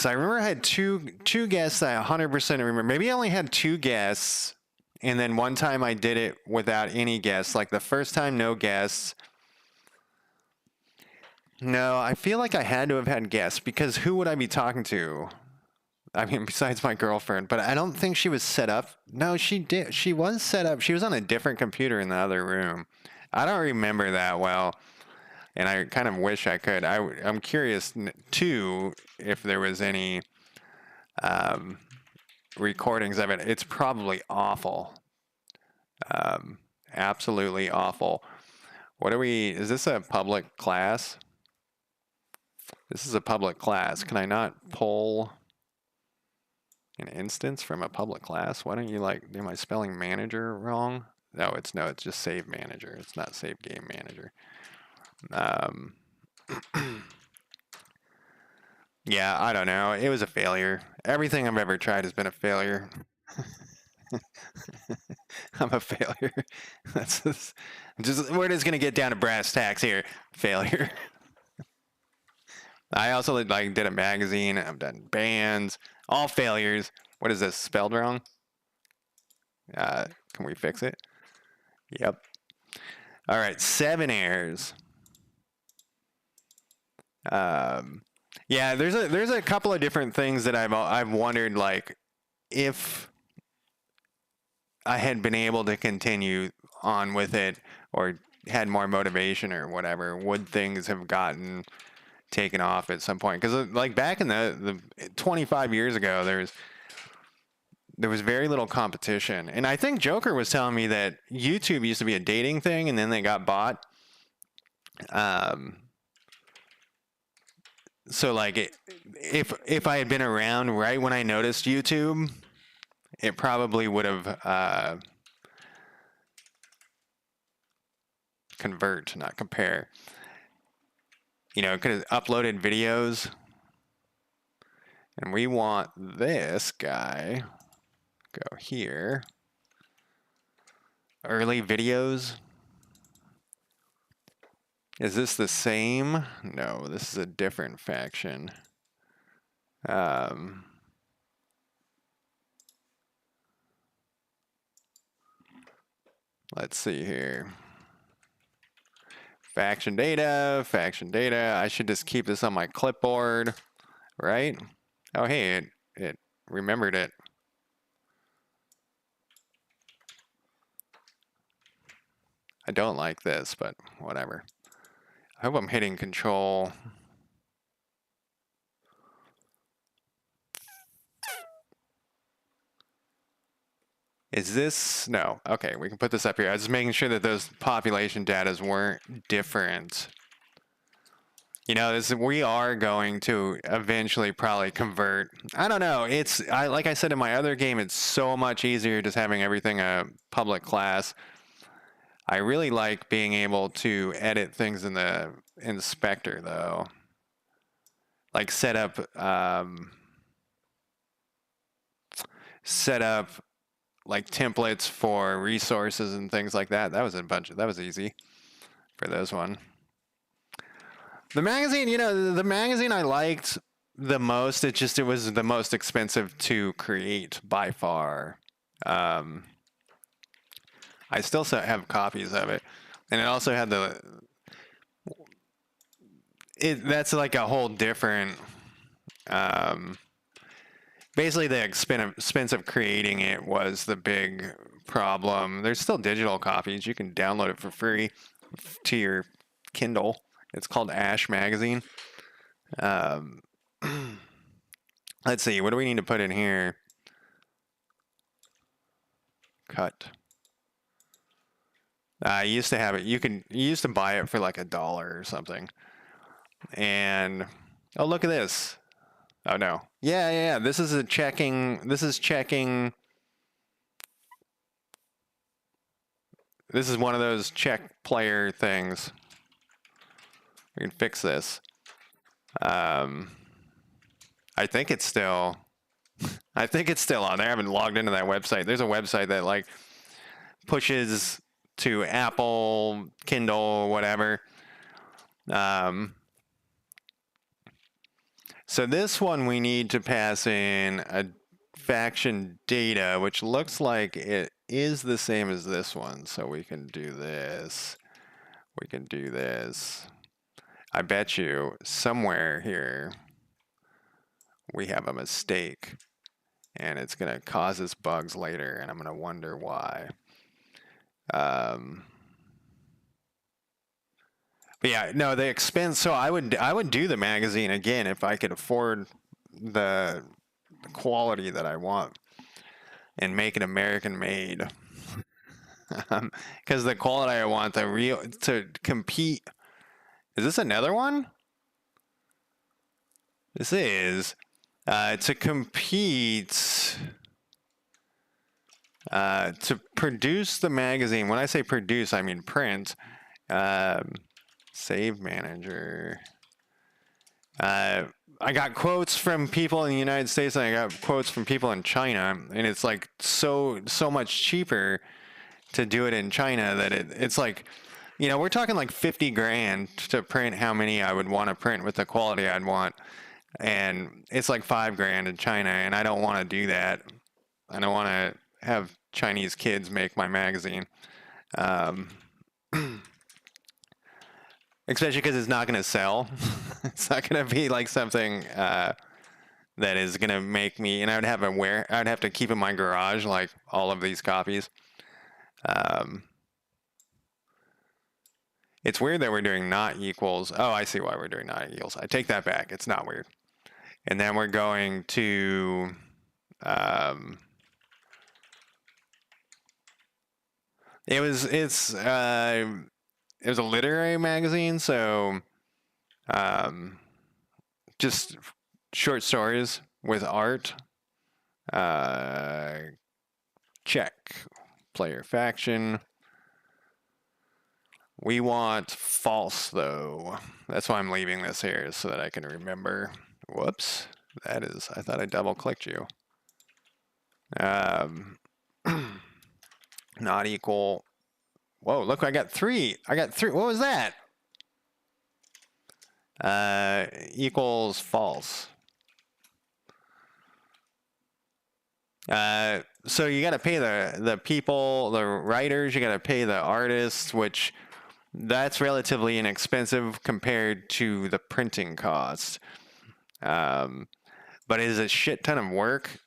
I remember I had two guests that I 100% remember. Maybe I only had 2 guests, and then one time I did it without any guests. Like the first time, no guests. No, I feel like I had to have had guests because who would I be talking to? I mean, besides my girlfriend, but I don't think she was set up. No, she did. She was set up. She was on a different computer in the other room. I don't remember that well, and I kind of wish I could. I'm curious too if there was any recordings of it. It's probably awful. Absolutely awful. What are we? Is this a public class? This is a public class. Can I not pull an instance from a public class? Why don't you like do my spelling manager wrong? No, it's just save manager. It's not save game manager. Yeah, I don't know. It was a failure. Everything I've ever tried has been a failure. I'm a failure. That's just we're just gonna get down to brass tacks here. Failure. I also like did a magazine. I've done bands. All failures. What is this spelled wrong? Can we fix it? Yep. All right, 7 errors. Yeah, there's a couple of different things that I've wondered, like if I had been able to continue on with it or had more motivation or whatever, would things have gotten taken off at some point? Because like back in the 25 years ago, there was very little competition, and I think Joker was telling me that YouTube used to be a dating thing, and then they got bought. So like if I had been around right when I noticed YouTube, it probably would have convert, not compare. You know, it could have uploaded videos. And we want this guy. Go here. Early videos. Is this the same? No, this is a different faction. Let's see here. Faction data, faction data. I should just keep this on my clipboard, right? Oh, hey, it remembered it. I don't like this, but whatever. I hope I'm hitting control. Is this, no, okay, we can put this up here. I was just making sure that those population datas weren't different. You know, we are going to eventually probably convert. I don't know, like I said in my other game, it's so much easier just having everything a public class. I really like being able to edit things in the inspector though. Like set up like templates for resources and things like that. That was easy for those one. The magazine, you know, the magazine I liked the most. It was the most expensive to create by far. I still have copies of it, and it also had that's like a whole different. Basically, the expense of creating it was the big problem. There's still digital copies. You can download it for free to your Kindle. It's called Ash Magazine. Let's see. What do we need to put in here? Cut. I used to have it. You used to buy it for like $1 or something. And oh, look at this. Oh no. Yeah. This is checking. This is one of those check player things. We can fix this. I think it's still I think it's still on there. I haven't logged into that website. There's a website that like pushes to Apple, Kindle, whatever. So this one we need to pass in a faction data, which looks like it is the same as this one. So we can do this. We can do this. I bet you somewhere here we have a mistake and it's going to cause us bugs later, and I'm going to wonder why. But yeah, no, the expense. So I would do the magazine again if I could afford the quality that I want and make it American made. Because the quality I want, to compete. Is this another one? This is to compete. To produce the magazine. When I say produce, I mean print. Save manager. I got quotes from people in the United States and I got quotes from people in China, and it's like so much cheaper to do it in China that it's like, you know, we're talking like 50 grand to print how many I would want to print with the quality I'd want, and it's like 5 grand in China, and I don't want to do that. I don't want to have Chinese kids make my magazine. Especially because it's not going to sell. It's not going to be like something that is going to make me, and I'd have to keep in my garage like all of these copies. It's weird that we're doing not equals. Oh, I see why we're doing not equals. I take that back. It's not weird. And then we're going to it was a literary magazine, so just short stories with art. Check. Player faction. We want false, though. That's why I'm leaving this here, so that I can remember. Whoops. That is, I thought I double-clicked you. Not equal. Whoa, look, I got 3. What was that? Equals false. So you got to pay the people, the writers, you got to pay the artists, which that's relatively inexpensive compared to the printing cost. But it is a shit ton of work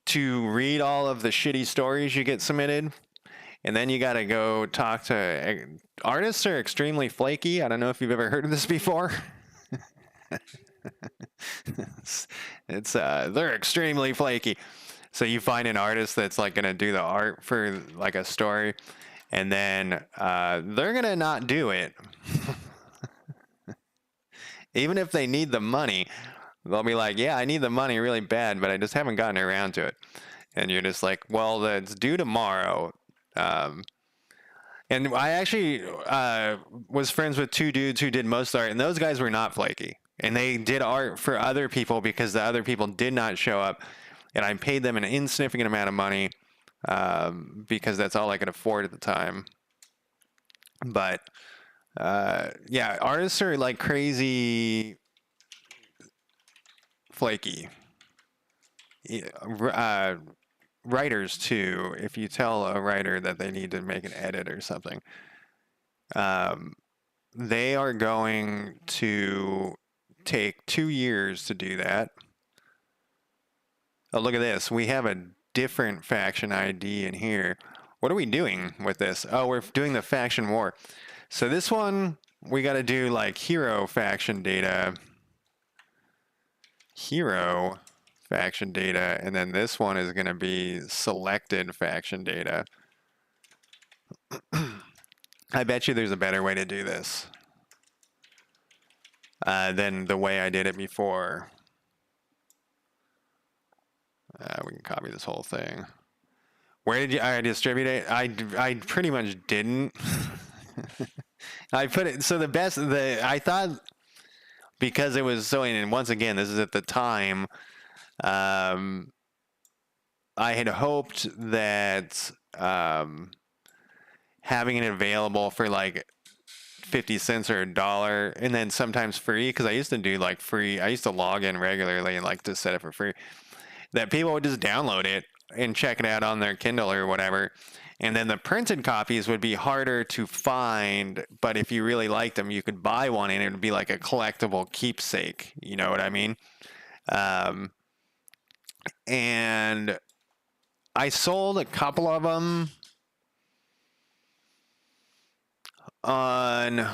to read all of the shitty stories you get submitted. And then you got to go talk to artists are extremely flaky. I don't know if you've ever heard of this before. They're extremely flaky. So you find an artist that's like going to do the art for like a story, and then they're going to not do it. Even if they need the money, they'll be like, yeah, I need the money really bad, but I just haven't gotten around to it. And you're just like, well, that's due tomorrow. And I actually was friends with 2 dudes who did most art, and those guys were not flaky. And they did art for other people because the other people did not show up. And I paid them an insignificant amount of money because that's all I could afford at the time. But yeah, artists are like crazy flaky. Writers too. If you tell a writer that they need to make an edit or something, they are going to take 2 years to do that. Oh, look at this. We have a different faction ID in here. What are we doing with this? Oh, we're doing the faction war. So this one, we got to do like hero faction data. Hero faction data. And then this one is going to be selected faction data. I bet you there's a better way to do this than the way I did it before. We can copy this whole thing. Where did I distribute it? I pretty much didn't. I put it, so I thought, because it was so, and once again, this is at the time Um, I had hoped that having it available for like 50 cents or $1 and then sometimes free, because I used to do like free, I used to log in regularly and like to set it for free, that people would just download it and check it out on their Kindle or whatever. And then the printed copies would be harder to find, but if you really liked them, you could buy one and it would be like a collectible keepsake. You know what I mean? Um, and I sold a couple of them on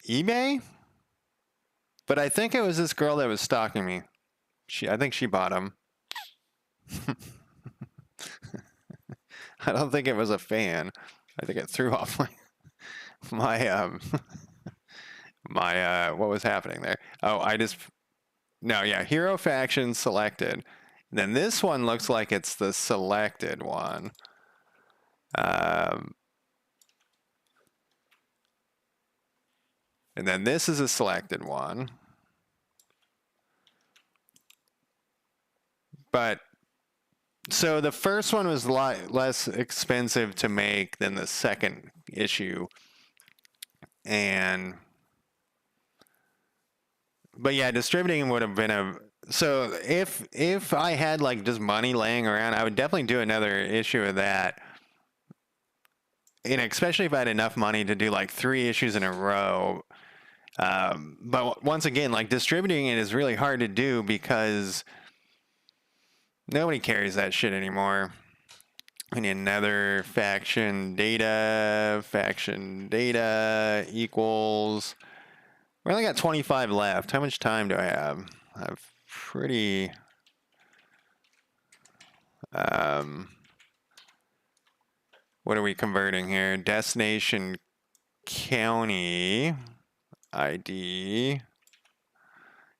eBay, but I think it was this girl that was stalking me. I think she bought them. I don't think it was a fan. I think it threw off my my what was happening there. Oh, no, yeah, hero faction selected. Then this one looks like it's the selected one. And then this is a selected one. But so the first one was a lot less expensive to make than the second issue. But yeah, distributing would have been so if I had like just money laying around, I would definitely do another issue of that. And especially if I had enough money to do like 3 issues in a row. But once again, like distributing it is really hard to do because nobody carries that shit anymore. I need another faction data equals. We only got 25 left. How much time do I have? I have pretty. What are we converting here? Destination county ID.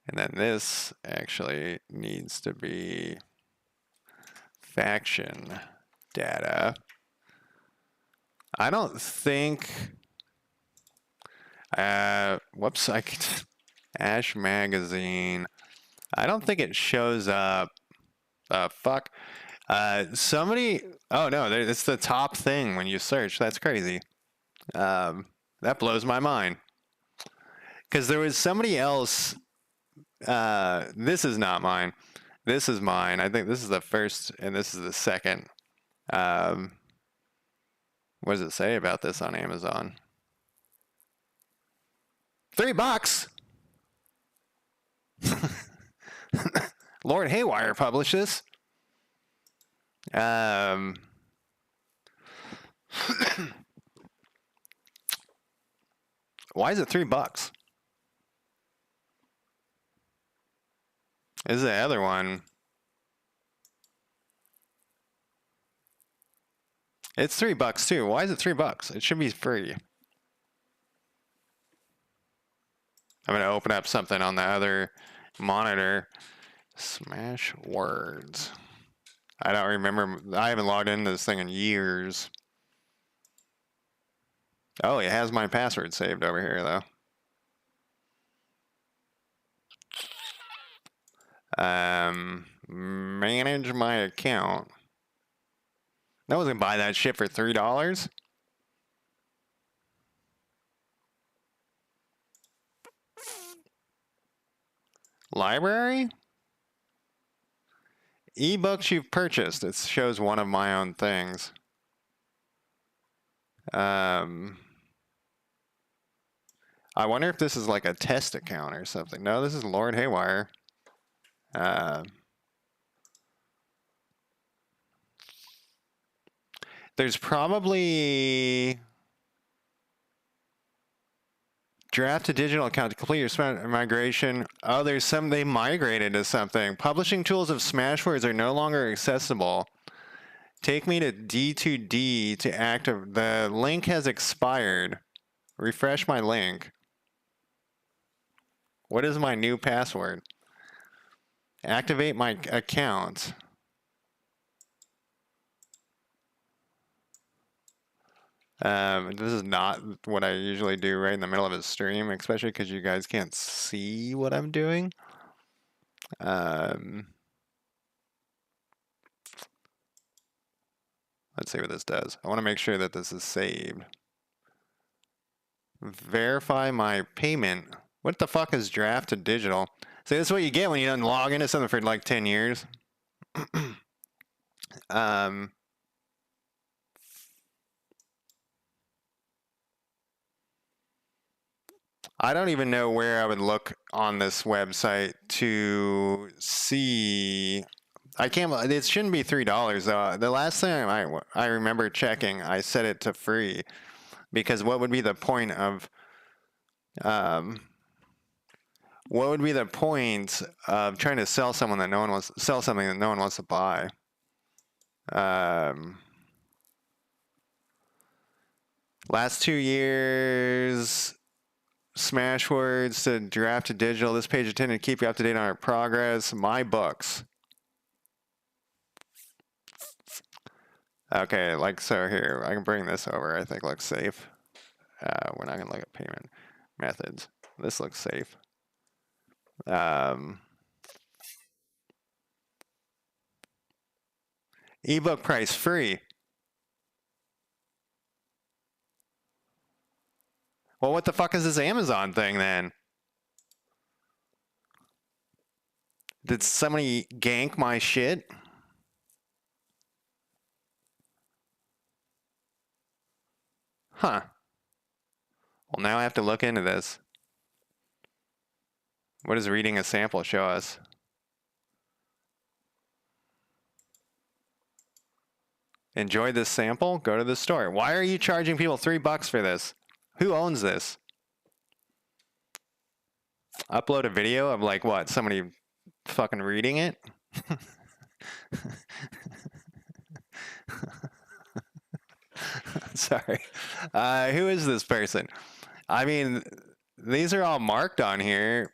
And then this actually needs to be faction data. I don't think. Whoops, Ash Magazine. I don't think it shows up. Fuck. Somebody. Oh no, it's the top thing when you search. That's crazy. That blows my mind. Because there was somebody else. This is not mine. This is mine. I think this is the first, and this is the second. What does it say about this on Amazon? $3. Lord Haywire published this. Why is it $3? This is the other one. It's $3 too. Why is it $3? It should be free. I'm gonna open up something on the other monitor. Smash words. I don't remember. I haven't logged into this thing in years. Oh, it has my password saved over here though. Manage my account. I was gonna buy that shit for $3. Library? Ebooks you've purchased. It shows one of my own things. I wonder if this is like a test account or something. No, this is Lord Haywire. There's probably draft to digital account to complete your migration. Oh, there's some, they migrated to something. Publishing tools of Smashwords are no longer accessible. Take me to D2D to active. The link has expired. Refresh my link. What is my new password? Activate my account. This is not what I usually do right in the middle of a stream, especially because you guys can't see what I'm doing. Let's see what this does. I want to make sure that this is saved. Verify my payment. What the fuck is draft to digital? See, this is what you get when you don't log into something for like 10 years. um, I don't even know where I would look on this website to see. I can't. It shouldn't be $3 though. The last thing I remember checking, I set it to free, because what would be the point of what would be the point of trying to sell something that no one wants to buy? Last 2 years, smash words to draft to digital. This page intended to keep you up to date on our progress. My books. Okay, like so here, I can bring this over. I think looks safe. We're not gonna look at payment methods. This looks safe. Ebook price free. Well, what the fuck is this Amazon thing then? Did somebody gank my shit? Huh. Well, now I have to look into this. What does reading a sample show us? Enjoy this sample? Go to the store. Why are you charging people $3 for this? Who owns this? Upload a video of like what? Somebody fucking reading it? Sorry. Who is this person? I mean, these are all marked on here.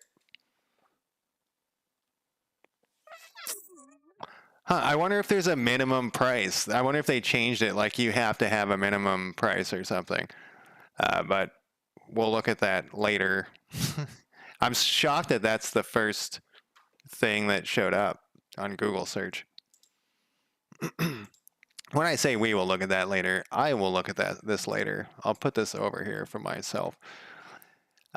Huh, I wonder if there's a minimum price. I wonder if they changed it, like you have to have a minimum price or something. But we'll look at that later. I'm shocked that that's the first thing that showed up on Google search. When I say we will look at that later, I will look at this later. I'll put this over here for myself.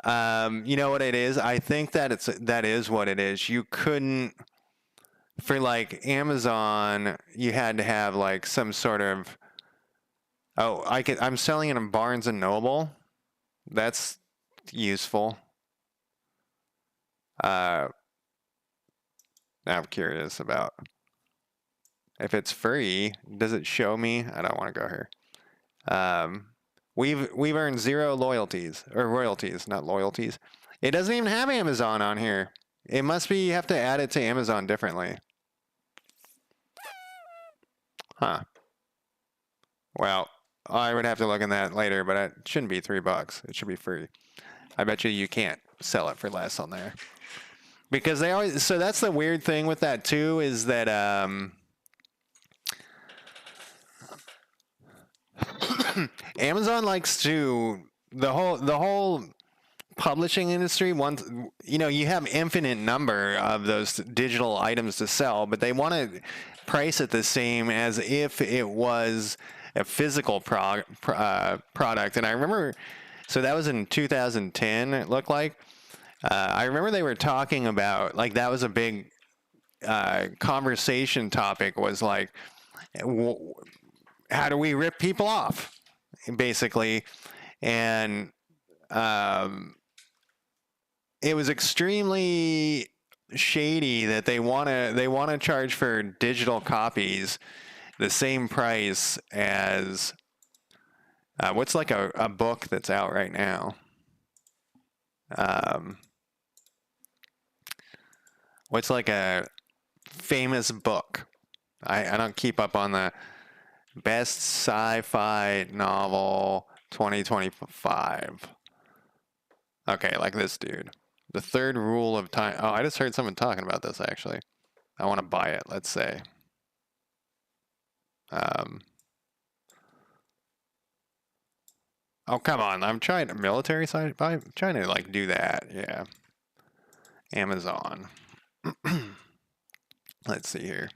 You know what it is? I think that that is what it is. You couldn't, for like Amazon, you had to have like some sort of, oh, I'm selling it in Barnes and Noble. That's useful. I'm curious about if it's free. Does it show me? I don't want to go here. We've earned 0 loyalties or royalties, not loyalties. It doesn't even have Amazon on here. It must be you have to add it to Amazon differently. Huh. Well, I would have to look in that later, but it shouldn't be $3. It should be free. I bet you can't sell it for less on there. Because they always, so that's the weird thing with that too, is that Amazon likes to, the whole publishing industry wants, you have infinite number of those digital items to sell, but they want to price it the same as if it was a physical product. And I remember, so that was in 2010, it looked like. I remember they were talking about, like, that was a big conversation topic, was like, how do we rip people off, basically. And it was extremely shady that they want to charge for digital copies the same price as what's like a book that's out right now. What's like a famous book? I don't keep up on the best sci-fi novel 2025. Okay, like this dude. The third rule of time. Oh, I just heard someone talking about this, actually. I want to buy it, let's say. Oh, come on. I'm trying to military side. I'm trying to like do that. Yeah. Amazon. Let's see here.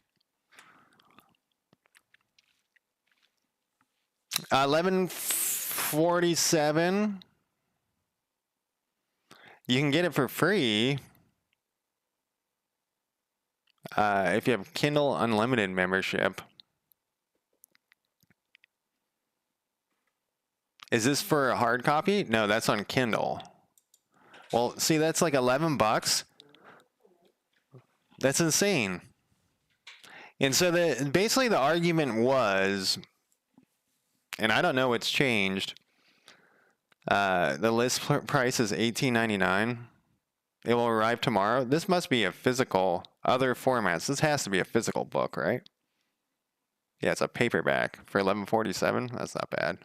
1147. You can get it for free if you have Kindle Unlimited membership. Is this for a hard copy? No, that's on Kindle. Well, see, that's like $11. That's insane. And so basically the argument was, and I don't know what's changed. The list price is $18.99. It will arrive tomorrow. This must be a physical, other formats. This has to be a physical book, right? Yeah, it's a paperback for $11.47. That's not bad.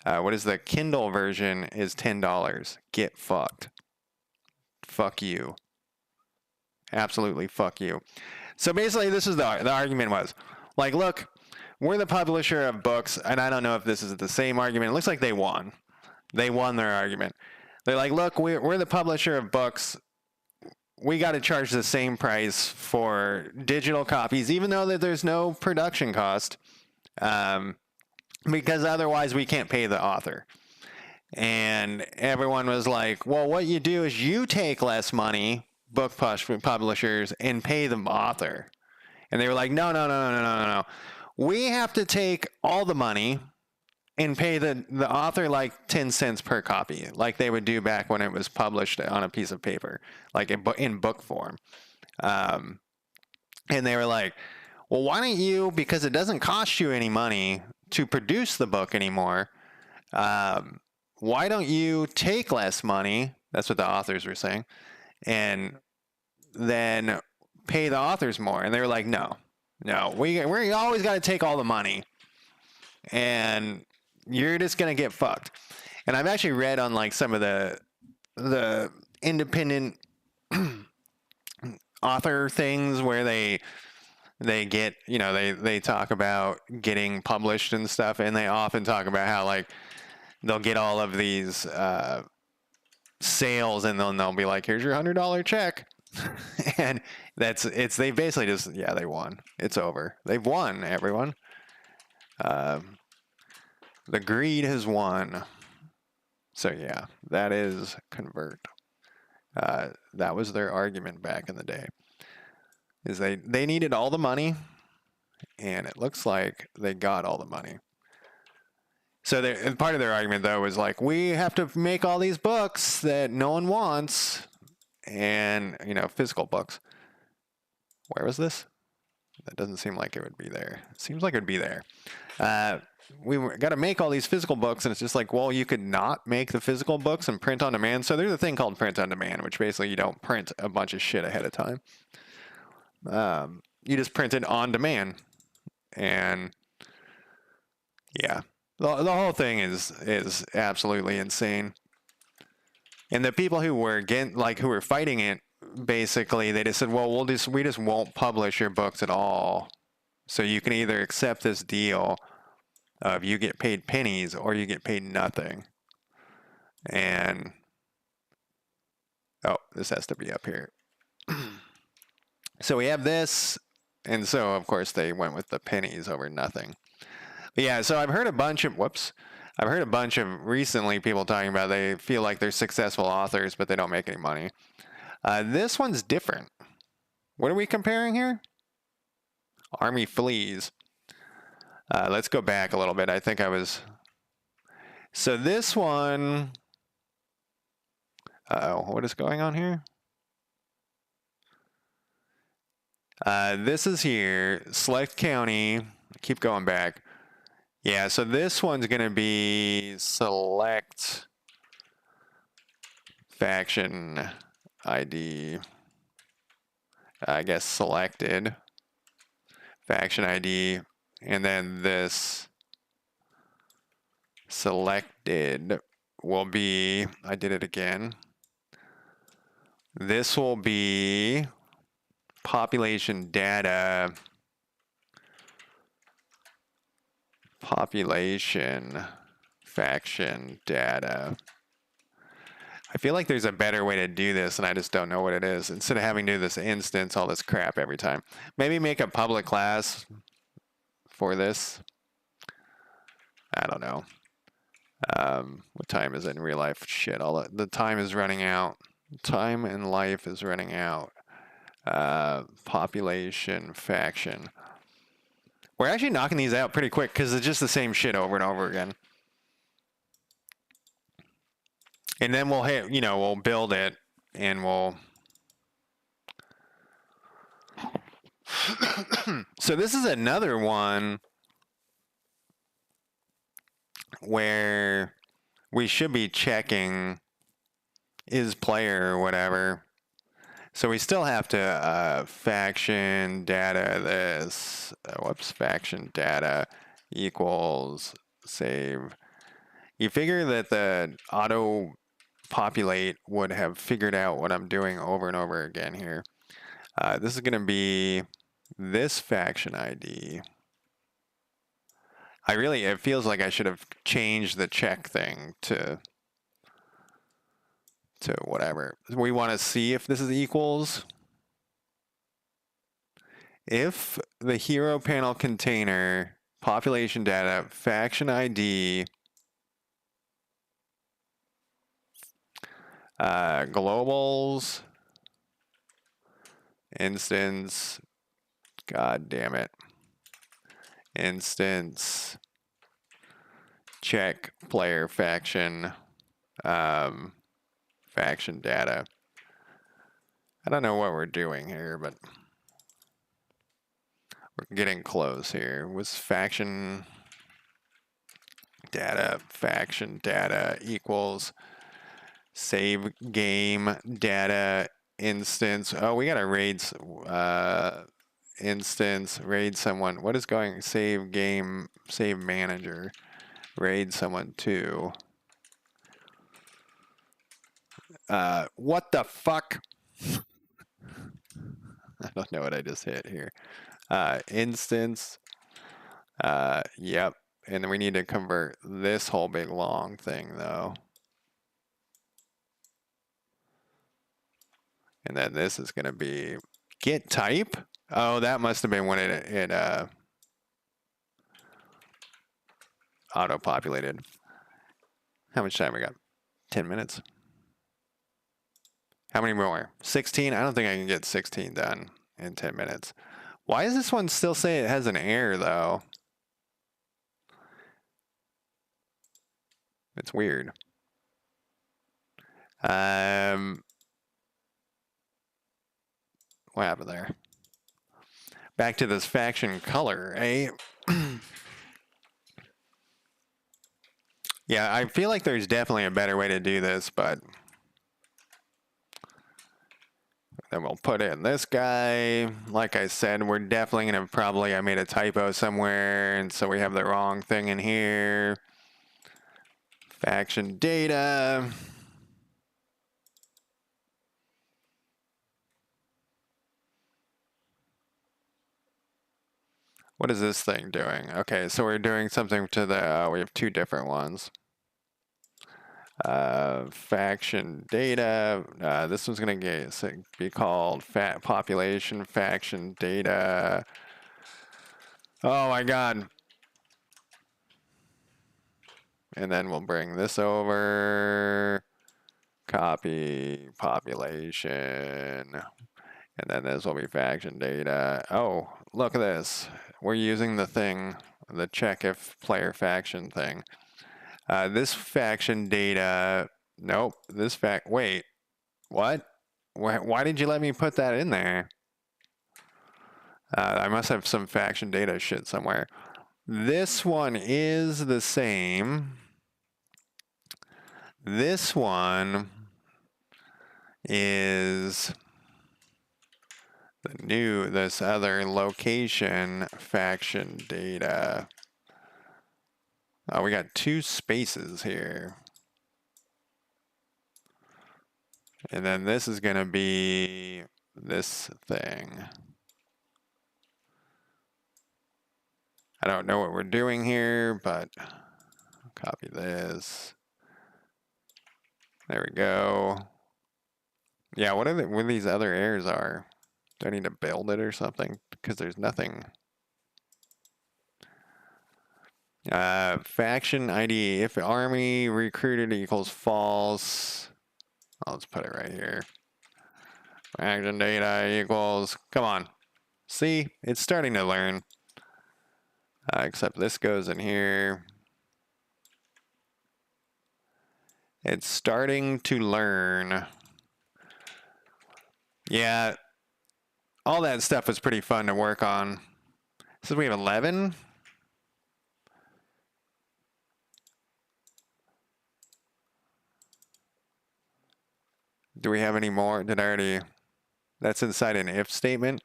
What is the Kindle version is $10. Get fucked. Fuck you. Absolutely fuck you. So basically this is the argument was, like, look, we're the publisher of books, and I don't know if this is the same argument. It looks like they won. They won their argument. They're like, look, we're the publisher of books. We got to charge the same price for digital copies, even though that there's no production cost. Because otherwise we can't pay the author. And everyone was like, well, what you do is you take less money, book publishers, and pay the author. And they were like, no. We have to take all the money and pay the author like 10 cents per copy, like they would do back when it was published on a piece of paper, like in book form. And they were like, well, why don't you, because it doesn't cost you any money to produce the book anymore, why don't you take less money? That's what the authors were saying. And then pay the authors more. And they were like, no, we always got to take all the money. And you're just going to get fucked. And I've actually read on like some of the independent author things where they get, they talk about getting published and stuff, and they often talk about how like they'll get all of these sales, and then they'll be like, here's your $100 check. And they basically just, they won. It's over. They've won, everyone. The greed has won. So yeah, that is convert. That was their argument back in the day. Is they needed all the money, and it looks like they got all the money. So part of their argument, though, was like, we have to make all these books that no one wants, and, physical books. Where was this? That doesn't seem like it would be there. It seems like it would be there. We got to make all these physical books, and it's just like, well, you could not make the physical books and print on demand. So there's a thing called print on demand, which basically you don't print a bunch of shit ahead of time. You just print it on demand, and yeah, the whole thing is absolutely insane. And the people who were who were fighting it, basically they just said, well, we just won't publish your books at all. So you can either accept this deal of you get paid pennies or you get paid nothing. And this has to be up here. So we have this, and so of course they went with the pennies over nothing. But yeah, so I've heard a bunch of recently people talking about they feel like they're successful authors, but they don't make any money. This one's different. What are we comparing here? Army flees. Let's go back a little bit. I think I was... So this one... what is going on here? This is here, select county, keep going back. Yeah, so this one's going to be select faction ID, I guess selected faction ID, and then this selected will be, I did it again. This will be population data, population faction data. I feel like there's a better way to do this, and I just don't know what it is. Instead of having to do this instance, all this crap every time. Maybe make a public class for this. I don't know. What time is it in real life? Shit, the time is running out. Time in life is running out. Population, faction. We're actually knocking these out pretty quick because it's just the same shit over and over again. And then we'll hit, we'll build it and we'll. So this is another one where we should be checking is player or whatever. So we still have to faction data this. Faction data equals save. You figure that the auto populate would have figured out what I'm doing over and over again here. This is going to be this faction ID. It feels like I should have changed the check thing to whatever. We want to see if this is equals. If the hero panel container, population data, faction ID, globals, instance, god damn it, instance, check player faction, faction data. I don't know what we're doing here, but we're getting close here. Was faction data equals save game data instance. Oh, we got a raid instance, raid someone. What is going? Save game, save manager, raid someone too. What the fuck? I don't know what I just hit here. Instance. Yep. And then we need to convert this whole big long thing though. And then this is going to be get type. Oh, that must have been when it auto-populated. How much time we got? 10 minutes. How many more? 16? I don't think I can get 16 done in 10 minutes. Why does this one still say it has an error, though? It's weird. What happened there? Back to this faction color, eh? Yeah, I feel like there's definitely a better way to do this, but then we'll put in this guy. Like I said, we're definitely going to I made a typo somewhere, and so we have the wrong thing in here. Faction data. What is this thing doing? Okay, so we're doing something to the, we have two different ones. Faction data. This one's going to be called population faction data. Oh my God. And then we'll bring this over. Copy population. And then this will be faction data. Oh, look at this. We're using the thing, the check if player faction thing. This faction data, nope, wait, what? Why did you let me put that in there? I must have some faction data shit somewhere. This one is the same. This one is this other location faction data. Oh, we got two spaces here. And then this is going to be this thing. I don't know what we're doing here, but copy this. There we go. Yeah, what these other errors are? Do I need to build it or something? Because there's nothing. Faction ID. If army recruited equals false. I'll just put it right here. Faction data equals. Come on. See? It's starting to learn. Except this goes in here. It's starting to learn. Yeah. All that stuff is pretty fun to work on. So we have 11. Do we have any more? Did I already? That's inside an if statement.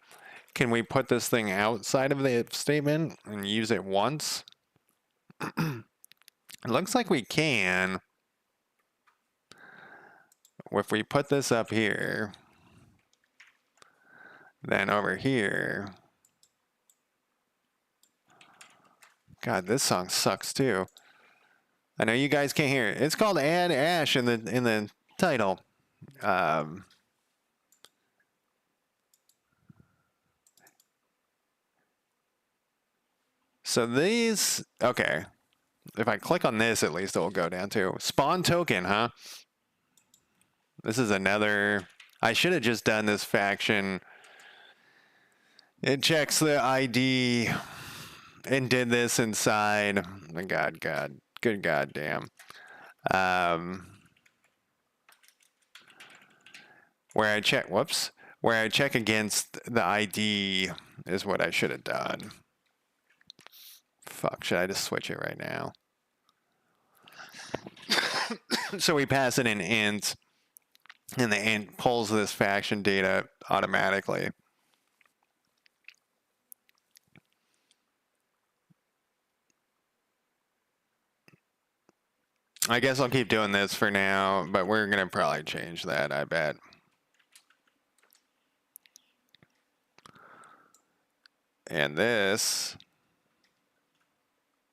Can we put this thing outside of the if statement and use it once? It looks like we can. If we put this up here, then over here. God, this song sucks too. I know you guys can't hear it. It's called Add Ash in the title. So these, okay. If I click on this, at least it will go down to spawn token, huh? This is another. I should have just done this faction. It checks the ID and did this inside. Good goddamn. Where I check, where I check against the ID is what I should have done. Fuck, should I just switch it right now? So we pass it in int, and the int pulls this faction data automatically. I guess I'll keep doing this for now, but we're going to probably change that, I bet. And this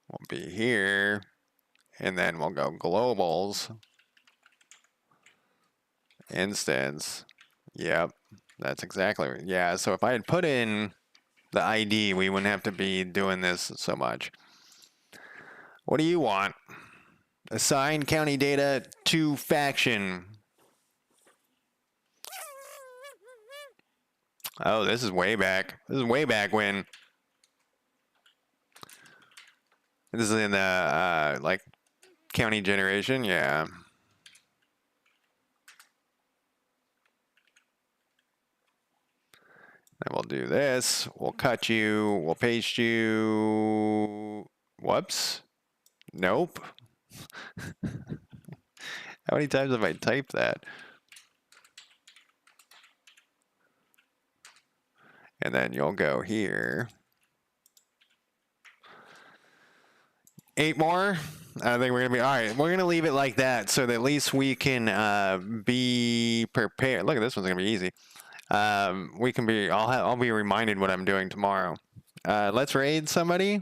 will be here, and then we'll go globals, instance. Yep, that's exactly, yeah, so if I had put in the ID, we wouldn't have to be doing this so much. What do you want? Assign county data to faction. Oh, this is way back. This is way back when. This is in the, like, county generation, yeah. Then we'll do this. We'll cut you. We'll paste you. Whoops. Nope. How many times have I typed that? And then you'll go here. 8 more. I think we're gonna be all right. We're gonna leave it like that so that at least we can be prepared. Look at this one's gonna be easy. We can be. I'll be reminded what I'm doing tomorrow. Let's raid somebody.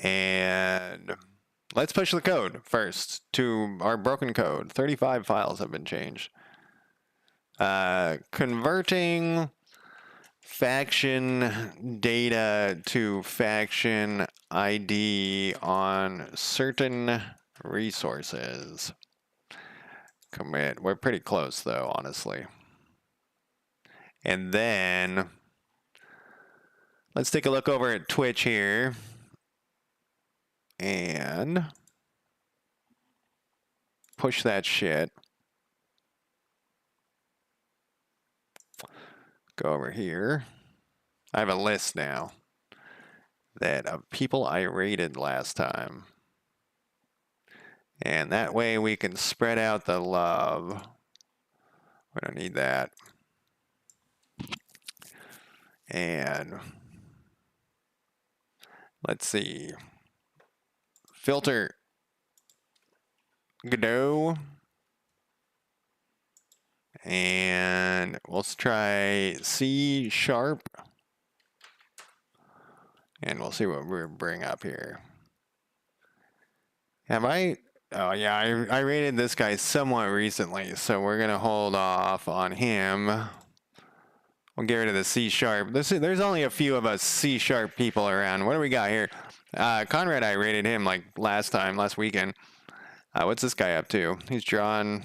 And let's push the code first to our broken code. 35 files have been changed. Converting faction data to faction ID on certain resources. Commit. We're pretty close though, honestly. And then let's take a look over at Twitch here. And push that shit. Go over here. I have a list now that of people I rated last time. And that way we can spread out the love. We don't need that. And let's see. Filter Godot. And let's try C#. And we'll see what we bring up here. Have I? Oh, yeah, I rated this guy somewhat recently, so we're going to hold off on him. We'll get rid of the C sharp. There's only a few of us C sharp people around. What do we got here? Conrad, I rated him like last weekend. What's this guy up to? He's drawn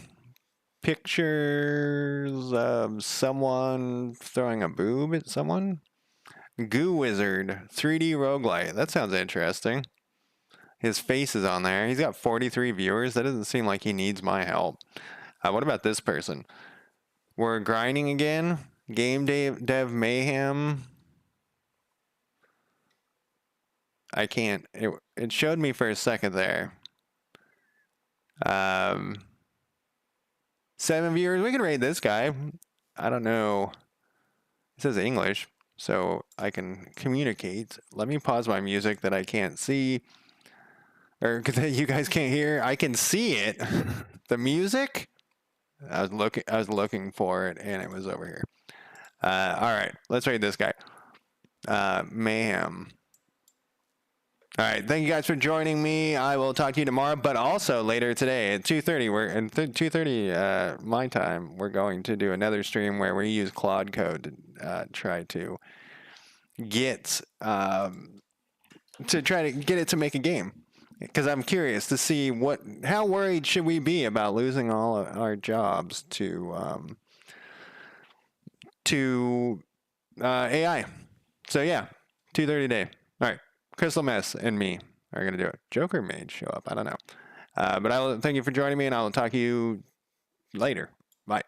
pictures of someone throwing a boob at someone. Goo Wizard, 3D roguelite. That sounds interesting. His face is on there. He's got 43 viewers. That doesn't seem like he needs my help. What about this person? We're grinding again. Game Dev Mayhem. I can't. It showed me for a second there. 7 viewers. We can rate this guy. I don't know. It says English, so I can communicate. Let me pause my music that I can't see, or that you guys can't hear. I can see it. The music. I was looking for it, and it was over here. All right, let's rate this guy. Mayhem. All right, thank you guys for joining me. I will talk to you tomorrow, but also later today at 2:30. We're at 2:30 my time. We're going to do another stream where we use Claude Code to try to get it to make a game. Because I'm curious to see how worried should we be about losing all of our jobs to AI. So yeah, 2:30 today. All right. Crystal Mess and me are going to do it. Joker may show up. I don't know. But I will thank you for joining me, and I will talk to you later. Bye.